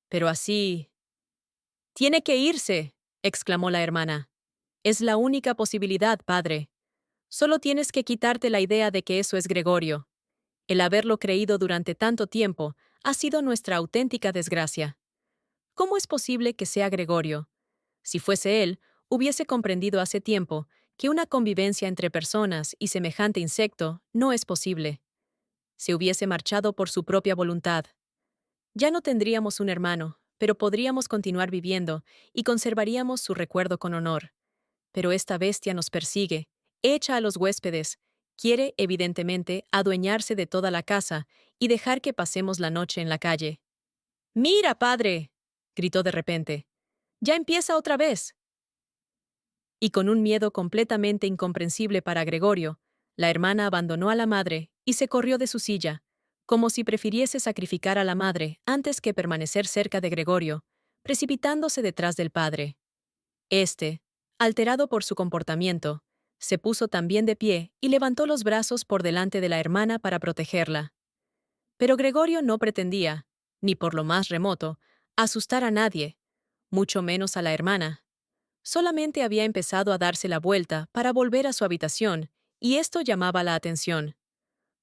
Pero así...». «Tiene que irse», exclamó la hermana. «Es la única posibilidad, padre. Solo tienes que quitarte la idea de que eso es Gregorio. El haberlo creído durante tanto tiempo ha sido nuestra auténtica desgracia. ¿Cómo es posible que sea Gregorio? Si fuese él, hubiese comprendido hace tiempo que una convivencia entre personas y semejante insecto no es posible. Se hubiese marchado por su propia voluntad. Ya no tendríamos un hermano, pero podríamos continuar viviendo y conservaríamos su recuerdo con honor. Pero esta bestia nos persigue, echa a los huéspedes, quiere, evidentemente, adueñarse de toda la casa y dejar que pasemos la noche en la calle. «¡Mira, padre!», gritó de repente. «¡Ya empieza otra vez!». Y con un miedo completamente incomprensible para Gregorio, la hermana abandonó a la madre y se corrió de su silla, como si prefiriese sacrificar a la madre antes que permanecer cerca de Gregorio, precipitándose detrás del padre. Este, alterado por su comportamiento, se puso también de pie y levantó los brazos por delante de la hermana para protegerla. Pero Gregorio no pretendía, ni por lo más remoto, asustar a nadie, mucho menos a la hermana. Solamente había empezado a darse la vuelta para volver a su habitación, y esto llamaba la atención.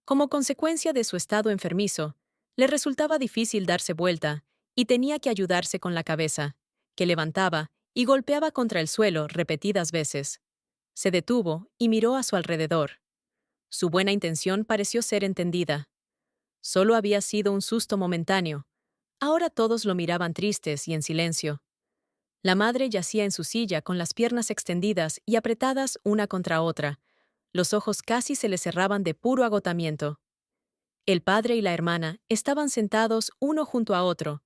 Como consecuencia de su estado enfermizo, le resultaba difícil darse vuelta, y tenía que ayudarse con la cabeza, que levantaba y golpeaba contra el suelo repetidas veces. Se detuvo y miró a su alrededor. Su buena intención pareció ser entendida. Solo había sido un susto momentáneo. Ahora todos lo miraban tristes y en silencio. La madre yacía en su silla con las piernas extendidas y apretadas una contra otra. Los ojos casi se le cerraban de puro agotamiento. El padre y la hermana estaban sentados uno junto a otro,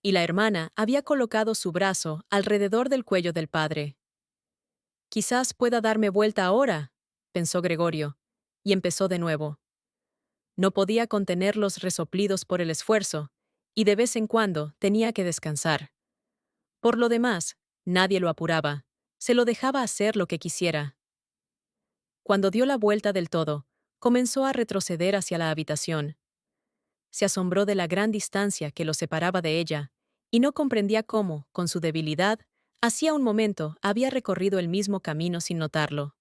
y la hermana había colocado su brazo alrededor del cuello del padre. «Quizás pueda darme vuelta ahora», pensó Gregorio, y empezó de nuevo. No podía contener los resoplidos por el esfuerzo, y de vez en cuando tenía que descansar. Por lo demás, nadie lo apuraba, se lo dejaba hacer lo que quisiera. Cuando dio la vuelta del todo, comenzó a retroceder hacia la habitación. Se asombró de la gran distancia que lo separaba de ella, y no comprendía cómo, con su debilidad, hacía un momento había recorrido el mismo camino sin notarlo.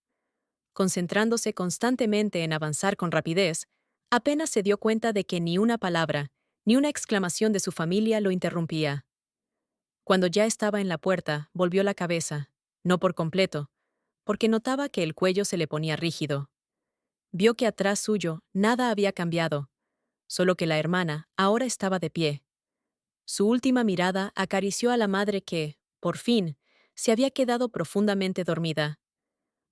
Concentrándose constantemente en avanzar con rapidez, apenas se dio cuenta de que ni una palabra, ni una exclamación de su familia lo interrumpía. Cuando ya estaba en la puerta, volvió la cabeza, no por completo, porque notaba que el cuello se le ponía rígido. Vio que atrás suyo nada había cambiado, solo que la hermana ahora estaba de pie. Su última mirada acarició a la madre que, por fin, se había quedado profundamente dormida.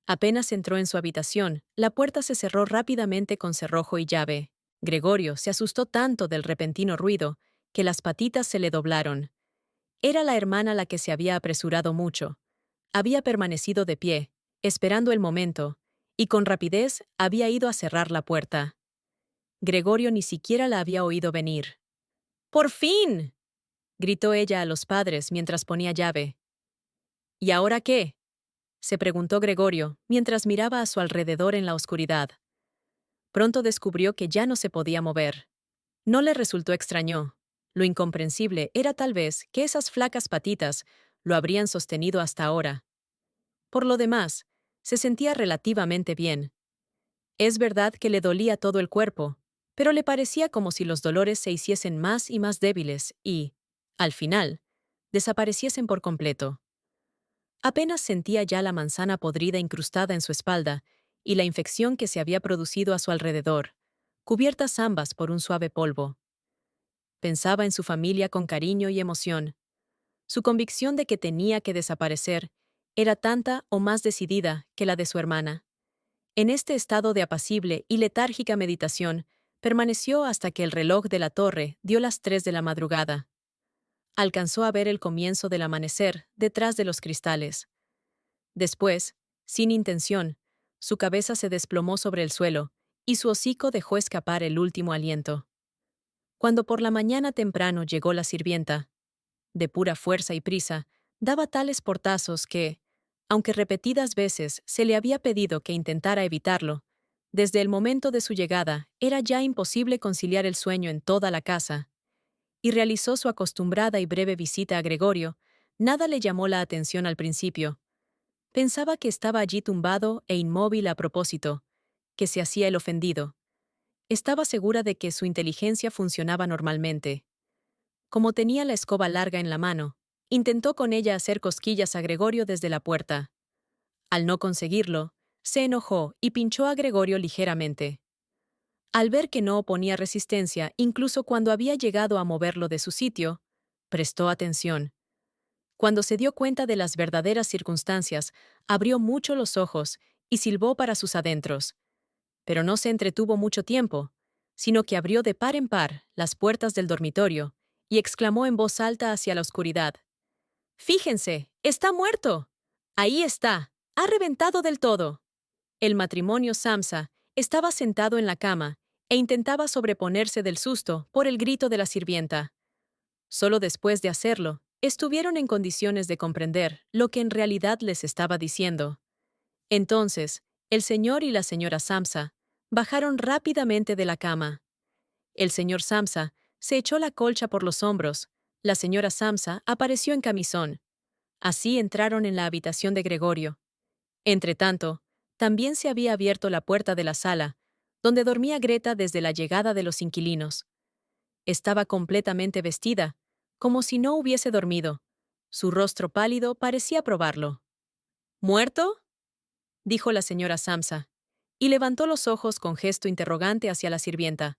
Apenas entró en su habitación, la puerta se cerró rápidamente con cerrojo y llave. Gregorio se asustó tanto del repentino ruido que las patitas se le doblaron. Era la hermana la que se había apresurado mucho. Había permanecido de pie, esperando el momento, y con rapidez había ido a cerrar la puerta. Gregorio ni siquiera la había oído venir. «¡Por fin!», gritó ella a los padres mientras ponía llave. ¿Y ahora qué? Se preguntó Gregorio, mientras miraba a su alrededor en la oscuridad. Pronto descubrió que ya no se podía mover. No le resultó extraño. Lo incomprensible era tal vez que esas flacas patitas lo habrían sostenido hasta ahora. Por lo demás, se sentía relativamente bien. Es verdad que le dolía todo el cuerpo, pero le parecía como si los dolores se hiciesen más y más débiles y, al final, desapareciesen por completo. Apenas sentía ya la manzana podrida incrustada en su espalda y la infección que se había producido a su alrededor, cubiertas ambas por un suave polvo. Pensaba en su familia con cariño y emoción. Su convicción de que tenía que desaparecer era tanta o más decidida que la de su hermana. En este estado de apacible y letárgica meditación, permaneció hasta que el reloj de la torre dio las 3 de la madrugada. Alcanzó a ver el comienzo del amanecer detrás de los cristales. Después, sin intención, su cabeza se desplomó sobre el suelo y su hocico dejó escapar el último aliento. Cuando por la mañana temprano llegó la sirvienta, de pura fuerza y prisa, daba tales portazos que, aunque repetidas veces se le había pedido que intentara evitarlo, desde el momento de su llegada era ya imposible conciliar el sueño en toda la casa, y realizó su acostumbrada y breve visita a Gregorio. Nada le llamó la atención al principio. Pensaba que estaba allí tumbado e inmóvil a propósito, que se hacía el ofendido. Estaba segura de que su inteligencia funcionaba normalmente. Como tenía la escoba larga en la mano, intentó con ella hacer cosquillas a Gregorio desde la puerta. Al no conseguirlo, se enojó y pinchó a Gregorio ligeramente. Al ver que no oponía resistencia incluso cuando había llegado a moverlo de su sitio, prestó atención. Cuando se dio cuenta de las verdaderas circunstancias, abrió mucho los ojos y silbó para sus adentros. Pero no se entretuvo mucho tiempo, sino que abrió de par en par las puertas del dormitorio y exclamó en voz alta hacia la oscuridad: «¡Fíjense! ¡Está muerto! Ahí está. Ha reventado del todo». El matrimonio Samsa estaba sentado en la cama e intentaba sobreponerse del susto por el grito de la sirvienta. Solo después de hacerlo, estuvieron en condiciones de comprender lo que en realidad les estaba diciendo. Entonces, el señor y la señora Samsa bajaron rápidamente de la cama. El señor Samsa se echó la colcha por los hombros. La señora Samsa apareció en camisón. Así entraron en la habitación de Gregorio. Entretanto, también se había abierto la puerta de la sala, donde dormía Greta desde la llegada de los inquilinos. Estaba completamente vestida, como si no hubiese dormido. Su rostro pálido parecía probarlo. «¿Muerto?», dijo la señora Samsa, y levantó los ojos con gesto interrogante hacia la sirvienta,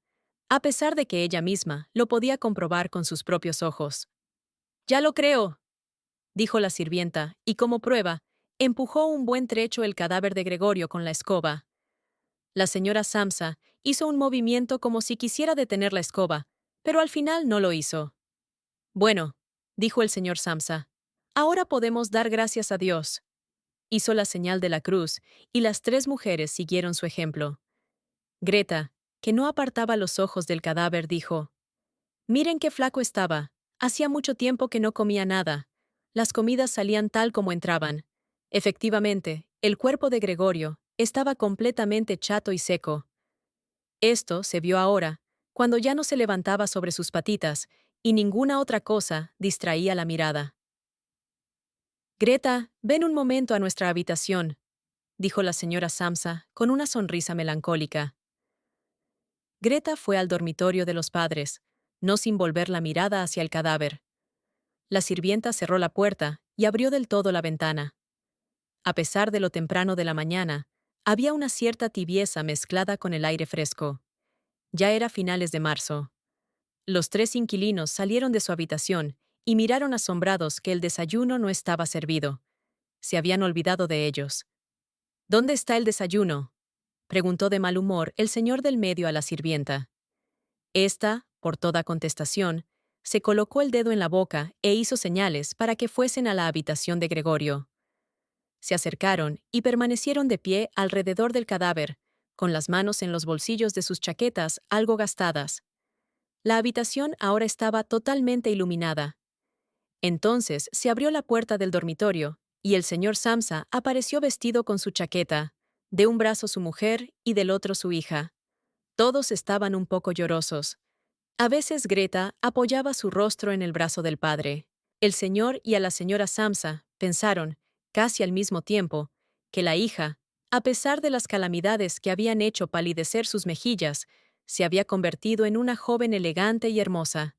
a pesar de que ella misma lo podía comprobar con sus propios ojos. «Ya lo creo», dijo la sirvienta, y como prueba, empujó un buen trecho el cadáver de Gregorio con la escoba. La señora Samsa hizo un movimiento como si quisiera detener la escoba, pero al final no lo hizo. «Bueno», dijo el señor Samsa, «ahora podemos dar gracias a Dios». Hizo la señal de la cruz, y las 3 mujeres siguieron su ejemplo. Greta, que no apartaba los ojos del cadáver, dijo: «Miren qué flaco estaba. Hacía mucho tiempo que no comía nada. Las comidas salían tal como entraban». Efectivamente, el cuerpo de Gregorio estaba completamente chato y seco. Esto se vio ahora, cuando ya no se levantaba sobre sus patitas, y ninguna otra cosa distraía la mirada. «Greta, ven un momento a nuestra habitación», dijo la señora Samsa con una sonrisa melancólica. Greta fue al dormitorio de los padres, no sin volver la mirada hacia el cadáver. La sirvienta cerró la puerta y abrió del todo la ventana. A pesar de lo temprano de la mañana, había una cierta tibieza mezclada con el aire fresco. Ya era finales de marzo. Los 3 inquilinos salieron de su habitación y miraron asombrados que el desayuno no estaba servido. Se habían olvidado de ellos. «¿Dónde está el desayuno?», preguntó de mal humor el señor del medio a la sirvienta. Esta, por toda contestación, se colocó el dedo en la boca e hizo señales para que fuesen a la habitación de Gregorio. Se acercaron y permanecieron de pie alrededor del cadáver, con las manos en los bolsillos de sus chaquetas algo gastadas. La habitación ahora estaba totalmente iluminada. Entonces se abrió la puerta del dormitorio, y el señor Samsa apareció vestido con su chaqueta, de un brazo su mujer y del otro su hija. Todos estaban un poco llorosos. A veces Greta apoyaba su rostro en el brazo del padre. El señor y a la señora Samsa pensaron, casi al mismo tiempo, que la hija, a pesar de las calamidades que habían hecho palidecer sus mejillas, se había convertido en una joven elegante y hermosa.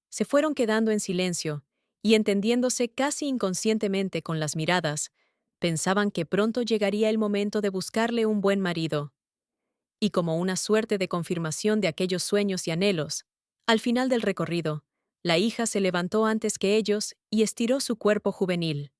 Se fueron quedando en silencio, y entendiéndose casi inconscientemente con las miradas, pensaban que pronto llegaría el momento de buscarle un buen marido. Y como una suerte de confirmación de aquellos sueños y anhelos, al final del recorrido, la hija se levantó antes que ellos y estiró su cuerpo juvenil.